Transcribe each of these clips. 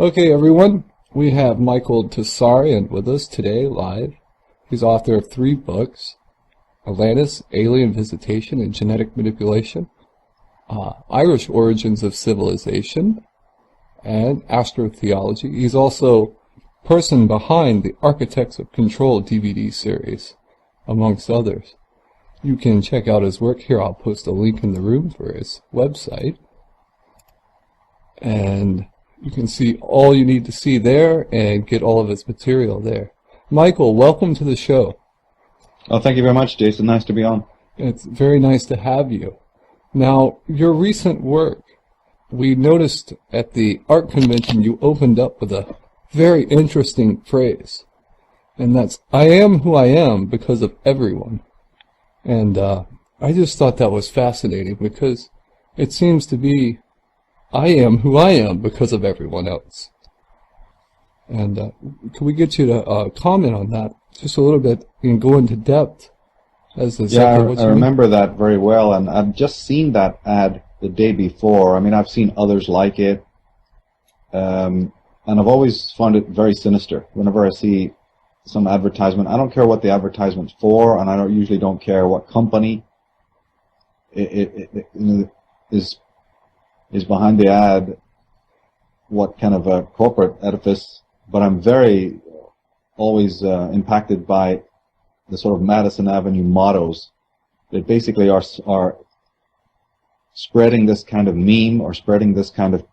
Okay, everyone, we have Michael Tsarion with us today, live. He's author of 3 books, Atlantis, Alien Visitation and Genetic Manipulation, Irish Origins of Civilization, and Astrotheology. He's also person behind the Architects of Control DVD series, amongst others. You can check out his work here. I'll post a link in the room for his website. And you can see all you need to see there and get all of his material there. Michael, welcome to the show. Oh, thank you very much, Jason. Nice to be on. It's very nice to have you. Now, your recent work, we noticed at the art convention you opened up with a very interesting phrase. And that's, I am who I am because of everyone. And I just thought that was fascinating because it seems to be I am who I am because of everyone else. And can we get you to comment on that just a little bit and go into depth as to exactly what you mean? I remember that very well, and I've just seen that ad the day before. I mean, I've seen others like it, and I've always found it very sinister. Whenever I see some advertisement, I don't care what the advertisement's for, and I usually don't care what company is behind the ad, what kind of a corporate edifice, but I'm very always impacted by the sort of Madison Avenue mottos that basically are spreading this kind of meme or spreading this kind of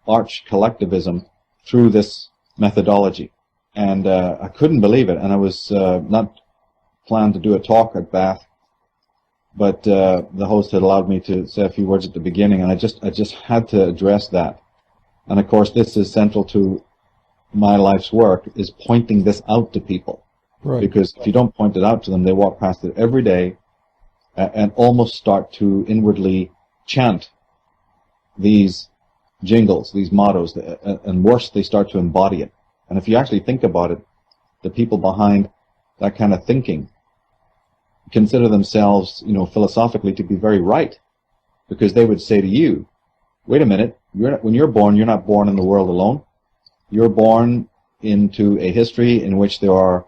arch collectivism through this methodology. And I couldn't believe it, and I was not planned to do a talk at Bath, but the host had allowed me to say a few words at the beginning, and I just had to address that. And of course, this is central to my life's work, is pointing this out to people. Right. Because if you don't point it out to them, they walk past it every day and almost start to inwardly chant these jingles, these mottos, and worse, they start to embody it. And if you actually think about it, the people behind that kind of thinking consider themselves, philosophically to be very right, because they would say to you, wait a minute, when you're born, you're not born in the world alone. You're born into a history in which there are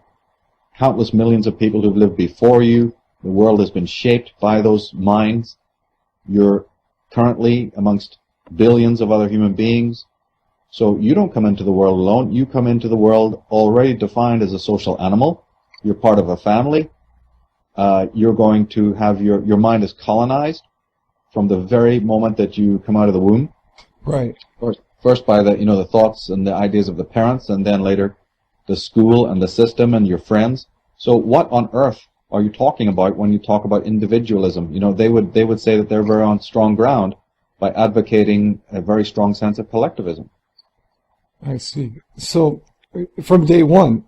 countless millions of people who've lived before you. The world has been shaped by those minds. You're currently amongst billions of other human beings. So you don't come into the world alone. You come into the world already defined as a social animal. You're part of a family. You're going to have your mind is colonized from the very moment that you come out of the womb. Right. First by the thoughts and the ideas of the parents, and then later the school and the system and your friends. So what on earth are you talking about when you talk about individualism? They would say that they're very on strong ground by advocating a very strong sense of collectivism. I see. So, from day one,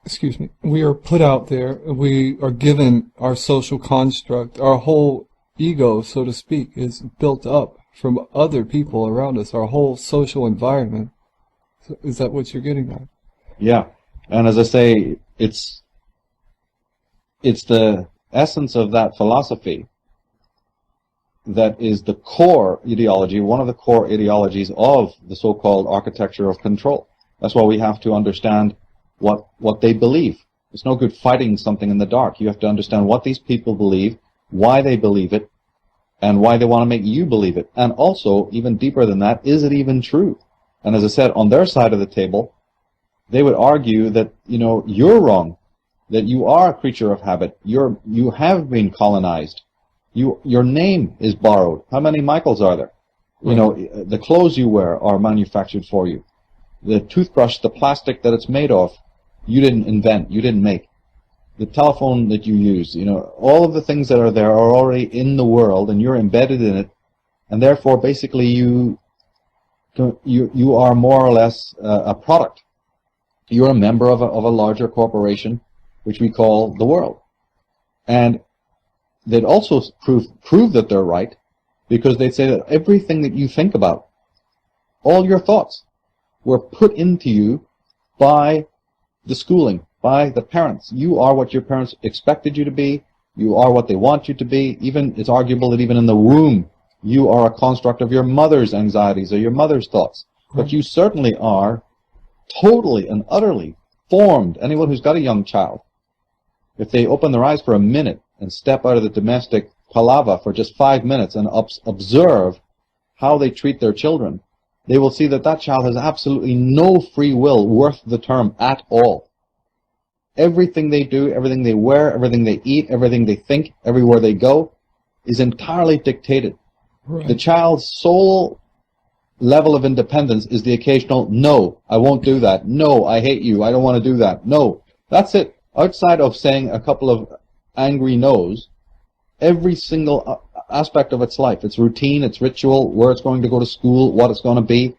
excuse me, we are put out there, we are given our social construct, our whole ego, so to speak, is built up from other people around us, our whole social environment. So is that what you're getting at? Yeah. And as I say, it's the essence of that philosophy that is the core ideology, one of the core ideologies of the so-called architecture of control. That's why we have to understand what they believe. It's no good fighting something in the dark. You have to understand what these people believe, why they believe it, and why they want to make you believe it. And also, even deeper than that, is it even true? And as I said, on their side of the table, they would argue that, you're wrong, that you are a creature of habit. You have been colonized. Your name is borrowed. How many Michaels are there? Right. The clothes you wear are manufactured for you. The toothbrush, the plastic that it's made of, you didn't invent, you didn't make. The telephone that you use, all of the things that are there are already in the world, and you're embedded in it, and therefore, basically, you are more or less a product. You're a member of a larger corporation, which we call the world. And they'd also prove that they're right, because they'd say that everything that you think about, all your thoughts, were put into you by the schooling, by the parents. You are what your parents expected you to be. You are what they want you to be. It's arguable that even in the womb, you are a construct of your mother's anxieties or your mother's thoughts. But you certainly are totally and utterly formed. Anyone who's got a young child, if they open their eyes for a minute and step out of the domestic palava for just 5 minutes and observe how they treat their children, they will see that that child has absolutely no free will worth the term at all. Everything they do, everything they wear, everything they eat, everything they think, everywhere they go, is entirely dictated. Right. The child's sole level of independence is the occasional, no, I won't do that. No, I hate you. I don't want to do that. No. That's it. Outside of saying a couple of angry no's, every single aspect of its life, its routine, its ritual, where it's going to go to school, what it's going to be,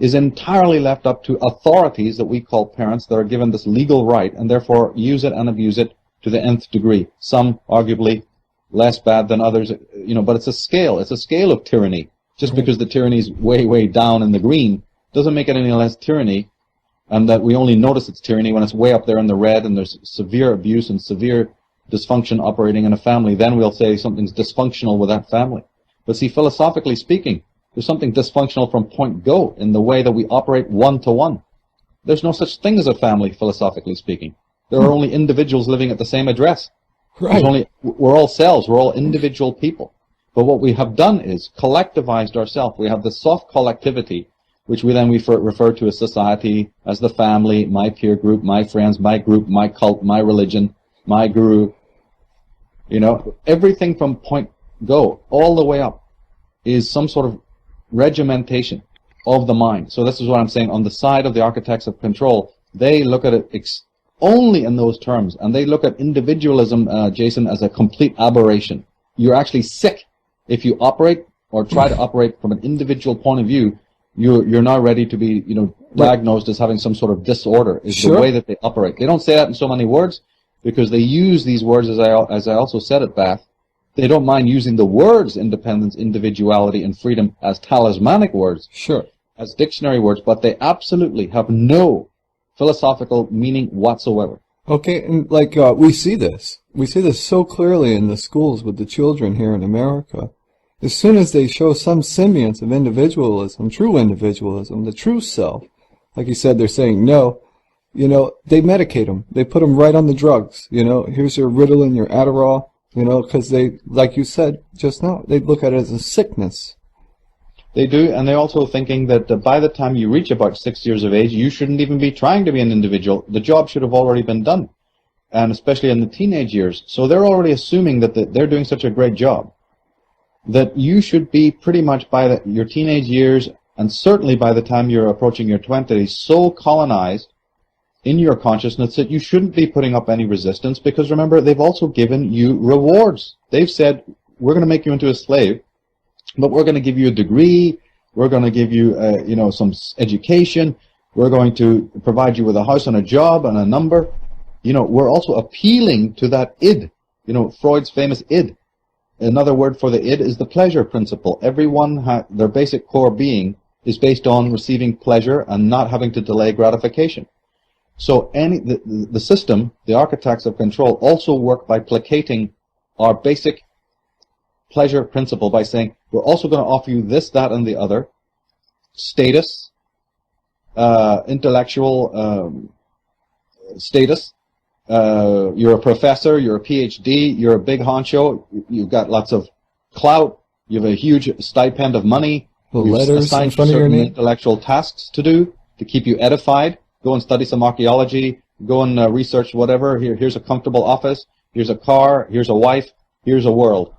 is entirely left up to authorities that we call parents that are given this legal right and therefore use it and abuse it to the nth degree. Some arguably less bad than others, but it's a scale. It's a scale of tyranny. Just because the tyranny is way, way down in the green doesn't make it any less tyranny, and that we only notice it's tyranny when it's way up there in the red and there's severe abuse and severe dysfunction operating in a family. Then we'll say something's dysfunctional with that family. But see, philosophically speaking, there's something dysfunctional from point go in the way that we operate one-to-one. There's no such thing as a family, philosophically speaking. There are only individuals living at the same address. Right. We're all cells. We're all individual people. But what we have done is collectivized ourselves. We have the soft collectivity, which we then refer to as society, as the family, my peer group, my friends, my group, my cult, my religion, my guru. Everything from point go all the way up is some sort of regimentation of the mind. So this is what I'm saying. On the side of the architects of control, they look at it only in those terms, and they look at individualism, Jason, as a complete aberration. You're actually sick if you operate or try to operate from an individual point of view. You're now ready to be, diagnosed as having some sort of disorder. Is the way that they operate. They don't say that in so many words because they use these words, as I also said at Bath. They don't mind using the words independence, individuality, and freedom as talismanic words, as dictionary words, but they absolutely have no philosophical meaning whatsoever. Okay, and we see this so clearly in the schools with the children here in America. As soon as they show some semblance of individualism, the true self, like you said, they're saying no, they medicate them. They put them right on the drugs. Here's your Ritalin, your Adderall, because they, like you said just now, they look at it as a sickness. They do, and they're also thinking that by the time you reach about 6 years of age, you shouldn't even be trying to be an individual. The job should have already been done, and especially in the teenage years. So they're already assuming that they're doing such a great job that you should be pretty much by your teenage years, and certainly by the time you're approaching your 20s, so colonized in your consciousness that you shouldn't be putting up any resistance, because remember, they've also given you rewards. They've said, we're going to make you into a slave, but we're going to give you a degree, we're going to give you, some education, we're going to provide you with a house and a job and a number. We're also appealing to that id, Freud's famous id. Another word for the id is the pleasure principle. Everyone, their basic core being is based on receiving pleasure and not having to delay gratification. So the system, the architects of control, also work by placating our basic pleasure principle by saying, we're also going to offer you this, that, and the other, status, intellectual status. You're a professor, you're a PhD, you're a big honcho, you've got lots of clout, you have a huge stipend of money, letters in front of your name, intellectual tasks to do to keep you edified. Go and study some archaeology, go and research whatever. Here's a comfortable office, here's a car, here's a wife, here's a world.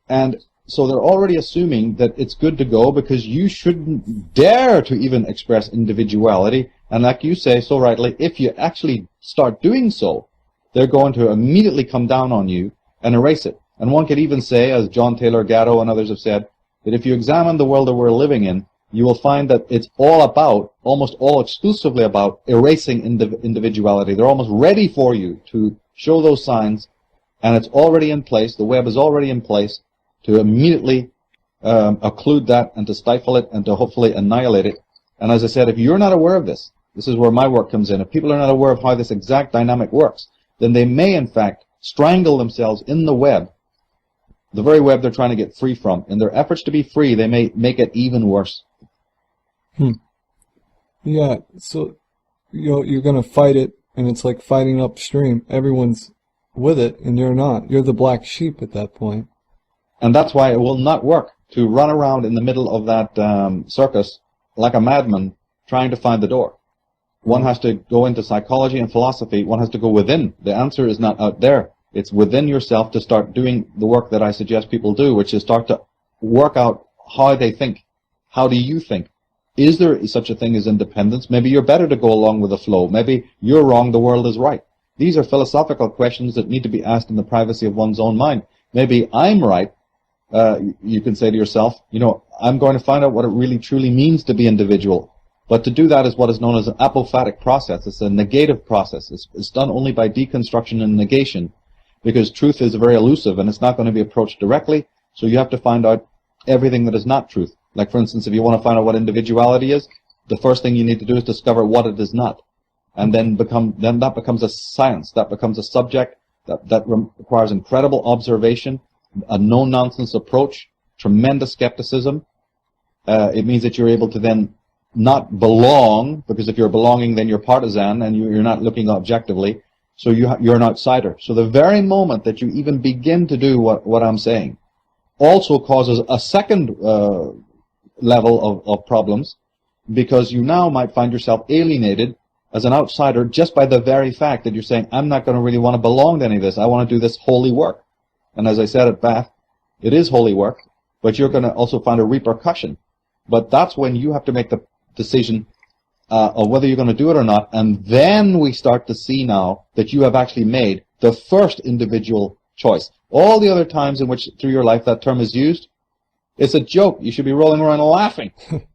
And so they're already assuming that it's good to go because you shouldn't dare to even express individuality. And like you say so rightly, if you actually start doing so, they're going to immediately come down on you and erase it. And one could even say, as John Taylor Gatto and others have said, that if you examine the world that we're living in, you will find that it's all about, almost all exclusively about, erasing individuality. They're almost ready for you to show those signs, and it's already in place, the web is already in place, to immediately occlude that and to stifle it and to hopefully annihilate it. And as I said, if you're not aware of this, this is where my work comes in. If people are not aware of how this exact dynamic works, then they may, in fact, strangle themselves in the web, the very web they're trying to get free from. In their efforts to be free, they may make it even worse. Yeah, so you're gonna fight it, and it's like fighting upstream. Everyone's with it, and you're not. You're the black sheep at that point. And that's why it will not work to run around in the middle of that circus like a madman trying to find the door. One has to go into psychology and philosophy. One has to go within. The answer is not out there. It's within yourself to start doing the work that I suggest people do, which is start to work out how they think. How do you think? Is there such a thing as independence? Maybe you're better to go along with the flow. Maybe you're wrong, the world is right. These are philosophical questions that need to be asked in the privacy of one's own mind. Maybe I'm right. You can say to yourself, I'm going to find out what it really truly means to be individual. But to do that is what is known as an apophatic process. It's a negative process. It's done only by deconstruction and negation, because truth is very elusive and it's not going to be approached directly. So you have to find out everything that is not truth. Like, for instance, if you want to find out what individuality is, the first thing you need to do is discover what it is not. And then that becomes a science. That becomes a subject that requires incredible observation, a no-nonsense approach, tremendous skepticism. It means that you're able to then not belong, because if you're belonging, then you're partisan and you're not looking objectively. So you're an outsider. So the very moment that you even begin to do what I'm saying also causes a second level of problems, because you now might find yourself alienated as an outsider just by the very fact that you're saying, I'm not going to really want to belong to any of this. I want to do this holy work. And as I said at Bath, it is holy work, but you're going to also find a repercussion. But that's when you have to make the decision of whether you're going to do it or not. And then we start to see now that you have actually made the first individual choice. All the other times in which through your life that term is used, it's a joke. You should be rolling around and laughing.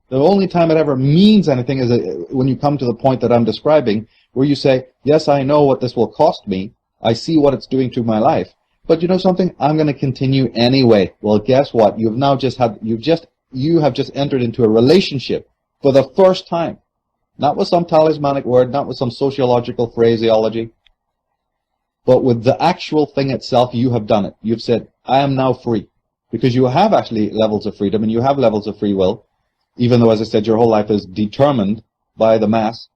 The only time it ever means anything is when you come to the point that I'm describing, where you say, yes, I know what this will cost me. I see what it's doing to my life. But you know something? I'm going to continue anyway. Well, guess what? You have just entered into a relationship for the first time. Not with some talismanic word, not with some sociological phraseology, but with the actual thing itself. You have done it. You've said, I am now free. Because you have actually levels of freedom and you have levels of free will, even though, as I said, your whole life is determined by the mass.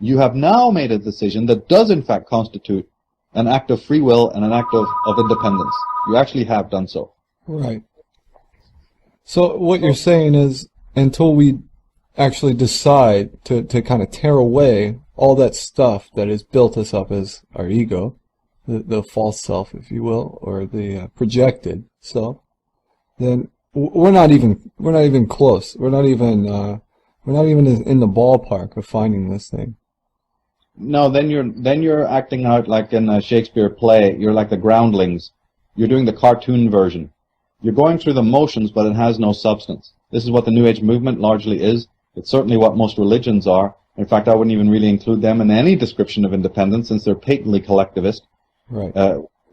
You have now made a decision that does in fact constitute an act of free will and an act of independence. You actually have done so. Right. So what you're saying is, until we actually decide to kind of tear away all that stuff that has built us up as our ego, the false self, if you will, or the projected self, then we're not even close. We're not even in the ballpark of finding this thing. No, then you're acting out like in a Shakespeare play. You're like the groundlings. You're doing the cartoon version. You're going through the motions, but it has no substance. This is what the New Age movement largely is. It's certainly what most religions are. In fact, I wouldn't even really include them in any description of independence, since they're patently collectivist. Right.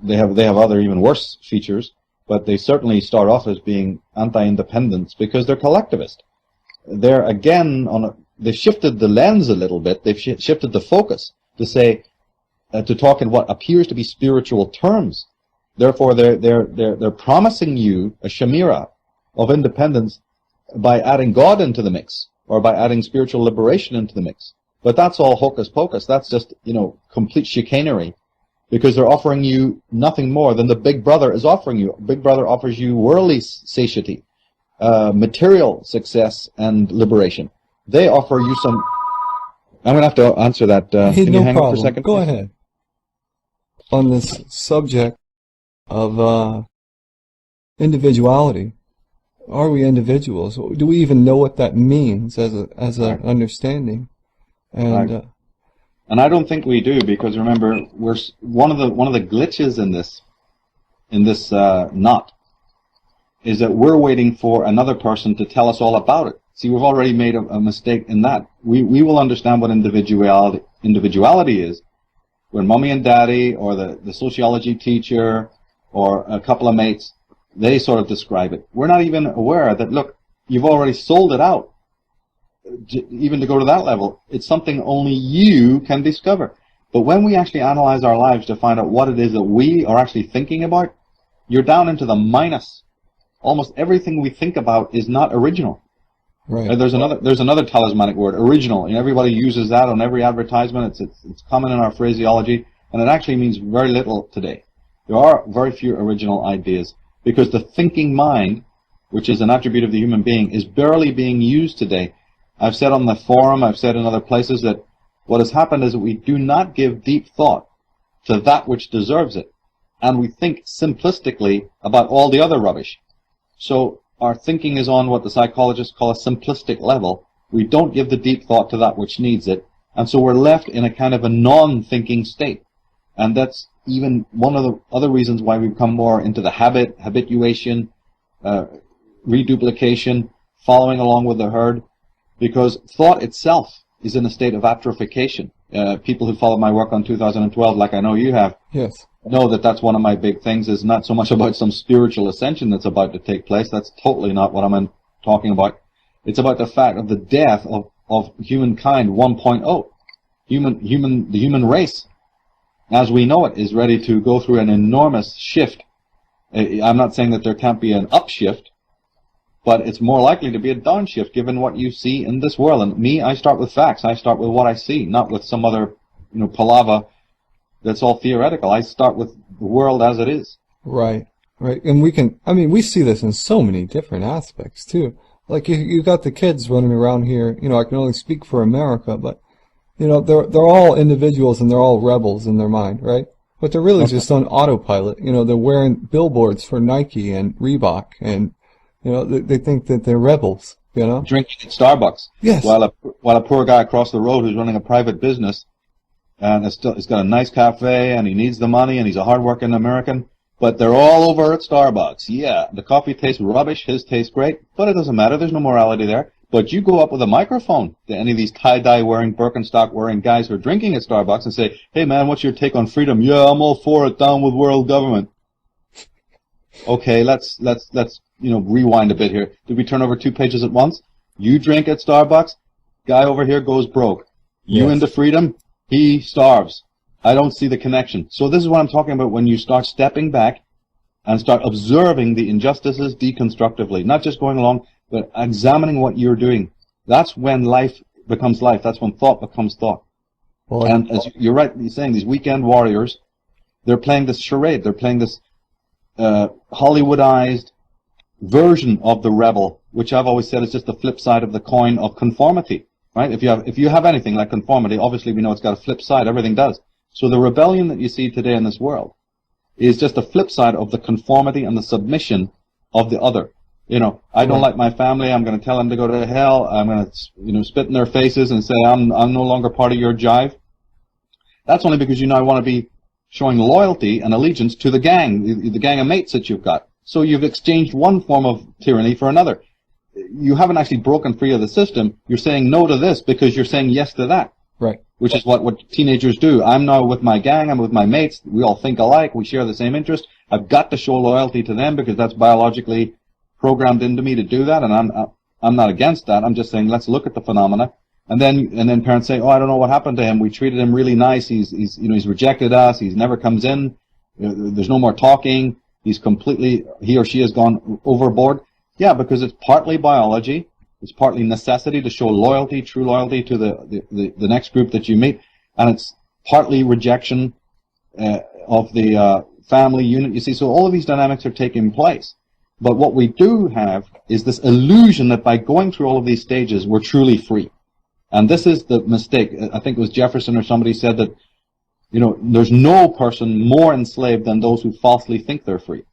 They have other even worse features, but they certainly start off as being anti-independence because they're collectivist. They're again they shifted the lens a little bit. They've shifted the focus to say to talk in what appears to be spiritual terms. Therefore, they're promising you a chimera of independence by adding God into the mix, or by adding spiritual liberation into the mix. But that's all hocus pocus. That's just complete chicanery. Because they're offering you nothing more than the Big Brother is offering you. Big Brother offers you worldly satiety, material success, and liberation. They offer you some... I'm going to have to answer that. Can you hang up for a second? Go ahead. On this subject of individuality, are we individuals? Do we even know what that means as an understanding? And... And I don't think we do, because remember, we're one of the glitches in this knot is that we're waiting for another person to tell us all about it. See, we've already made a mistake in that. We will understand what individuality is when mommy and daddy, or the sociology teacher, or a couple of mates, they sort of describe it. We're not even aware that, look, you've already sold it out. Even to go to that level, it's something only you can discover. But when we actually analyze our lives to find out what it is that we are actually thinking about, you're down into the minus. Almost everything we think about is not original. Right. There's another talismanic word, original, and everybody uses that on every advertisement. It's common in our phraseology, and it actually means very little today. There are very few original ideas because the thinking mind, which is an attribute of the human being, is barely being used today. I've said on the forum, I've said in other places that what has happened is that we do not give deep thought to that which deserves it, and we think simplistically about all the other rubbish. So our thinking is on what the psychologists call a simplistic level. We don't give the deep thought to that which needs it, and so we're left in a kind of a non-thinking state. And that's even one of the other reasons why we become more into the habituation, reduplication, following along with the herd, because thought itself is in a state of atrophication. People who follow my work on 2012, like I know you have, Yes. know that that's one of my big things, is not so much about some spiritual ascension that's about to take place. That's totally not what I'm talking about. It's about the fact of the death of humankind 1.0. The human race, as we know it, is ready to go through an enormous shift. I'm not saying that there can't be an upshift, but it's more likely to be a downshift given what you see in this world. And me, I start with facts. I start with what I see, not with some other, palava that's all theoretical. I start with the world as it is. Right. Right. And we see this in so many different aspects too. Like you got the kids running around here, I can only speak for America, but they're all individuals and they're all rebels in their mind, right? But they're really just on autopilot. They're wearing billboards for Nike and Reebok, and they think that they're rebels. Drinking at Starbucks. Yes. While a poor guy across the road who's running a private business, and he's got a nice cafe, and he needs the money, and he's a hard-working American, but they're all over at Starbucks. Yeah, the coffee tastes rubbish, his tastes great, but it doesn't matter. There's no morality there. But you go up with a microphone to any of these tie-dye wearing, Birkenstock wearing guys who are drinking at Starbucks and say, "Hey man, what's your take on freedom?" "Yeah, I'm all for it. Down with world government." Okay, let's rewind a bit here. Did we turn over 2 pages at once? You drink at Starbucks, guy over here goes broke. You Yes. into freedom, he starves. I don't see the connection. So this is what I'm talking about when you start stepping back and start observing the injustices deconstructively, not just going along, but examining what you're doing. That's when life becomes life. That's when thought becomes thought. Well, And as you're right, you're saying these weekend warriors, they're playing this charade. They're playing this Hollywoodized version of the rebel, which I've always said is just the flip side of the coin of conformity. Right? If you have anything like conformity, obviously we know it's got a flip side. Everything does. So the rebellion that you see today in this world is just a flip side of the conformity and the submission of the other. I don't like my family. I'm going to tell them to go to hell. I'm going to, spit in their faces and say I'm no longer part of your jive. That's only because I want to be showing loyalty and allegiance to the gang of mates that you've got. So you've exchanged one form of tyranny for another. You haven't actually broken free of the system. You're saying no to this because you're saying yes to that. right. Which is what teenagers do. I'm now with my gang. I'm with my mates. We all think alike. We share the same interest. I've got to show loyalty to them because that's biologically programmed into me to do that, and I'm not against that. I'm just saying let's look at the phenomena, and then parents say, "Oh, I don't know what happened to him. We treated him really nice. He's rejected us. He never comes in. There's no more talking. He or she has gone overboard." Yeah, because it's partly biology. It's partly necessity to show loyalty, true loyalty to the next group that you meet, and it's partly rejection of the family unit. You see, so all of these dynamics are taking place. But what we do have is this illusion that by going through all of these stages, we're truly free. And this is the mistake. I think it was Jefferson or somebody said that, there's no person more enslaved than those who falsely think they're free.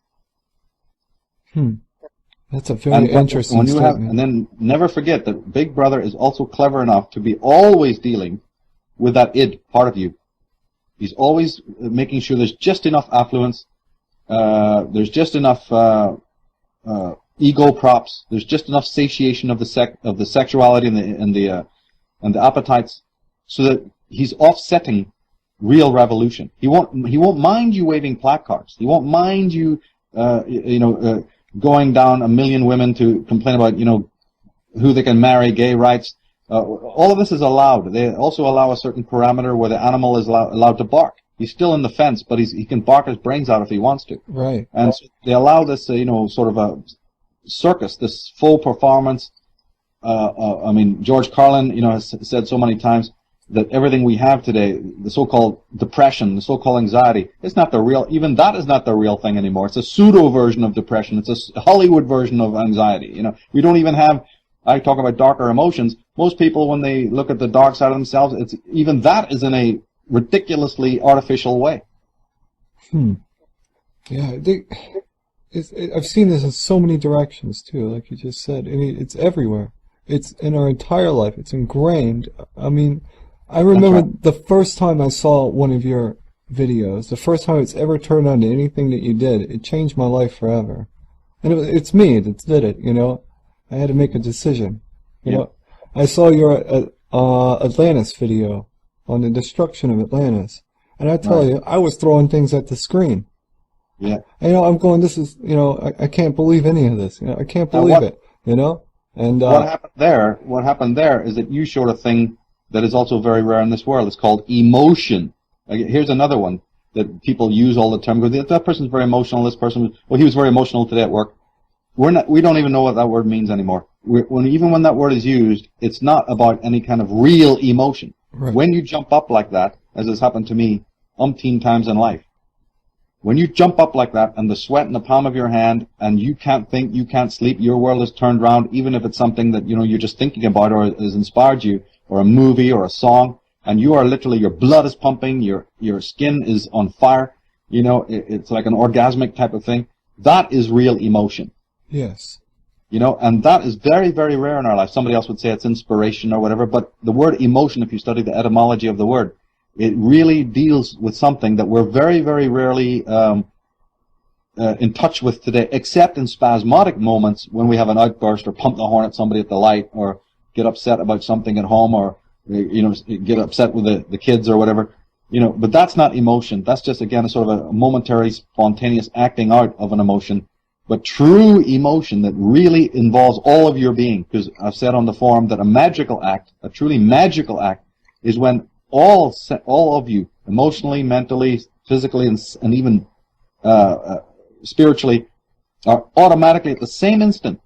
That's a very interesting statement. And then never forget that Big Brother is also clever enough to be always dealing with that id part of you. He's always making sure there's just enough affluence, there's just enough ego props, there's just enough satiation of the sexuality and the appetites, so that he's offsetting real revolution. He won't mind you waving placards. He won't mind you going down 1 million women to complain about who they can marry, gay rights. All of this is allowed. They also allow a certain parameter where the animal is allowed to bark. He's still in the fence, but he can bark his brains out if he wants to. Right. And so they allow this, sort of a circus, this full performance, I mean, George Carlin, has said so many times that everything we have today, the so-called depression, the so-called anxiety, it's not the real, even that is not the real thing anymore. It's a pseudo version of depression. It's a Hollywood version of anxiety. We don't even have, I talk about darker emotions. Most people, when they look at the dark side of themselves, even that is in a ridiculously artificial way. Yeah, I've seen this in so many directions too, like you just said. I mean, it's everywhere. It's in our entire life. It's ingrained. I mean, I remember the first time I saw one of your videos, the first time it's ever turned on to anything that you did, it changed my life forever. And it's me that did it, I had to make a decision. You know, I saw your Atlantis video on the destruction of Atlantis. And I tell you, I was throwing things at the screen. Yeah. And, I'm going, this is, I can't believe any of this. I can't believe it, And what happened there is that you showed a thing that is also very rare in this world. It's called emotion. Here's another one that people use all the time. Because that person's very emotional. This person he was very emotional today at work. We don't even know what that word means anymore. Even when that word is used, it's not about any kind of real emotion. Right. When you jump up like that, as has happened to me umpteen times in life, when you jump up like that and the sweat in the palm of your hand and you can't think, you can't sleep, your world is turned around, even if it's something that, you're just thinking about or has inspired you, or a movie or a song, and you are literally, your blood is pumping, your skin is on fire, it's like an orgasmic type of thing. That is real emotion. Yes. And that is very, very rare in our life. Somebody else would say it's inspiration or whatever, but the word emotion, if you study the etymology of the word, it really deals with something that we're very, very rarely in touch with today, except in spasmodic moments when we have an outburst or pump the horn at somebody at the light or get upset about something at home or, get upset with the kids or whatever. But that's not emotion. That's just, again, a sort of a momentary, spontaneous acting out of an emotion. But true emotion that really involves all of your being, because I've said on the forum that a truly magical act, is when all of you, emotionally, mentally, physically, and even spiritually, are automatically at the same instant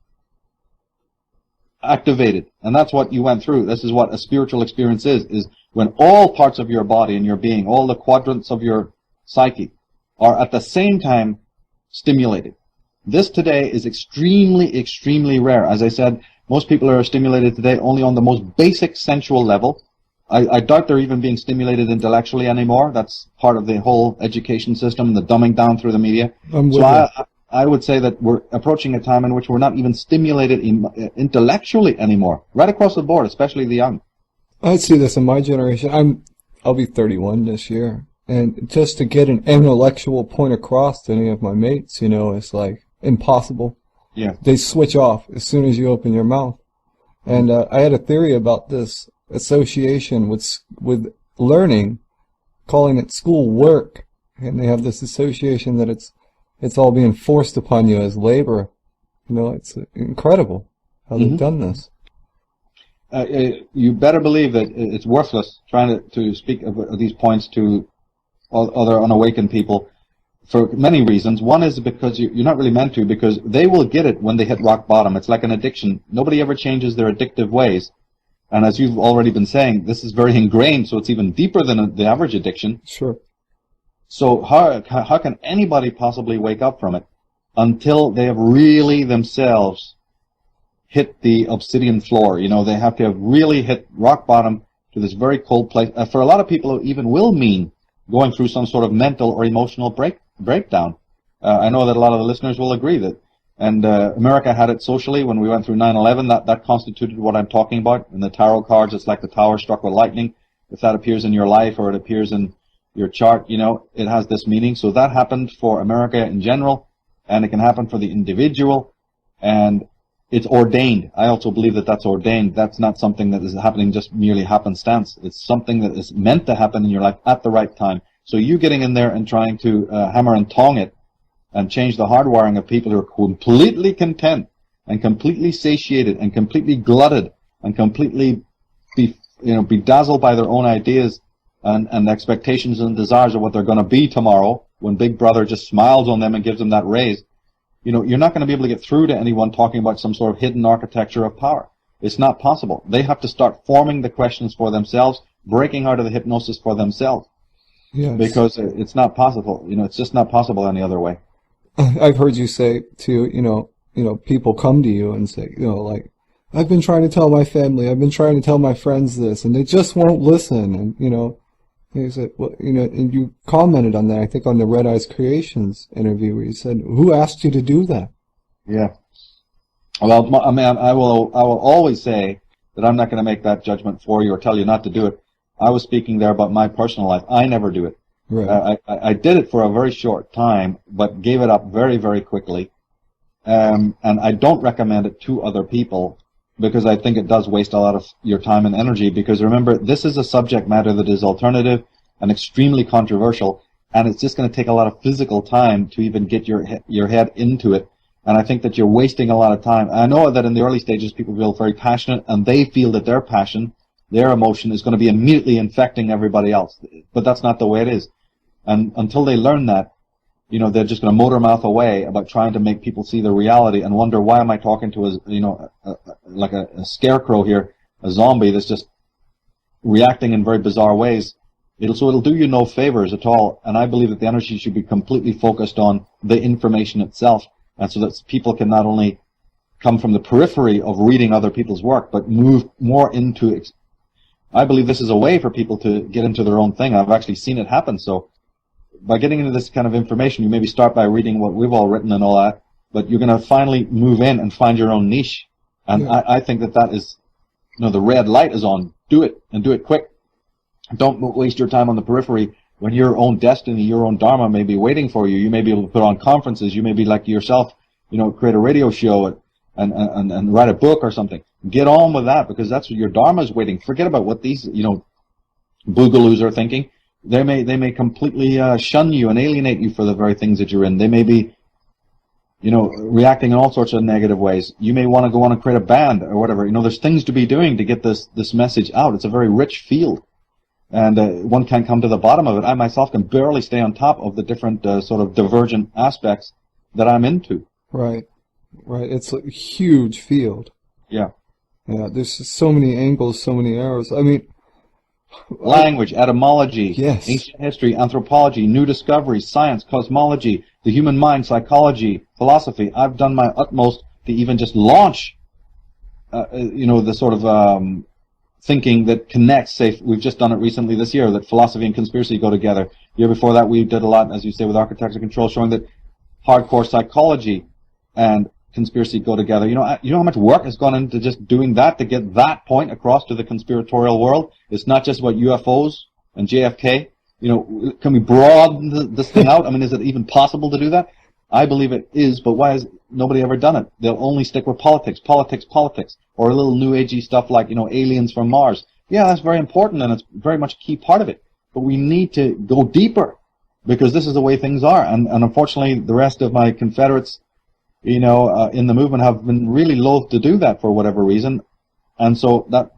activated. And that's what you went through. This is what a spiritual experience is when all parts of your body and your being, all the quadrants of your psyche, are at the same time stimulated. This today is extremely, extremely rare. As I said, most people are stimulated today only on the most basic sensual level. I doubt they're even being stimulated intellectually anymore. That's part of the whole education system, the dumbing down through the media. So I would say that we're approaching a time in which we're not even stimulated intellectually anymore, right across the board, especially the young. I see this in my generation. I'll be 31 this year. And just to get an intellectual point across to any of my mates, it's like impossible. Yeah. They switch off as soon as you open your mouth. And I had a theory about this association with learning, calling it school work. And they have this association that it's all being forced upon you as labor. It's incredible how they've done this. You better believe that it's worthless trying to speak of these points to other unawakened people for many reasons. One is because you're not really meant to, because they will get it when they hit rock bottom. It's like an addiction. Nobody ever changes their addictive ways. And as you've already been saying, this is very ingrained, so it's even deeper than the average addiction. Sure. So how can anybody possibly wake up from it until they have really themselves hit the obsidian floor? They have to have really hit rock bottom to this very cold place. For a lot of people, it even will mean going through some sort of mental or emotional breakdown. I know that a lot of the listeners will agree that. And America had it socially when we went through 9/11. That constituted what I'm talking about. In the tarot cards, it's like the tower struck with lightning. If that appears in your life or it appears in your chart, it has this meaning. So that happened for America in general, and it can happen for the individual, and it's ordained. I also believe that that's ordained. That's not something that is happening just merely happenstance. It's something that is meant to happen in your life at the right time. So you getting in there and trying to hammer and tong it and change the hardwiring of people who are completely content and completely satiated and completely glutted and completely bedazzled by their own ideas and expectations and desires of what they're going to be tomorrow when Big Brother just smiles on them and gives them that raise. You're not going to be able to get through to anyone talking about some sort of hidden architecture of power. It's not possible. They have to start forming the questions for themselves, breaking out of the hypnosis for themselves. Yes. Because it's not possible. It's just not possible any other way. I've heard you say too, people come to you and say, like, I've been trying to tell my family, I've been trying to tell my friends this, and they just won't listen. And, you said, well, and you commented on that, I think on the Red Eyes Creations interview, where you said, who asked you to do that? Yeah. Well, I mean, I will always say that I'm not going to make that judgment for you or tell you not to do it. I was speaking there about my personal life. I never do it. Right. I did it for a very short time, but gave it up very, very quickly. And I don't recommend it to other people because I think it does waste a lot of your time and energy. Because remember, this is a subject matter that is alternative and extremely controversial, and it's just going to take a lot of physical time to even get your head into it. And I think that you're wasting a lot of time. I know that in the early stages, people feel very passionate, and they feel that their passion, their emotion, is going to be immediately infecting everybody else. But that's not the way it is. And until they learn that, they're just going to motor mouth away about trying to make people see the reality and wonder, why am I talking to like a scarecrow here, a zombie that's just reacting in very bizarre ways. It'll do you no favors at all. And I believe that the energy should be completely focused on the information itself, and so that people can not only come from the periphery of reading other people's work, but move more into it. I believe this is a way for people to get into their own thing. I've actually seen it happen. So by getting into this kind of information, you maybe start by reading what we've all written and all that, but you're going to finally move in and find your own niche. And yeah. I think that is, the red light is on. Do it, and do it quick. Don't waste your time on the periphery when your own destiny, your own dharma may be waiting for you. You may be able to put on conferences. You may be like yourself, create a radio show and write a book or something. Get on with that, because that's what your dharma is waiting. Forget about what these, boogaloos are thinking. They may completely shun you and alienate you for the very things that you're in. They may be, reacting in all sorts of negative ways. You may want to go on and create a band or whatever. There's things to be doing to get this message out. It's a very rich field, and one can come to the bottom of it. I myself can barely stay on top of the different sort of divergent aspects that I'm into. Right. It's a huge field. Yeah. Yeah. There's just so many angles, so many arrows. I mean, language, etymology, yes, ancient history, anthropology, new discoveries, science, cosmology, the human mind, psychology, philosophy. I've done my utmost to even just launch, the sort of thinking that connects. Say, we've just done it recently this year, that philosophy and conspiracy go together. The year before that, we did a lot, as you say, with architecture control, showing that hardcore psychology and conspiracy go together. You know how much work has gone into just doing that to get that point across to the conspiratorial world? It's not just about UFOs and JFK. Can we broaden this thing out? I mean, is it even possible to do that? I believe it is, but why has nobody ever done it? They'll only stick with politics, or a little new agey stuff like, aliens from Mars. Yeah, that's very important, and it's very much a key part of it. But we need to go deeper, because this is the way things are. And unfortunately, the rest of my Confederates, in the movement have been really loath to do that for whatever reason. And so that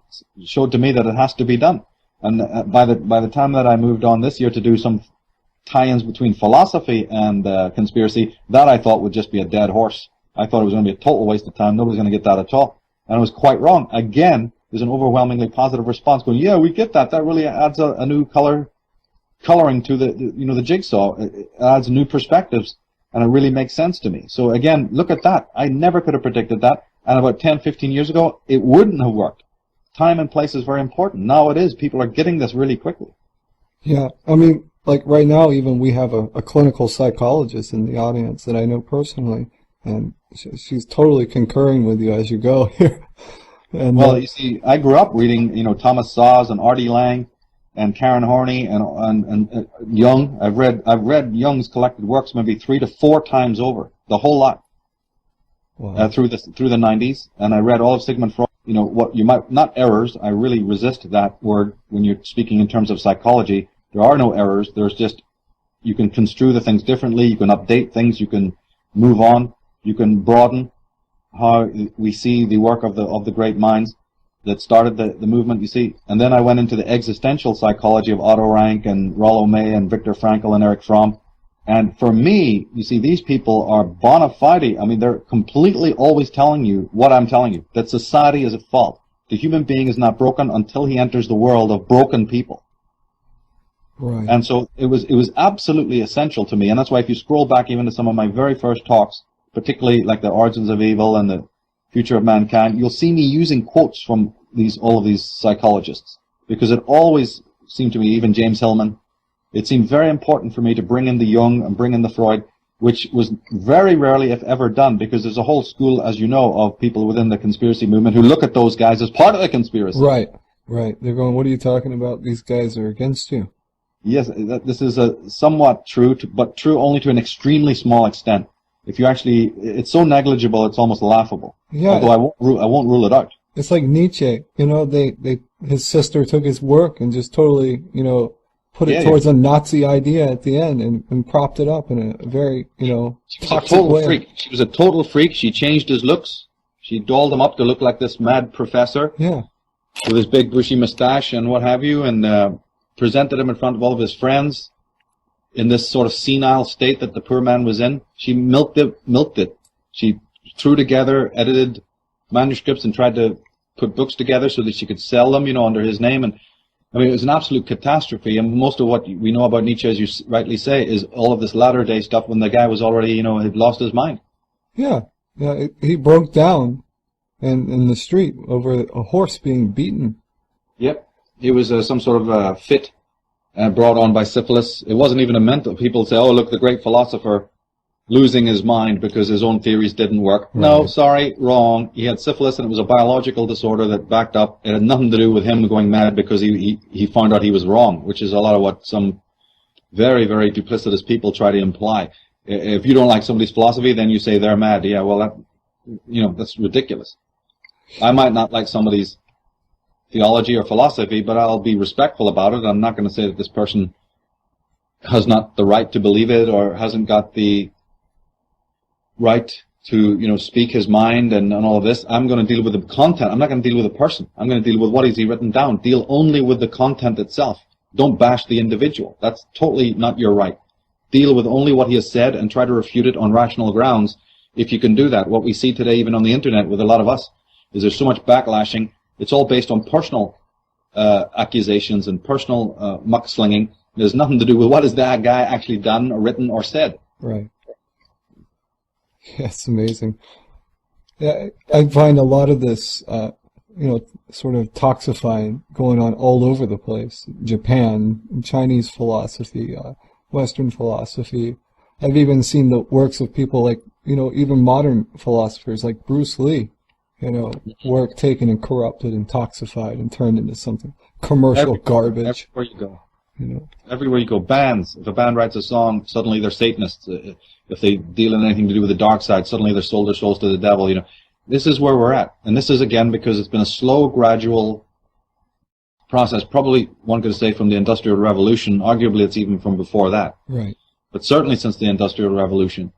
showed to me that it has to be done. And by the time that I moved on this year to do some tie-ins between philosophy and conspiracy, that I thought would just be a dead horse. I thought it was going to be a total waste of time. Nobody's going to get that at all. And I was quite wrong. Again, there's an overwhelmingly positive response going, yeah, we get that. That really adds a new coloring to the jigsaw. It adds new perspectives, and it really makes sense to me. So again, look at that. I never could have predicted that. And about 10, 15 years ago, it wouldn't have worked. Time and place is very important. Now it is. People are getting this really quickly. Yeah. I mean, like right now, even we have a clinical psychologist in the audience that I know personally, and she's totally concurring with you as you go here. And, well, you see, I grew up reading, Thomas Szasz and Artie Lang and Karen Horney and Jung. I've read Jung's collected works maybe 3 to 4 times over, the whole lot. Wow. Through the 90s, and I read all of Sigmund Freud. What you might, not errors, I really resist that word when you're speaking in terms of psychology. There are no errors. There's just, you can construe the things differently, you can update things, you can move on, you can broaden how we see the work of the great minds that started the movement, you see. And then I went into the existential psychology of Otto Rank and Rollo May and Viktor Frankl and Erich Fromm, And for me, you see, these people are bona fide. I mean, they're completely always telling you what I'm telling you, that society is at fault. The human being is not broken until he enters the world of broken people. Right. And so it was absolutely essential to me. And that's why if you scroll back even to some of my very first talks, particularly like the Origins of Evil and the Future of Mankind, you'll see me using quotes from all of these psychologists. Because it always seemed to me, even James Hillman, it seemed very important for me to bring in the Jung and bring in the Freud, which was very rarely, if ever, done, because there's a whole school, as you know, of people within the conspiracy movement who look at those guys as part of the conspiracy. Right, right. They're going, what are you talking about? These guys are against you. Yes, this is somewhat true, but true only to an extremely small extent. If you actually, it's so negligible, it's almost laughable. Yeah. Although I won't rule it out. It's like Nietzsche, you know, his sister took his work and just totally, you know, put it towards a Nazi idea at the end and propped it up in a very, you know, toxic way. Freak. She was a total freak. She changed his looks. She dolled him up to look like this mad professor. Yeah. With his big bushy mustache and what have you, and presented him in front of all of his friends in this sort of senile state that the poor man was in. She milked it. She threw together, edited manuscripts and tried to put books together so that she could sell them, you know, under his name. And I mean, it was an absolute catastrophe. And most of what we know about Nietzsche, as you rightly say, is all of this latter-day stuff when the guy was already, you know, had lost his mind. Yeah. Yeah. He broke down in the street over a horse being beaten. Yep. It was some sort of fit brought on by syphilis. It wasn't even a mental. People say, oh, look, the great philosopher losing his mind because his own theories didn't work. Right. No, sorry, wrong. He had syphilis, and it was a biological disorder that backed up. It had nothing to do with him going mad because he found out he was wrong, which is a lot of what some very, very duplicitous people try to imply. If you don't like somebody's philosophy, then you say they're mad. Yeah, well, that's ridiculous. I might not like somebody's theology or philosophy, but I'll be respectful about it. I'm not going to say that this person has not the right to believe it or hasn't got the right to, you know, speak his mind and all of this. I'm going to deal with the content. I'm not going to deal with the person. I'm going to deal with what has he written down. Deal only with the content itself. Don't bash the individual. That's totally not your right. Deal with only what he has said and try to refute it on rational grounds. If you can do that, what we see today, even on the internet with a lot of us, is there's so much backlashing. It's all based on personal accusations and personal muckslinging. There's nothing to do with what has that guy actually done or written or said. Right. Yeah, it's amazing. Yeah, I find a lot of this, sort of toxifying going on all over the place. Japan, Chinese philosophy, Western philosophy. I've even seen the works of people like, you know, even modern philosophers like Bruce Lee, you know, work taken and corrupted and toxified and turned into something commercial garbage. Everywhere you go. You know. Everywhere you go, bands. If a band writes a song, suddenly they're Satanists. If they deal in anything to do with the dark side, suddenly they're sold their souls to the devil. You know, this is where we're at, and this is again because it's been a slow, gradual process. Probably one could say from the Industrial Revolution. Arguably, it's even from before that. Right. But certainly since the Industrial Revolution,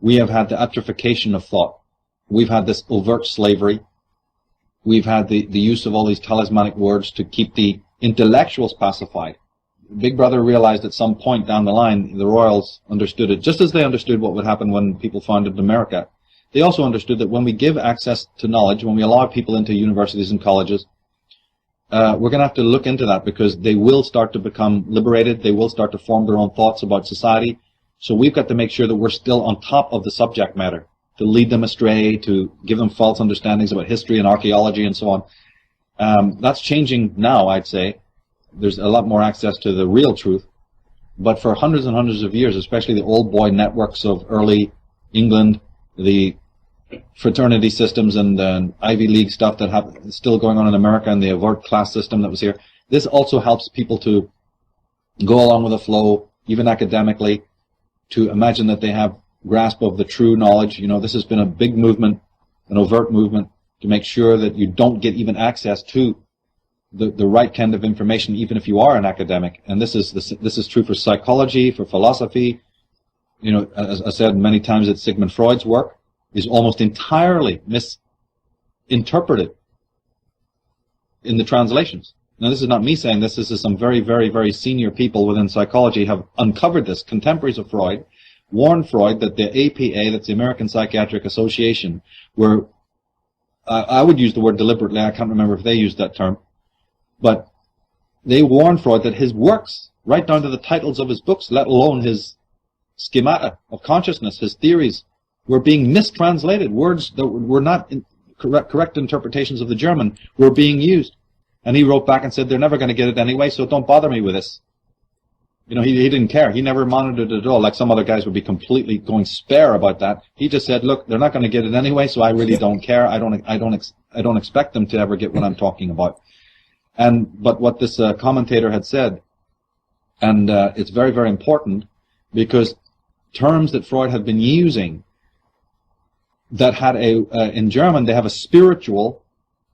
we have had the atrophication of thought. We've had this overt slavery. We've had the use of all these talismanic words to keep the intellectuals pacified. Big Brother realized at some point down the line, the royals understood it, just as they understood what would happen when people founded America. They also understood that when we give access to knowledge, when we allow people into universities and colleges, we're going to have to look into that because they will start to become liberated. They will start to form their own thoughts about society. So we've got to make sure that we're still on top of the subject matter, to lead them astray, to give them false understandings about history and archaeology and so on. That's changing now, I'd say. There's a lot more access to the real truth. But for hundreds and hundreds of years, especially the old boy networks of early England, the fraternity systems and Ivy League stuff that is still going on in America and the overt class system that was here, this also helps people to go along with the flow, even academically, to imagine that they have grasp of the true knowledge. You know, this has been a big movement, an overt movement, to make sure that you don't get even access to the right kind of information, even if you are an academic. And this is true for psychology, for philosophy. You know, as I said many times, that Sigmund Freud's work is almost entirely misinterpreted in the translations. now this is not me saying this is some very, very, very senior people within psychology have uncovered this, contemporaries of Freud, warned Freud that the APA, that's the American Psychiatric Association, were, I would use the word deliberately, I can't remember if they used that term, but they warned Freud that his works, right down to the titles of his books, let alone his schemata of consciousness, his theories, were being mistranslated. Words that were not correct interpretations of the German were being used. And he wrote back and said, they're never going to get it anyway, so don't bother me with this. You know, he didn't care. He never monitored it at all, like some other guys would be completely going spare about that. He just said, look, they're not going to get it anyway, so I really don't care. I don't expect them to ever get what I'm talking about. But what this commentator had said, and it's very, very important, because terms that Freud had been using that had in German, they have a spiritual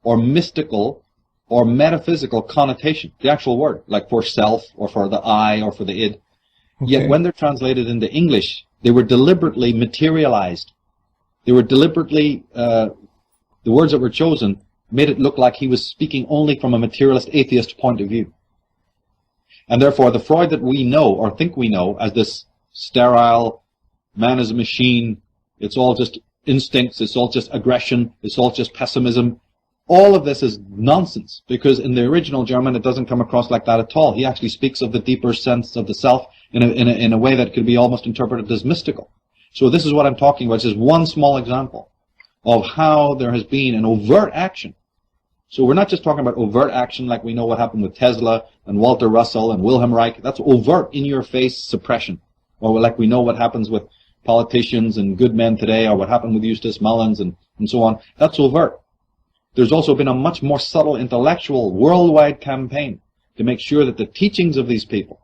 or mystical or metaphysical connotation, the actual word, like for self or for the I or for the id. Okay. Yet when they're translated into English, they were deliberately materialized. They were deliberately, the words that were chosen made it look like he was speaking only from a materialist atheist point of view. And therefore, the Freud that we know or think we know as this sterile, man is a machine, it's all just instincts, it's all just aggression, it's all just pessimism. All of this is nonsense, because in the original German it doesn't come across like that at all. He actually speaks of the deeper sense of the self in a way that could be almost interpreted as mystical. So this is what I'm talking about. This is one small example of how there has been an overt action. So we're not just talking about overt action like we know what happened with Tesla and Walter Russell and Wilhelm Reich. That's overt, in-your-face suppression. Or like we know what happens with politicians and good men today, or what happened with Eustace Mullins and so on. That's overt. There's also been a much more subtle intellectual worldwide campaign to make sure that the teachings of these people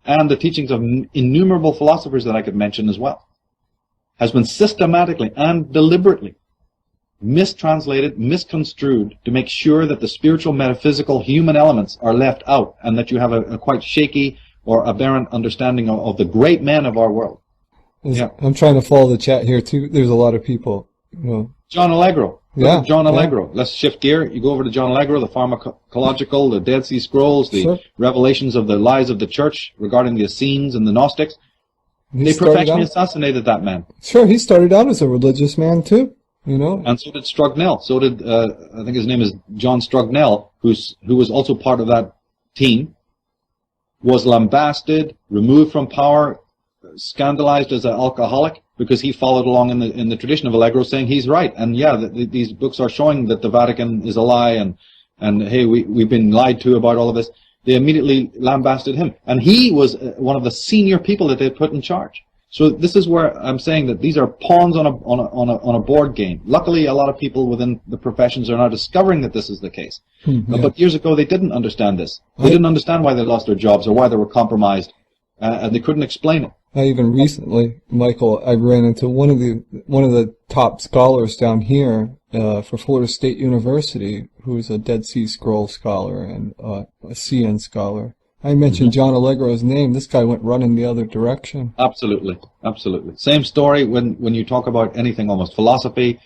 and the teachings of innumerable philosophers that I could mention as well has been systematically and deliberately mistranslated, misconstrued to make sure that the spiritual, metaphysical, human elements are left out, and that you have a quite shaky or aberrant understanding of the great men of our world. Yeah. I'm trying to follow the chat here too. There's a lot of people. You know. John Allegro. Yeah. John Allegro. Let's shift gear. You go over to John Allegro, the pharmacological, the Dead Sea Scrolls, the revelations of the lies of the church regarding the Essenes and the Gnostics. They perfectly assassinated that man. Sure, he started out as a religious man too. You know. And so did Strugnell. So did I think his name is John Strugnell, who was also part of that team. Was lambasted, removed from power, scandalized as an alcoholic, because he followed along in the tradition of Allegro, saying he's right. And yeah, these books are showing that the Vatican is a lie, and hey, we've been lied to about all of this. They immediately lambasted him, and he was one of the senior people that they put in charge. So this is where I'm saying that these are pawns on a board game. Luckily, a lot of people within the professions are now discovering that this is the case. Yeah. But years ago, they didn't understand this. They didn't understand why they lost their jobs or why they were compromised, and they couldn't explain it. Even recently, Michael, I ran into one of the top scholars down here for Florida State University, who's a Dead Sea Scroll scholar and a CN scholar. I mentioned John Allegro's name. This guy went running the other direction. Absolutely, absolutely. Same story when you talk about anything, almost philosophy,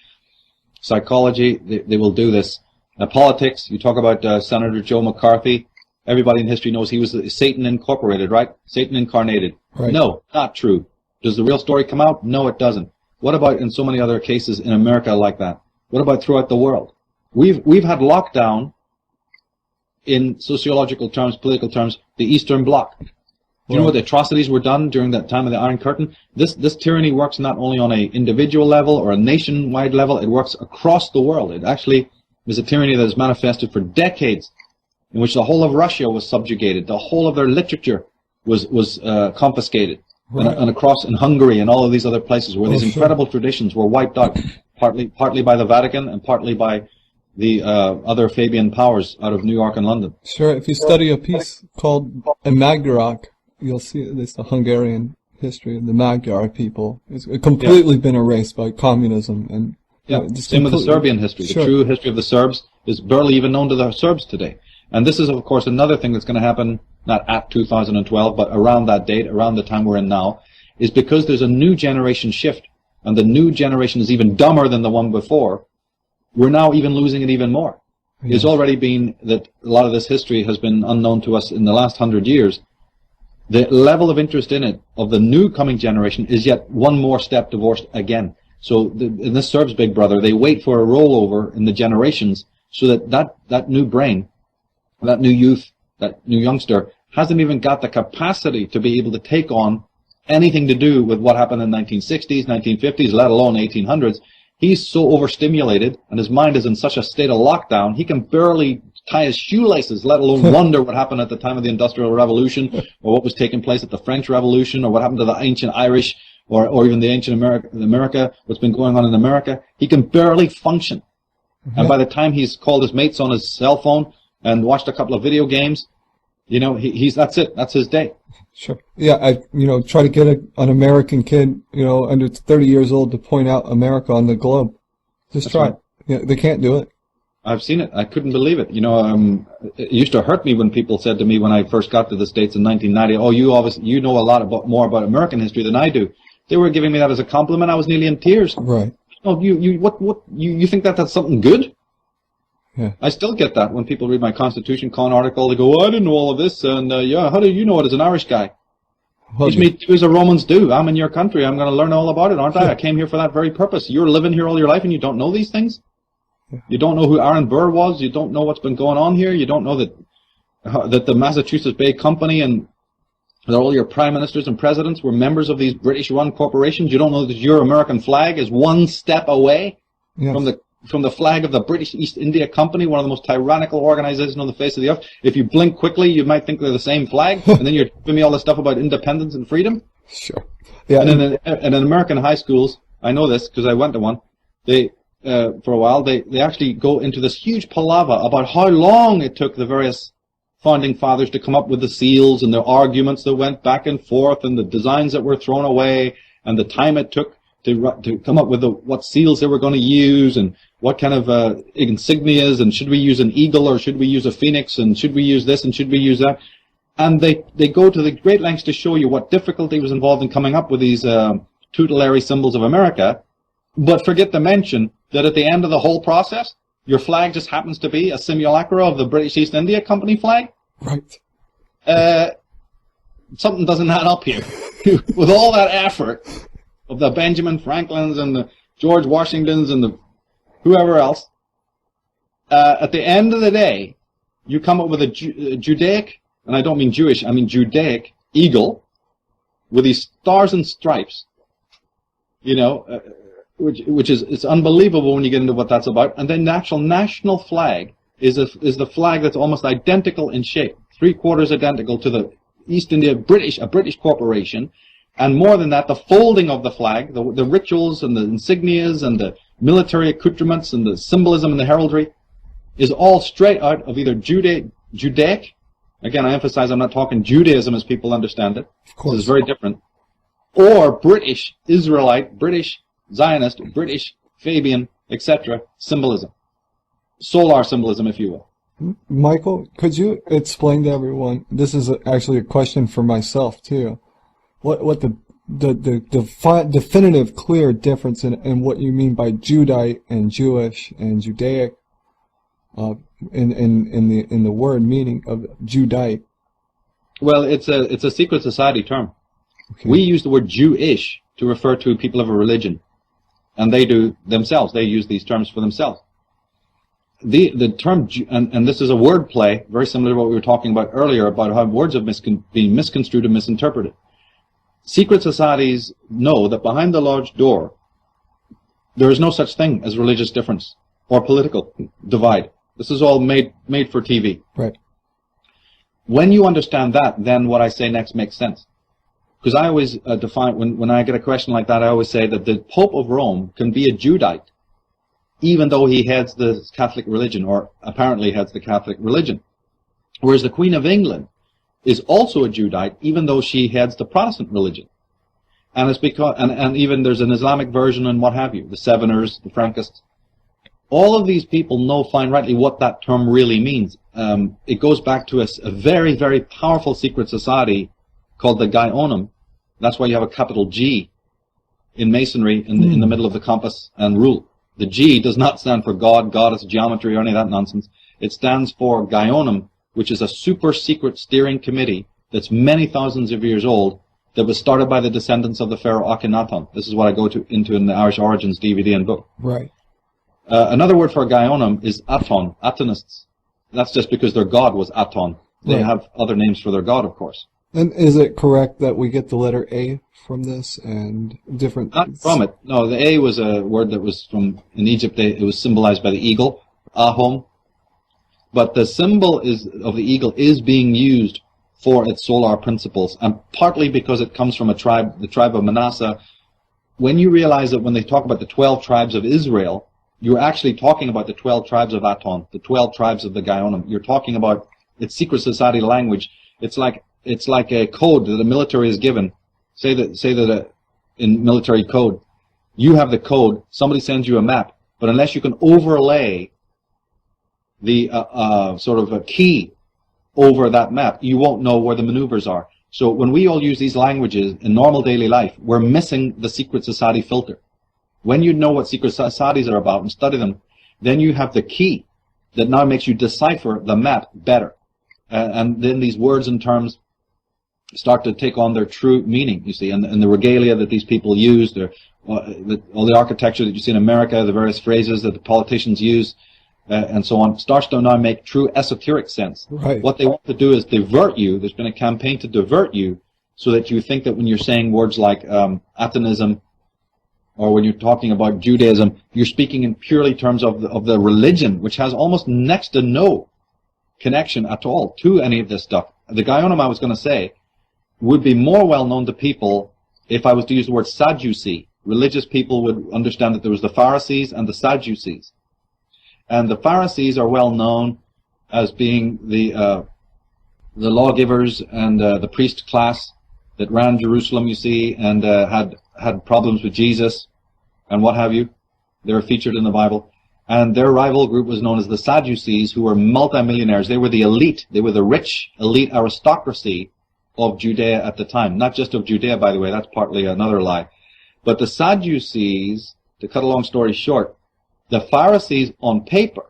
psychology. They will do this. Politics. You talk about Senator Joe McCarthy. Everybody in history knows he was Satan Incorporated, right? Satan incarnated. Right. No, not true. Does the real story come out? No, it doesn't. What about in so many other cases in America like that? What about throughout the world? We've had lockdown, in sociological terms, political terms, the Eastern Bloc. Do you know what the atrocities were done during that time of the Iron Curtain? This tyranny works not only on an individual level or a nationwide level, it works across the world. It actually is a tyranny that has manifested for decades, in which the whole of Russia was subjugated, the whole of their literature was confiscated, and across in Hungary and all of these other places where these incredible traditions were wiped out, partly by the Vatican and partly by the other Fabian powers out of New York and London. Sure, if you study a piece called Magyarok, you'll see it's the Hungarian history of the Magyar people. It's completely been erased by communism. And same with the Serbian history. The true history of the Serbs is barely even known to the Serbs today. And this is, of course, another thing that's going to happen, not at 2012, but around that date, around the time we're in now, is because there's a new generation shift, and the new generation is even dumber than the one before. We're now even losing it even more. It's already been that a lot of this history has been unknown to us in the last 100 years. The level of interest in it of the new coming generation is yet one more step divorced again. So and this serves Big Brother. They wait for a rollover in the generations so that new brain, that new youth, that new youngster hasn't even got the capacity to be able to take on anything to do with what happened in the 1960s, 1950s, let alone 1800s. He's so overstimulated, and his mind is in such a state of lockdown, he can barely tie his shoelaces, let alone wonder what happened at the time of the Industrial Revolution, or what was taking place at the French Revolution, or what happened to the ancient Irish, or even the ancient America, what's been going on in America. He can barely function. And by the time he's called his mates on his cell phone and watched a couple of video games, you know, that's it. That's his day. Sure. Yeah, I try to get an American kid, under 30 years old to point out America on the globe. Just try. Right. Yeah, they can't do it. I've seen it. I couldn't believe it. It used to hurt me when people said to me when I first got to the States in 1990, "Oh, you know a lot more about American history than I do." They were giving me that as a compliment. I was nearly in tears. Right. Oh, you think that's something good? Yeah. I still get that when people read my Constitution Con article. They go, "Oh, I didn't know all of this," and how do you know it as an Irish guy? Teach me too as the Romans do. I'm in your country. I'm going to learn all about it, aren't I? I came here for that very purpose. You're living here all your life and you don't know these things? Yeah. You don't know who Aaron Burr was? You don't know what's been going on here? You don't know that the Massachusetts Bay Company and that all your prime ministers and presidents were members of these British-run corporations? You don't know that your American flag is one step away from the flag of the British East India Company, one of the most tyrannical organizations on the face of the earth. If you blink quickly, you might think they're the same flag, and then you're giving me all this stuff about independence and freedom? Sure. Yeah. And in American high schools, I know this because I went to one, for a while, they actually go into this huge palaver about how long it took the various founding fathers to come up with the seals and the arguments that went back and forth and the designs that were thrown away and the time it took to come up with what seals they were going to use and what kind of insignias, and should we use an eagle or should we use a phoenix, and should we use this and should we use that. And they go to the great lengths to show you what difficulty was involved in coming up with these tutelary symbols of America, but forget to mention that at the end of the whole process, your flag just happens to be a simulacra of the British East India Company flag. Right. Something doesn't add up here. With all that effort of the Benjamin Franklins and the George Washingtons and the whoever else, at the end of the day, you come up with a Judaic, and I don't mean Jewish, I mean Judaic eagle with these stars and stripes, which is it's unbelievable when you get into what that's about. And then the actual national flag is the flag that's almost identical in shape, 3/4 identical to the East India a British corporation. And more than that, the folding of the flag, the rituals and the insignias and the military accoutrements and the symbolism and the heraldry is all straight out of either Judaic. Again, I emphasize I'm not talking Judaism as people understand it. Of course. It's very different. Or British, Israelite, British, Zionist, British, Fabian, etc. symbolism. Solar symbolism, if you will. Michael, could you explain to everyone, this is actually a question for myself too, what the definitive, clear difference in what you mean by Judite and Jewish and Judaic, in the word meaning of Judite? Well, it's a secret society term. Okay. We use the word Jewish to refer to people of a religion, and they do themselves. They use these terms for themselves. The term, and this is a word play, very similar to what we were talking about earlier about how words have been misconstrued and misinterpreted. Secret societies know that behind the large door, there is no such thing as religious difference or political divide. This is all made for TV. Right. When you understand that, then what I say next makes sense. Because I always define, when I get a question like that, I always say that the Pope of Rome can be a Judite, even though he heads the Catholic religion, or apparently heads the Catholic religion. Whereas the Queen of England is also a Judite, even though she heads the Protestant religion. And it's because, and even there's an Islamic version and what have you, the Seveners, the Frankists. All of these people know fine rightly what that term really means. It goes back to a very, very powerful secret society called the Gaionum. That's why you have a capital G in Masonry in the middle of the compass and rule. The G does not stand for God, goddess, geometry, or any of that nonsense. It stands for Gaionum, which is a super secret steering committee that's many thousands of years old, that was started by the descendants of the pharaoh Akhenaten. This is what I go into in the Irish Origins DVD and book. Right. Another word for Gaionum is Aton, Atonists. That's just because their god was Aton. They Right. have other names for their god, of course. And is it correct that we get the letter A from this and different... Not from it. No, the A was a word that was from, in Egypt, it was symbolized by the eagle, Ahom. But the symbol of the eagle is being used for its solar principles, and partly because it comes from the tribe of Manasseh. When you realize that when they talk about the 12 tribes of Israel, you're actually talking about the 12 tribes of Aton, the 12 tribes of the Gaionum. You're talking about its secret society language. It's like a code that the military is given. Say that in military code, you have the code, somebody sends you a map, but unless you can overlay the sort of a key over that map, you won't know where the maneuvers are. So when we all use these languages in normal daily life, we're missing the secret society filter. When you know what secret societies are about and study them, then you have the key that now makes you decipher the map better. And then these words and terms start to take on their true meaning, you see, and the regalia that these people use, all the architecture that you see in America, the various phrases that the politicians use, and so on, starts to now make true esoteric sense. Right. What they want to do is divert you. There's been a campaign to divert you so that you think that when you're saying words like Atonism, or when you're talking about Judaism, you're speaking in purely terms of the religion, which has almost next to no connection at all to any of this stuff. The Gaionum, I was going to say, would be more well known to people if I was to use the word Sadducee. Religious people would understand that there was the Pharisees and the Sadducees. And the Pharisees are well known as being the lawgivers and the priest class that ran Jerusalem, you see, and had problems with Jesus and what have you. They were featured in the Bible. And their rival group was known as the Sadducees, who were multimillionaires. They were the elite. They were the rich elite aristocracy of Judea at the time. Not just of Judea, by the way. That's partly another lie. But the Sadducees, to cut a long story short, the Pharisees on paper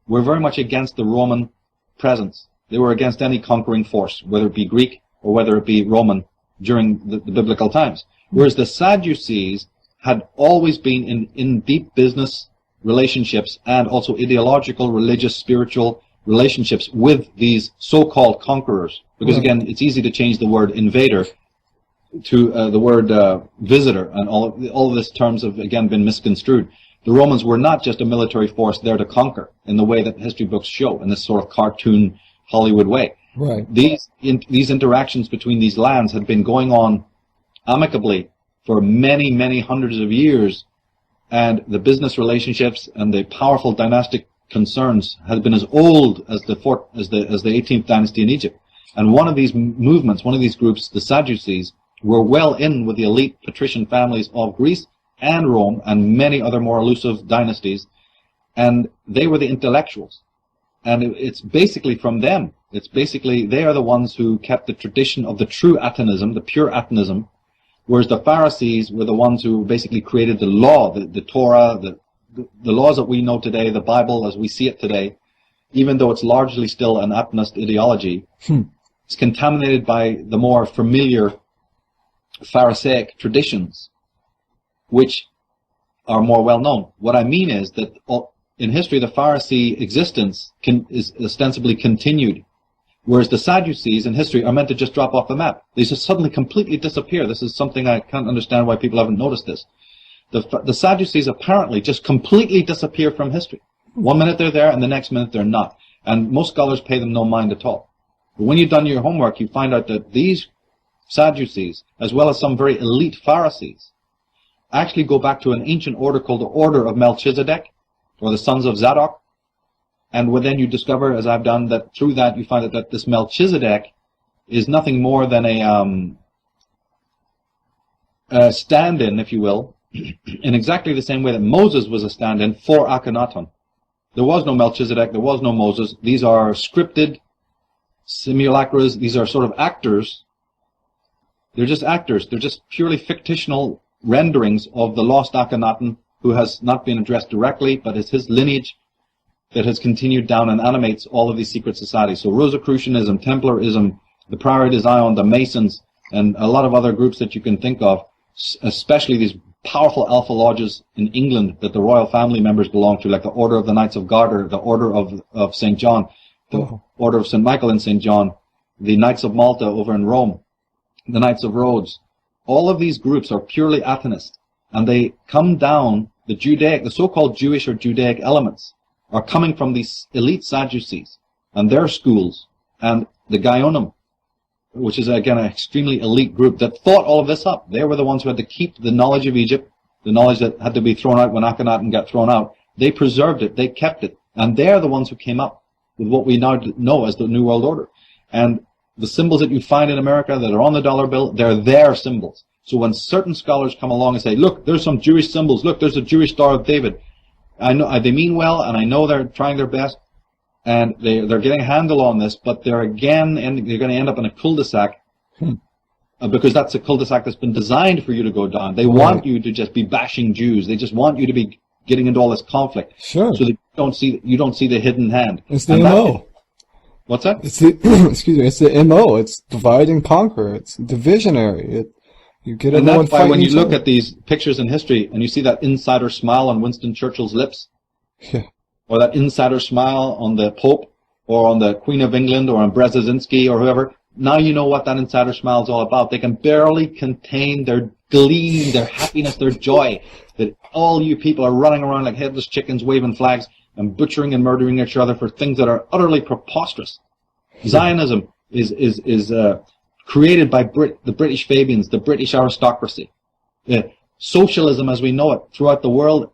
were very much against the Roman presence. They were against any conquering force, whether it be Greek or whether it be Roman during the biblical times. Whereas the Sadducees had always been in deep business relationships and also ideological, religious, spiritual relationships with these so-called conquerors. Because again, it's easy to change the word invader to the word visitor, and all of these terms have again been misconstrued. The Romans were not just a military force there to conquer in the way that history books show, in this sort of cartoon Hollywood way. Right. These interactions between these lands had been going on amicably for many, many hundreds of years, and the business relationships and the powerful dynastic concerns had been as old as the 18th dynasty in Egypt. And one of these movements, one of these groups, the Sadducees, were well in with the elite patrician families of Greece and Rome and many other more elusive dynasties, and they were the intellectuals. And it's basically from them. It's basically, they are the ones who kept the tradition of the true Atonism, the pure Atonism, whereas the Pharisees were the ones who basically created the law, the Torah, the laws that we know today, the Bible as we see it today, even though it's largely still an Atonist ideology. It's contaminated by the more familiar Pharisaic traditions, which are more well known. What I mean is that in history, the Pharisee existence is ostensibly continued, whereas the Sadducees in history are meant to just drop off the map. They just suddenly completely disappear. This is something I can't understand why people haven't noticed this. The Sadducees apparently just completely disappear from history. One minute they're there, and the next minute they're not. And most scholars pay them no mind at all. But when you've done your homework, you find out that these Sadducees, as well as some very elite Pharisees, actually go back to an ancient order called the Order of Melchizedek, or the Sons of Zadok. And then you discover, as I've done, that through that you find that this Melchizedek is nothing more than a stand-in, if you will, in exactly the same way that Moses was a stand-in for Akhenaten. There was no Melchizedek, there was no Moses. These are scripted simulacras. These are sort of actors. They're just actors. They're just purely fictional renderings of the lost Akhenaten, who has not been addressed directly, but is his lineage that has continued down and animates all of these secret societies. So Rosicrucianism, Templarism, the Priory de Zion, the Masons, and a lot of other groups that you can think of, especially these powerful alpha lodges in England that the royal family members belong to, like the Order of the Knights of Garter, the Order of St. John, the Order of St. Michael and St. John, the Knights of Malta over in Rome, the Knights of Rhodes. All of these groups are purely Athenist, and they come down, the so-called Jewish or Judaic elements are coming from these elite Sadducees and their schools, and the Gaonim, which is, again, an extremely elite group that thought all of this up. They were the ones who had to keep the knowledge of Egypt, the knowledge that had to be thrown out when Akhenaten got thrown out. They preserved it, they kept it, and they're the ones who came up with what we now know as the New World Order. And the symbols that you find in America that are on the dollar bill, they're their symbols. So when certain scholars come along and say, look, there's some Jewish symbols, look, there's a Jewish Star of David, I know they mean well, and I know they're trying their best, and they're getting a handle on this, but they're going to end up in a cul-de-sac, because that's a cul-de-sac that's been designed for you to go down. They want you to just be bashing Jews. They just want you to be getting into all this conflict. Sure. So that you don't see the hidden hand. It's the MO. What's that? It's the excuse me. It's the MO. It's divide and conquer. It's divisionary. You get and everyone that's why when you look other. at these pictures in history and you see that insider smile on Winston Churchill's lips, Yeah. or that insider smile on the Pope, or on the Queen of England, or on Brzezinski, or whoever, now you know what that insider smile is all about. They can barely contain their glee, their happiness, their joy, that all you people are running around like headless chickens, waving flags, and butchering and murdering each other for things that are utterly preposterous. Zionism is created by the British Fabians, the British aristocracy. Socialism as we know it throughout the world,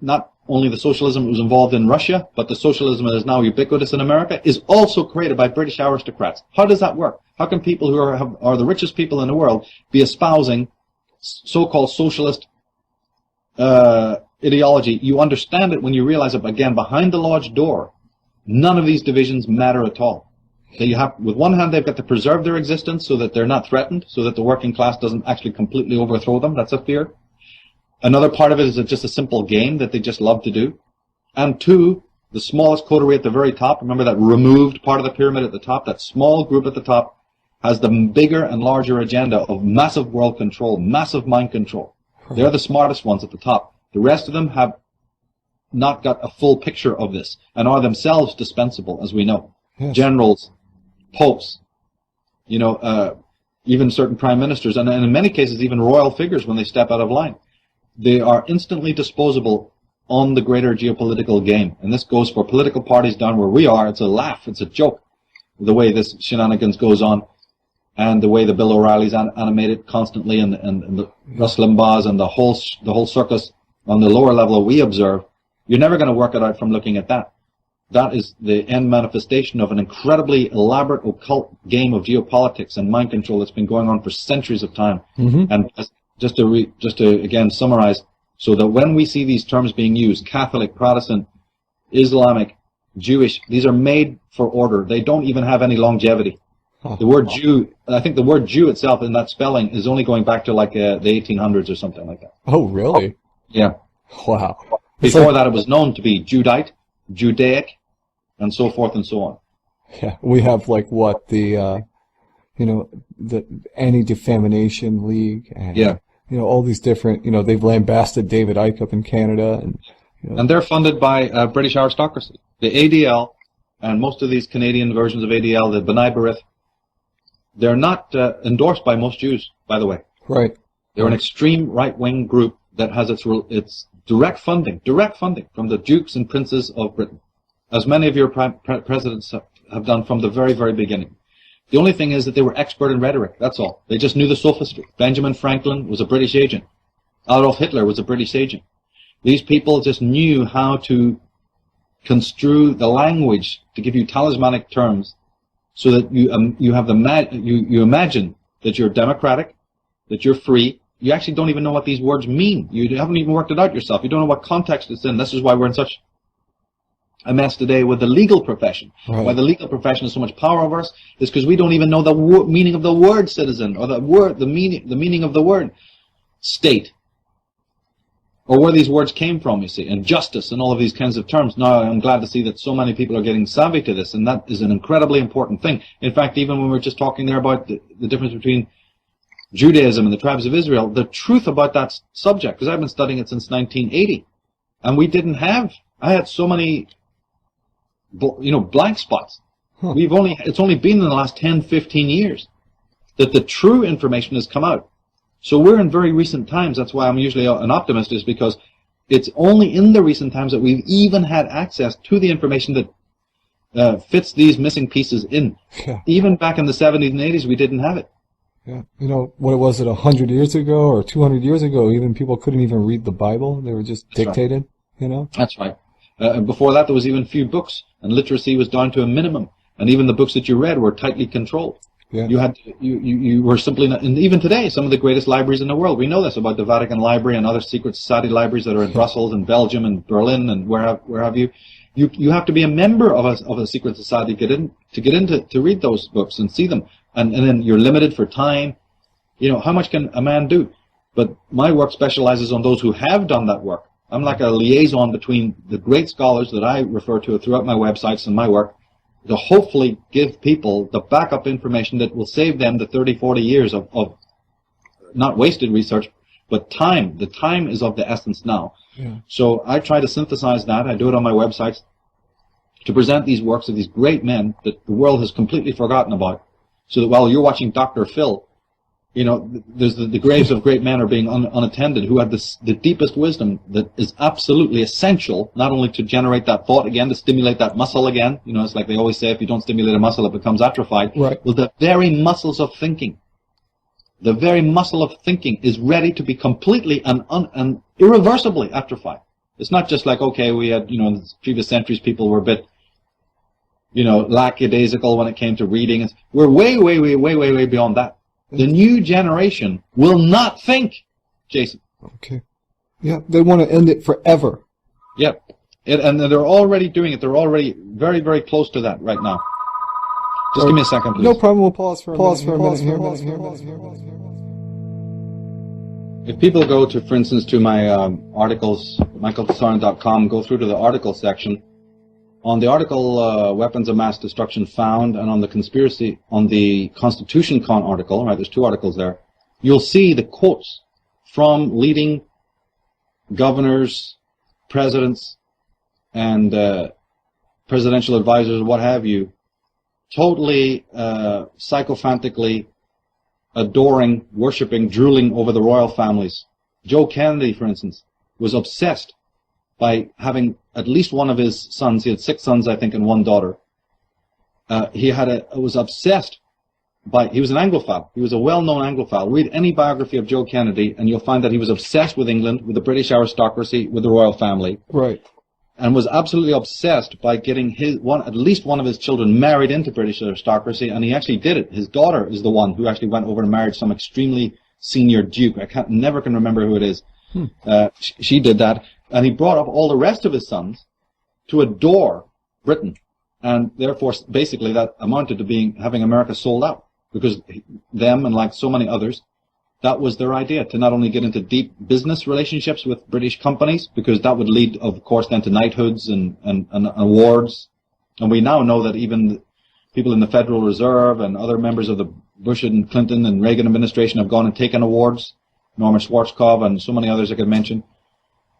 not only the socialism that was involved in Russia, but the socialism that is now ubiquitous in America, is also created by British aristocrats. How does that work? How can people who are the richest people in the world be espousing so-called socialist ideology? You understand it when you realize that, again, behind the lodge door, none of these divisions matter at all. With one hand, they've got to preserve their existence so that they're not threatened, so that the working class doesn't actually completely overthrow them. That's a fear. Another part of it is just a simple game that they just love to do. And two, the smallest coterie at the very top, remember that removed part of the pyramid at the top, that small group at the top, has the bigger and larger agenda of massive world control, massive mind control. They're the smartest ones at the top. The rest of them have not got a full picture of this and are themselves dispensable, as we know. Yes. Generals, popes, even certain prime ministers, and in many cases even royal figures when they step out of line. They are instantly disposable on the greater geopolitical game. And this goes for political parties down where we are. It's a laugh. It's a joke, the way this shenanigans goes on, and the way the Bill O'Reillys animate it constantly, and the Russ Limbaughs and the whole circus on the lower level we observe. You're never going to work it out from looking at that. That is the end manifestation of an incredibly elaborate occult game of geopolitics and mind control that's been going on for centuries of time. Mm-hmm. And just to again summarize, so that when we see these terms being used, Catholic, Protestant, Islamic, Jewish, these are made for order. They don't even have any longevity. The word Jew, I think the word Jew itself in that spelling is only going back to like the 1800s or something like that. Oh, really? Yeah. Wow. Before that, it was known to be Judite, Judaic, and so forth and so on. Yeah, we have like what the Anti-Defamation League, and all these different, they've lambasted David Icke up in Canada, and they're funded by British aristocracy. The ADL and most of these Canadian versions of ADL, the B'nai B'rith, they're not endorsed by most Jews, by the way. Right. They're an extreme right-wing group that has its direct funding from the dukes and princes of Britain, as many of your presidents have done from the very, very beginning. The only thing is that they were expert in rhetoric, that's all. They just knew the sophistry. Benjamin Franklin was a British agent. Adolf Hitler was a British agent. These people just knew how to construe the language to give you talismanic terms so that you imagine that you're democratic, that you're free. You actually don't even know what these words mean. You haven't even worked it out yourself. You don't know what context it's in. This is why we're in such a mess today with the legal profession. Right. Why the legal profession has so much power over us is because we don't even know the meaning of the word citizen, or the meaning of the word state. or where these words came from, you see, and justice and all of these kinds of terms. Now, I'm glad to see that so many people are getting savvy to this, and that is an incredibly important thing. In fact, even when we were just talking there about the difference between Judaism and the tribes of Israel, the truth about that subject, because I've been studying it since 1980, and I had so many, blank spots. Huh. It's only been in the last 10, 15 years that the true information has come out. So we're in very recent times. That's why I'm usually an optimist, is because it's only in the recent times that we've even had access to the information that fits these missing pieces in. Yeah. Even back in the 70s and 80s, we didn't have it. Yeah. What was it, 100 years ago or 200 years ago, even people couldn't even read the Bible. They were just dictated, That's right. Before that, there was even few books, and literacy was down to a minimum. And even the books that you read were tightly controlled. Yeah. You were simply not, and even today, some of the greatest libraries in the world, we know this about the Vatican Library and other secret society libraries that are in Brussels and Belgium and Berlin and where have you. You have to be a member of a secret society to get in to read those books and see them. And then you're limited for time. How much can a man do? But my work specializes on those who have done that work. I'm like a liaison between the great scholars that I refer to throughout my websites and my work, to hopefully give people the backup information that will save them the 30, 40 years of not wasted research, but time. The time is of the essence now. Yeah. So I try to synthesize that. I do it on my websites to present these works of these great men that the world has completely forgotten about, so that while you're watching Dr. Phil, there's the graves of great men are being unattended, who have the deepest wisdom that is absolutely essential, not only to generate that thought again, to stimulate that muscle again. It's like they always say, if you don't stimulate a muscle, it becomes atrophied. Right. Well, the very muscles of thinking, the very muscle of thinking is ready to be completely and irreversibly atrophied. It's not just like, okay, we had, in the previous centuries, people were a bit, lackadaisical when it came to reading. We're way, way, way, way, way, way beyond that. The new generation will not think, Jason. Okay. Yeah, they want to end it forever. Yep. And they're already doing it. They're already very, very close to that right now. Just give me a second, please. No problem. We'll pause for a minute here. If people go to, for instance, to my articles, michaeltsarion.com, go through to the article section. On the article, Weapons of Mass Destruction Found, and on the Constitution Con article, right, there's two articles there, you'll see the quotes from leading governors, presidents, and presidential advisors, what have you, totally sycophantically adoring, worshipping, drooling over the royal families. Joe Kennedy, for instance, was obsessed by having at least one of his sons. He had 6 sons, I think, and 1 daughter. He was obsessed by, he was an Anglophile. He was a well-known Anglophile. Read any biography of Joe Kennedy, and you'll find that he was obsessed with England, with the British aristocracy, with the royal family. Right. And was absolutely obsessed by getting at least one of his children married into British aristocracy, and he actually did it. His daughter is the one who actually went over and married some extremely senior duke. Never can remember who it is. She did that. And he brought up all the rest of his sons to adore Britain. And therefore, basically, that amounted to having America sold out. Because them, and like so many others, that was their idea, to not only get into deep business relationships with British companies, because that would lead, of course, then to knighthoods and awards. And we now know that even people in the Federal Reserve and other members of the Bush and Clinton and Reagan administration have gone and taken awards. Norman Schwarzkopf and so many others I could mention.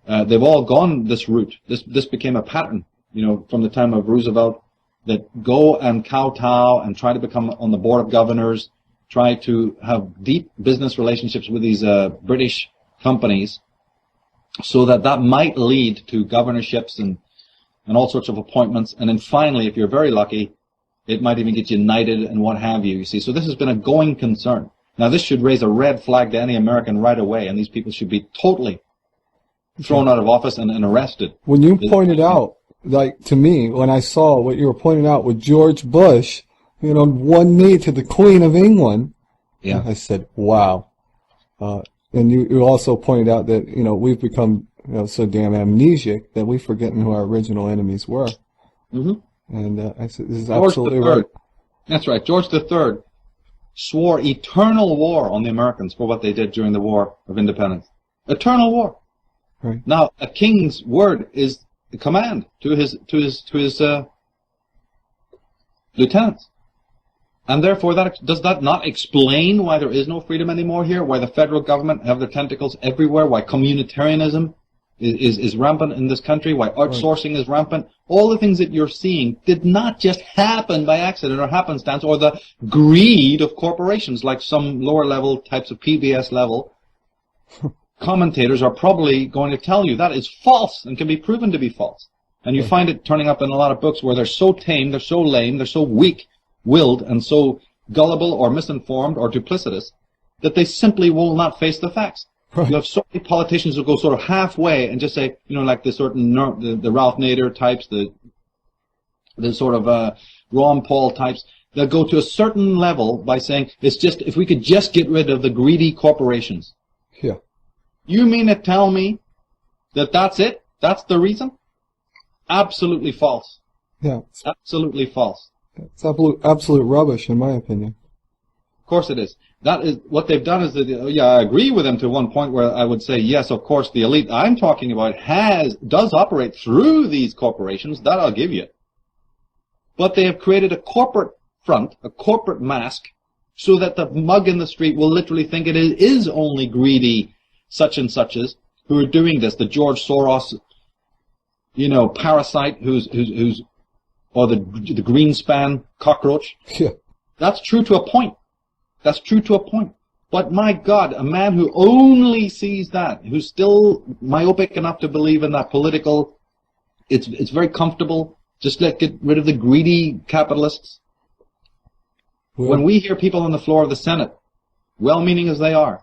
They've all gone this route. This became a pattern, from the time of Roosevelt, that go and kowtow and try to become on the board of governors, try to have deep business relationships with these British companies, so that might lead to governorships and all sorts of appointments. And then finally, if you're very lucky, it might even get you knighted and what have you. You see, so this has been a going concern. Now, this should raise a red flag to any American right away, and these people should be totally thrown out of office and arrested. When you pointed out, like to me, when I saw what you were pointing out with George Bush, one knee to the Queen of England, yeah, I said, wow. And you also pointed out that, we've become so damn amnesiac that we've forgotten who our original enemies were. Mm-hmm. And I said, this is absolutely right. That's right. George III swore eternal war on the Americans for what they did during the War of Independence. Eternal war. Right. Now, a king's word is the command to his lieutenants. And therefore, does that not explain why there is no freedom anymore here? Why the federal government have their tentacles everywhere? Why communitarianism is rampant in this country? Why outsourcing is rampant? All the things that you're seeing did not just happen by accident or happenstance or the greed of corporations, like some lower level types of PBS level commentators are probably going to tell you. That is false and can be proven to be false. And you find it turning up in a lot of books where they're so tame, they're so lame, they're so weak-willed and so gullible or misinformed or duplicitous that they simply will not face the facts. Right. You have so many politicians who go sort of halfway and just say, like the sort of the Ralph Nader types, the sort of Ron Paul types, that go to a certain level by saying, it's just, if we could just get rid of the greedy corporations. Yeah. You mean to tell me that that's it? That's the reason? Absolutely false. Yeah. Absolutely false. It's absolute rubbish, in my opinion. Of course it is. That is what they've done. Is that, yeah, I agree with them to one point where I would say, yes, of course, the elite I'm talking about does operate through these corporations. That I'll give you. But they have created a corporate front, a corporate mask, so that the mug in the street will literally think it is only greedy such and suches who are doing this. The George Soros, parasite who's or the Greenspan cockroach. Yeah. That's true to a point. That's true to a point. But my God, a man who only sees that, who's still myopic enough to believe in that political, it's very comfortable. Just get rid of the greedy capitalists. Well, when we hear people on the floor of the Senate, well-meaning as they are,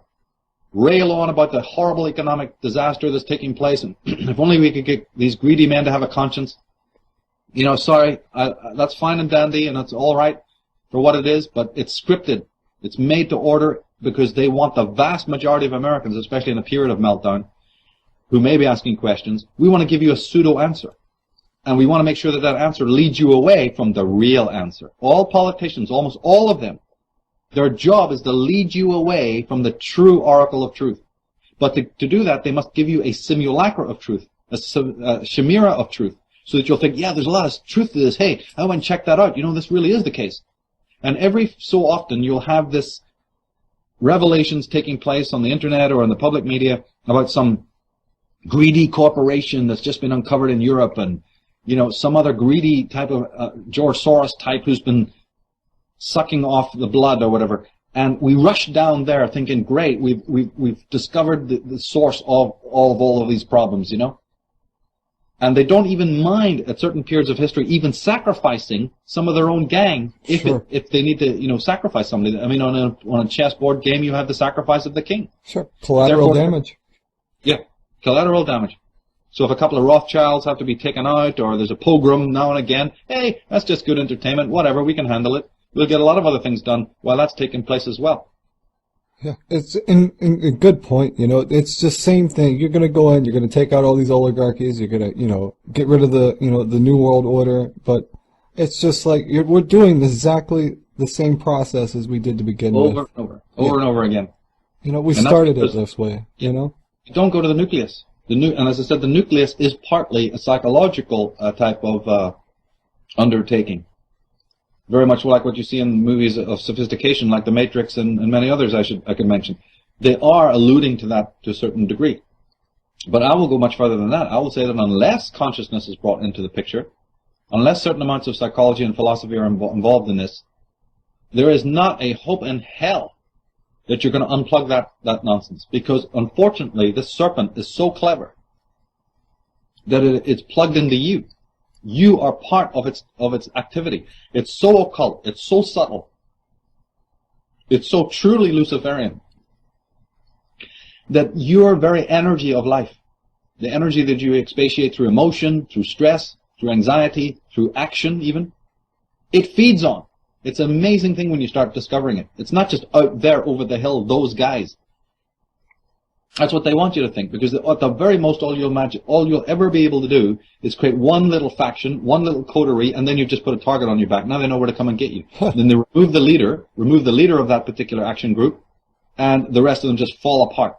rail on about the horrible economic disaster that's taking place, and if only we could get these greedy men to have a conscience. Sorry, that's fine and dandy, and that's all right for what it is, but it's scripted. It's made to order because they want the vast majority of Americans, especially in a period of meltdown, who may be asking questions. We want to give you a pseudo-answer. And we want to make sure that that answer leads you away from the real answer. All politicians, almost all of them, their job is to lead you away from the true oracle of truth. But to do that, they must give you a simulacra of truth, a chimera of truth, so that you'll think, yeah, there's a lot of truth to this. Hey, I went and checked that out. This really is the case. And every so often you'll have this revelations taking place on the internet or in the public media about some greedy corporation that's just been uncovered in Europe, and some other greedy type of George Soros type who's been sucking off the blood or whatever. And we rush down there thinking, great, we've discovered the source of all of these problems, And they don't even mind at certain periods of history even sacrificing some of their own gang if they need to, sacrifice somebody. I mean, on a chessboard game, you have the sacrifice of the king. Sure. Collateral damage. Yeah, collateral damage. So if a couple of Rothschilds have to be taken out, or there's a pogrom now and again, hey, that's just good entertainment. Whatever, we can handle it. We'll get a lot of other things done while that's taking place as well. Yeah, it's a good point. It's just same thing. You're going to go in, you're going to take out all these oligarchies, you're going to, get rid of the, the New World Order, but it's just like we're doing exactly the same process as we did to begin with. Over and over again. We started it this way, Don't go to the nucleus. And as I said, the nucleus is partly a psychological type of undertaking. Very much like what you see in movies of sophistication, like The Matrix and many others I could mention. They are alluding to that to a certain degree. But I will go much further than that. I will say that unless consciousness is brought into the picture, unless certain amounts of psychology and philosophy are involved in this, there is not a hope in hell that you're going to unplug that nonsense. Because unfortunately, this serpent is so clever that it's plugged into you. You are part of its activity. It's so occult. It's so subtle. It's so truly Luciferian that your very energy of life, the energy that you expatiate through emotion, through stress, through anxiety, through action even, it feeds on. It's an amazing thing when you start discovering it. It's not just out there over the hill, those guys. That's what they want you to think, because at the very most, all you'll ever be able to do is create one little faction, one little coterie, and then you've just put a target on your back. Now they know where to come and get you. Then they remove the leader of that particular action group, and the rest of them just fall apart.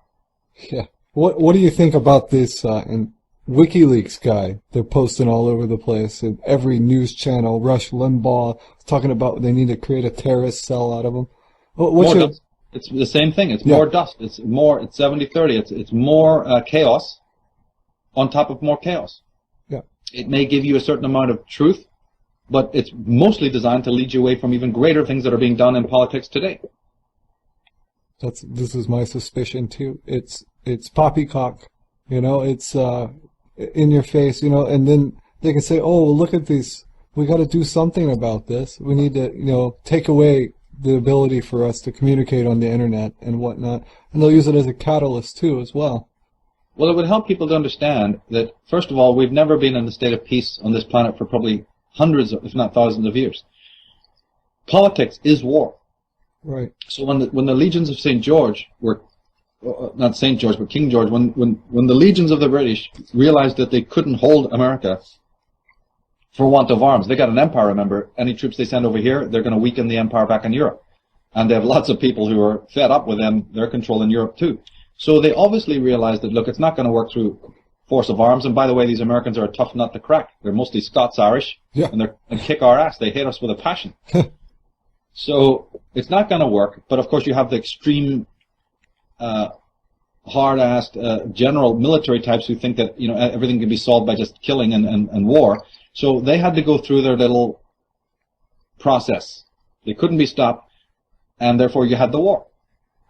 Yeah. What do you think about this and WikiLeaks guy? They're posting all over the place. And every news channel, Rush Limbaugh, talking about they need to create a terrorist cell out of them. What's your... Dust. It's the same thing. It's more dust. It's 70-30. It's more chaos on top of more chaos. Yeah. It may give you a certain amount of truth, but it's mostly designed to lead you away from even greater things that are being done in politics today. This is my suspicion too. It's poppycock, it's in your face, and then they can say, oh, well, look at these, we got to do something about this. We need to, take away the ability for us to communicate on the internet and whatnot. And they'll use it as a catalyst too as well. Well, it would help people to understand that, first of all, we've never been in a state of peace on this planet for probably hundreds, if not thousands of years. Politics is war. Right. So when the legions of St. George were, not St. George, but King George, when the legions of the British realized that they couldn't hold America for want of arms, they got an empire, remember. Any troops they send over here, they're going to weaken the empire back in Europe. And they have lots of people who are fed up with them, their control in Europe too. So they obviously realized that, look, it's not going to work through force of arms. And by the way, these Americans are a tough nut to crack. They're mostly Scots-Irish, and they kick our ass. They hate us with a passion. So it's not going to work. But of course, you have the extreme, hard-assed general military types who think that everything can be solved by just killing and war. So they had to go through their little process. They couldn't be stopped, and therefore you had the war.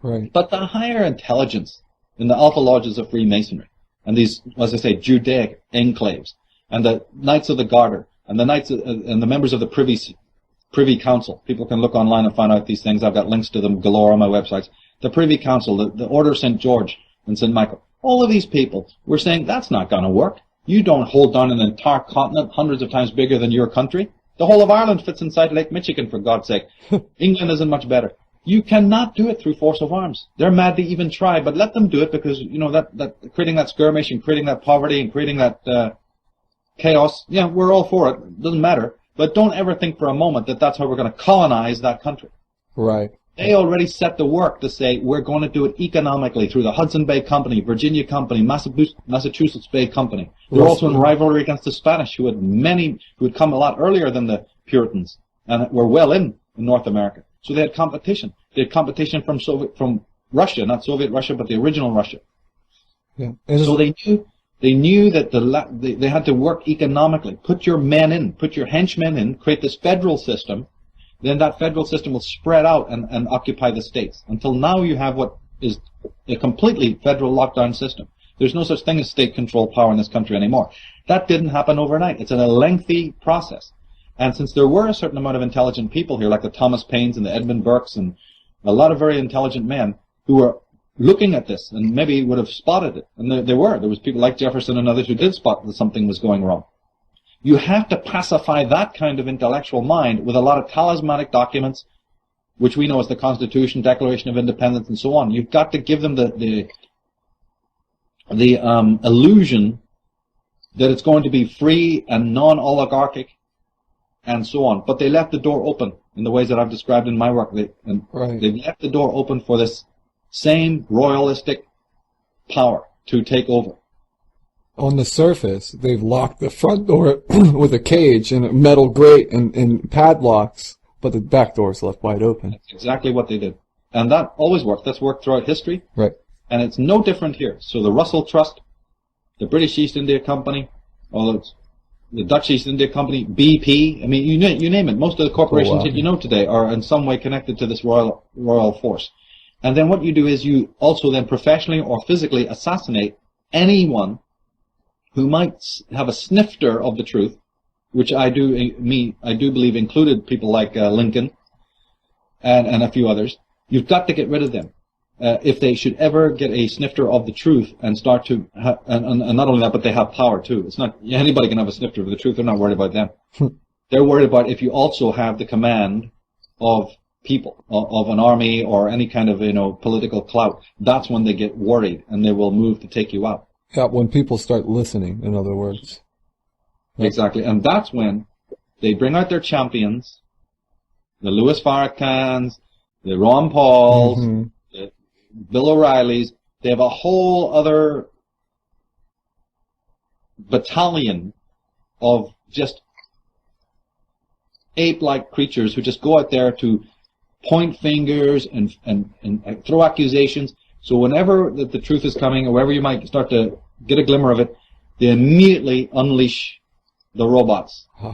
Right. But the higher intelligence in the Alpha Lodges of Freemasonry, and these, as I say, Judaic enclaves, and the Knights of the Garter, and the Knights and the members of the Privy Council. People can look online and find out these things. I've got links to them galore on my websites. The Privy Council, the Order of St. George and St. Michael. All of these people were saying, that's not going to work. You don't hold down an entire continent hundreds of times bigger than your country. The whole of Ireland fits inside Lake Michigan, for God's sake. England isn't much better. You cannot do it through force of arms. They're mad to even try, but let them do it because, that creating that skirmish and creating that poverty and creating that chaos, we're all for it. It doesn't matter. But don't ever think for a moment that that's how we're going to colonize that country. Right. They already set the work to say we're going to do it economically through the Hudson Bay Company, Virginia Company, Massachusetts Bay Company. They're also in rivalry against the Spanish, who had come a lot earlier than the Puritans and were well in North America. So they had competition. They had competition from Russia, not Soviet Russia, but the original Russia. Yeah. So they knew that they had to work economically. Put your men in, put your henchmen in, create this federal system. Then that federal system will spread out and occupy the states. Until now you have what is a completely federal lockdown system. There's no such thing as state control power in this country anymore. That didn't happen overnight. It's a lengthy process. And since there were a certain amount of intelligent people here, like the Thomas Paines and the Edmund Burkes and a lot of very intelligent men who were looking at this and maybe would have spotted it. And there was people like Jefferson and others who did spot that something was going wrong. You have to pacify that kind of intellectual mind with a lot of talismanic documents, which we know as the Constitution, Declaration of Independence, and so on. You've got to give them the illusion that it's going to be free and non-oligarchic and so on. But they left the door open in the ways that I've described in my work. They've left the door open for this same royalistic power to take over. On the surface, they've locked the front door with a cage and a metal grate and padlocks, but the back door is left wide open. That's exactly what they did. And that always worked. That's worked throughout history. Right. And it's no different here. So the Russell Trust, the British East India Company, the Dutch East India Company, BP, I mean, you name it. Most of the corporations that you know today are in some way connected to this royal force. And then what you do is you also then professionally or physically assassinate anyone who might have a snifter of the truth, which I do believe included people like Lincoln and a few others. You've got to get rid of them if they should ever get a snifter of the truth and start to and not only that, but they have power too. It's not anybody can have a snifter of the truth. They're not worried about them. They're worried about if you also have the command of people, of an army or any kind of political clout. That's when they get worried and they will move to take you out. Yeah, when people start listening, in other words. Exactly. And that's when they bring out their champions, the Louis Farrakhan's, the Ron Pauls, the Bill O'Reillys, They have a whole other battalion of just ape-like creatures who just go out there to point fingers and throw accusations. So whenever the truth is coming, or wherever you might start to get a glimmer of it, they immediately unleash the robots. Huh.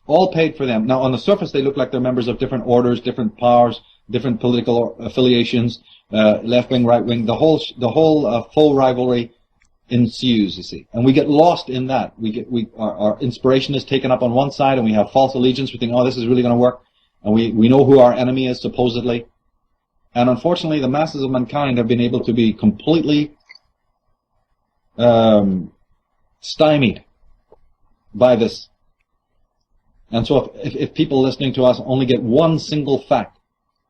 All paid for them. Now, on the surface, they look like they're members of different orders, different powers, different political affiliations, left wing, right wing. The whole full rivalry ensues, you see, and we get lost in that. Our inspiration is taken up on one side, and we have false allegiance. We think, oh, this is really going to work, and we know who our enemy is supposedly. And unfortunately, the masses of mankind have been able to be completely stymied by this. And so if people listening to us only get one single fact,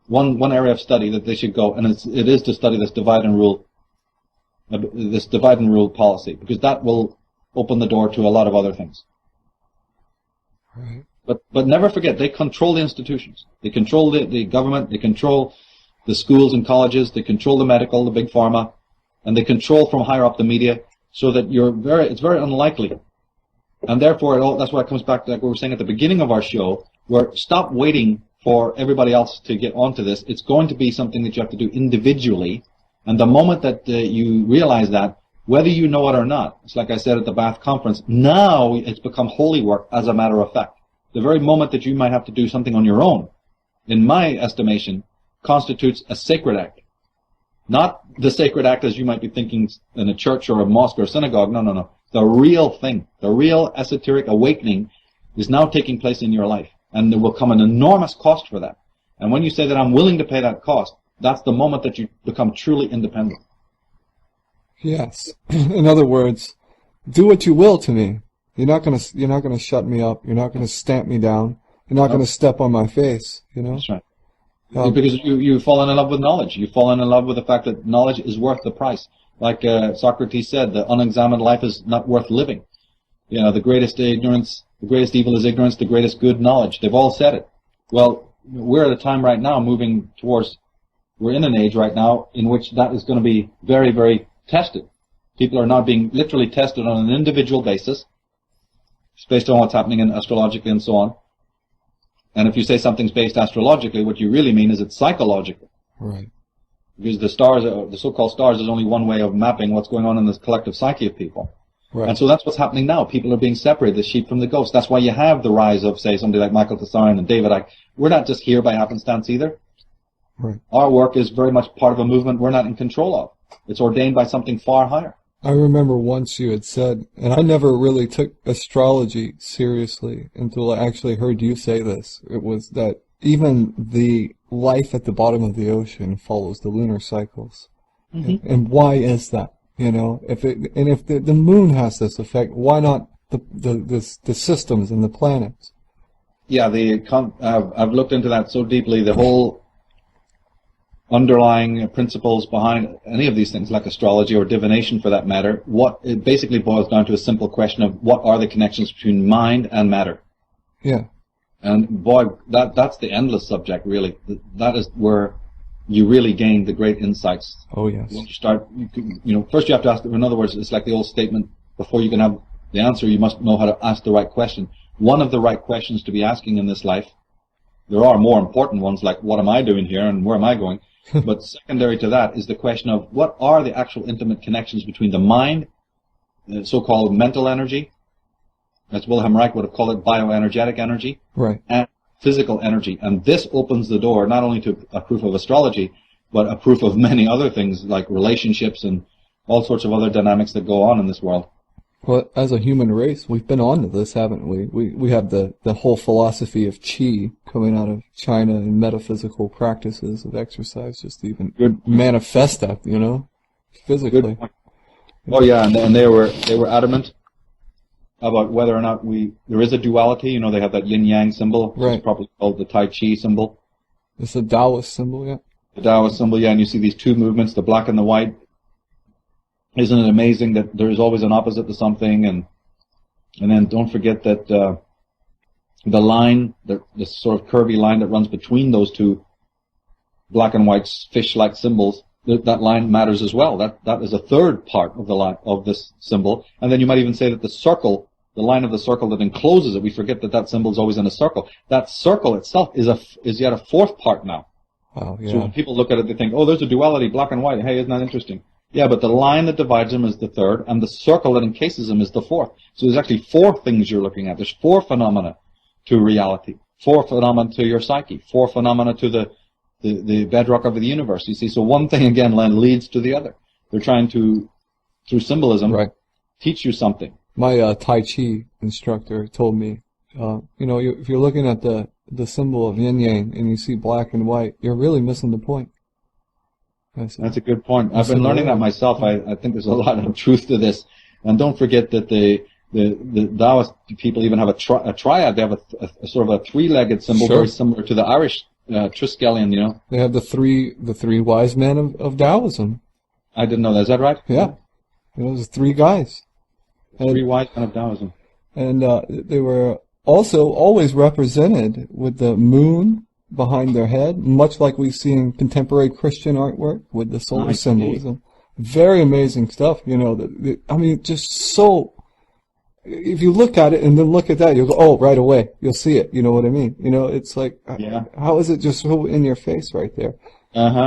one area of study that they should go, and it is to study this divide and rule policy, because that will open the door to a lot of other things. Right. But never forget, they control the institutions. They control the government. They control the schools and colleges. They control the medical, the big pharma, and they control from higher up the media, so that it's very unlikely. And therefore, that's why it comes back to like what we were saying at the beginning of our show, where stop waiting for everybody else to get onto this. It's going to be something that you have to do individually. And the moment that you realize that, whether you know it or not, it's like I said at the Bath conference, now it's become holy work as a matter of fact. The very moment that you might have to do something on your own, in my estimation, constitutes a sacred act. Not the sacred act as you might be thinking in a church or a mosque or a synagogue. No. The real thing, the real esoteric awakening is now taking place in your life. And there will come an enormous cost for that. And when you say that I'm willing to pay that cost, that's the moment that you become truly independent. Yes. In other words, do what you will to me. You're not gonna shut me up. You're not gonna stamp me down. You're not gonna step on my face. You know. That's right. Because you've fallen in love with knowledge. You've fallen in love with the fact that knowledge is worth the price. Like Socrates said, the unexamined life is not worth living. You know, the greatest ignorance, the greatest evil is ignorance, the greatest good knowledge. They've all said it. Well, we're at a time right now moving towards, we're in an age right now in which that is going to be very, very tested. People are now being literally tested on an individual basis. It's based on what's happening astrologically and so on. And if you say something's based astrologically, what you really mean is it's psychological. Right. Because the stars, the so-called stars, is only one way of mapping what's going on in this collective psyche of people. Right. And so that's what's happening now. People are being separated, the sheep from the goats. That's why you have the rise of, say, somebody like Michael Tsarion and David Icke. We're not just here by happenstance either. Right. Our work is very much part of a movement we're not in control of. It's ordained by something far higher. I remember once you had said, and I never really took astrology seriously until I actually heard you say this. It was that even the life at the bottom of the ocean follows the lunar cycles. Mm-hmm. And why is that? You know, if the moon has this effect, why not the systems and the planets? Yeah, I've looked into that so deeply. The whole underlying principles behind any of these things, like astrology or divination for that matter, it basically boils down to a simple question of what are the connections between mind and matter. Yeah. And boy, that's the endless subject, really. That is where you really gain the great insights. Oh, yes. When you start, first you have to ask, in other words, it's like the old statement, before you can have the answer, you must know how to ask the right question. One of the right questions to be asking in this life, there are more important ones, like what am I doing here and where am I going? But secondary to that is the question of what are the actual intimate connections between the mind, the so-called mental energy, as Wilhelm Reich would have called it, bioenergetic energy, right, and physical energy. And this opens the door not only to a proof of astrology, but a proof of many other things like relationships and all sorts of other dynamics that go on in this world. Well, as a human race, we've been on to this, haven't we? We have the whole philosophy of qi coming out of China and metaphysical practices of exercise just to even manifest that, physically. Good point. Oh yeah, and they were adamant about whether or not there is a duality. They have that yin-yang symbol, which is probably called the Tai Chi symbol. It's a Taoist symbol, yeah. The Taoist symbol, yeah, and you see these two movements, the black and the white. Isn't it amazing that there is always an opposite to something? And then don't forget that the line, the sort of curvy line that runs between those two black and white fish-like symbols, that line matters as well. That is a third part of the line of this symbol. And then you might even say that the circle, the line of the circle that encloses it, we forget that that symbol is always in a circle. That circle itself is yet a fourth part now. Oh, yeah. So when people look at it, they think, oh, there's a duality, black and white. Hey, isn't that interesting? Yeah, but the line that divides them is the third, and the circle that encases them is the fourth. So there's actually four things you're looking at. There's four phenomena to reality, four phenomena to your psyche, four phenomena to the bedrock of the universe. You see, so one thing again leads to the other. They're trying to, through symbolism, Right. teach you something. My Tai Chi instructor told me, if you're looking at the symbol of yin yang and you see black and white, you're really missing the point. That's a good point. I've been learning that myself. I think there's a lot of truth to this. And don't forget that the Taoist people even have a triad. They have a sort of a three-legged symbol, Sure. very similar to the Irish Triskelion, you know. They have the three wise men of Taoism. I didn't know that. Is that right? Yeah. Those three guys. Three wise men of Taoism. And they were also always represented with the moon behind their head, much like we see in contemporary Christian artwork with the solar symbolism. Very amazing stuff, just so... If you look at it and then look at that, you'll go, oh, right away. You'll see it. You know what I mean? It's like, how is it just so in your face right there?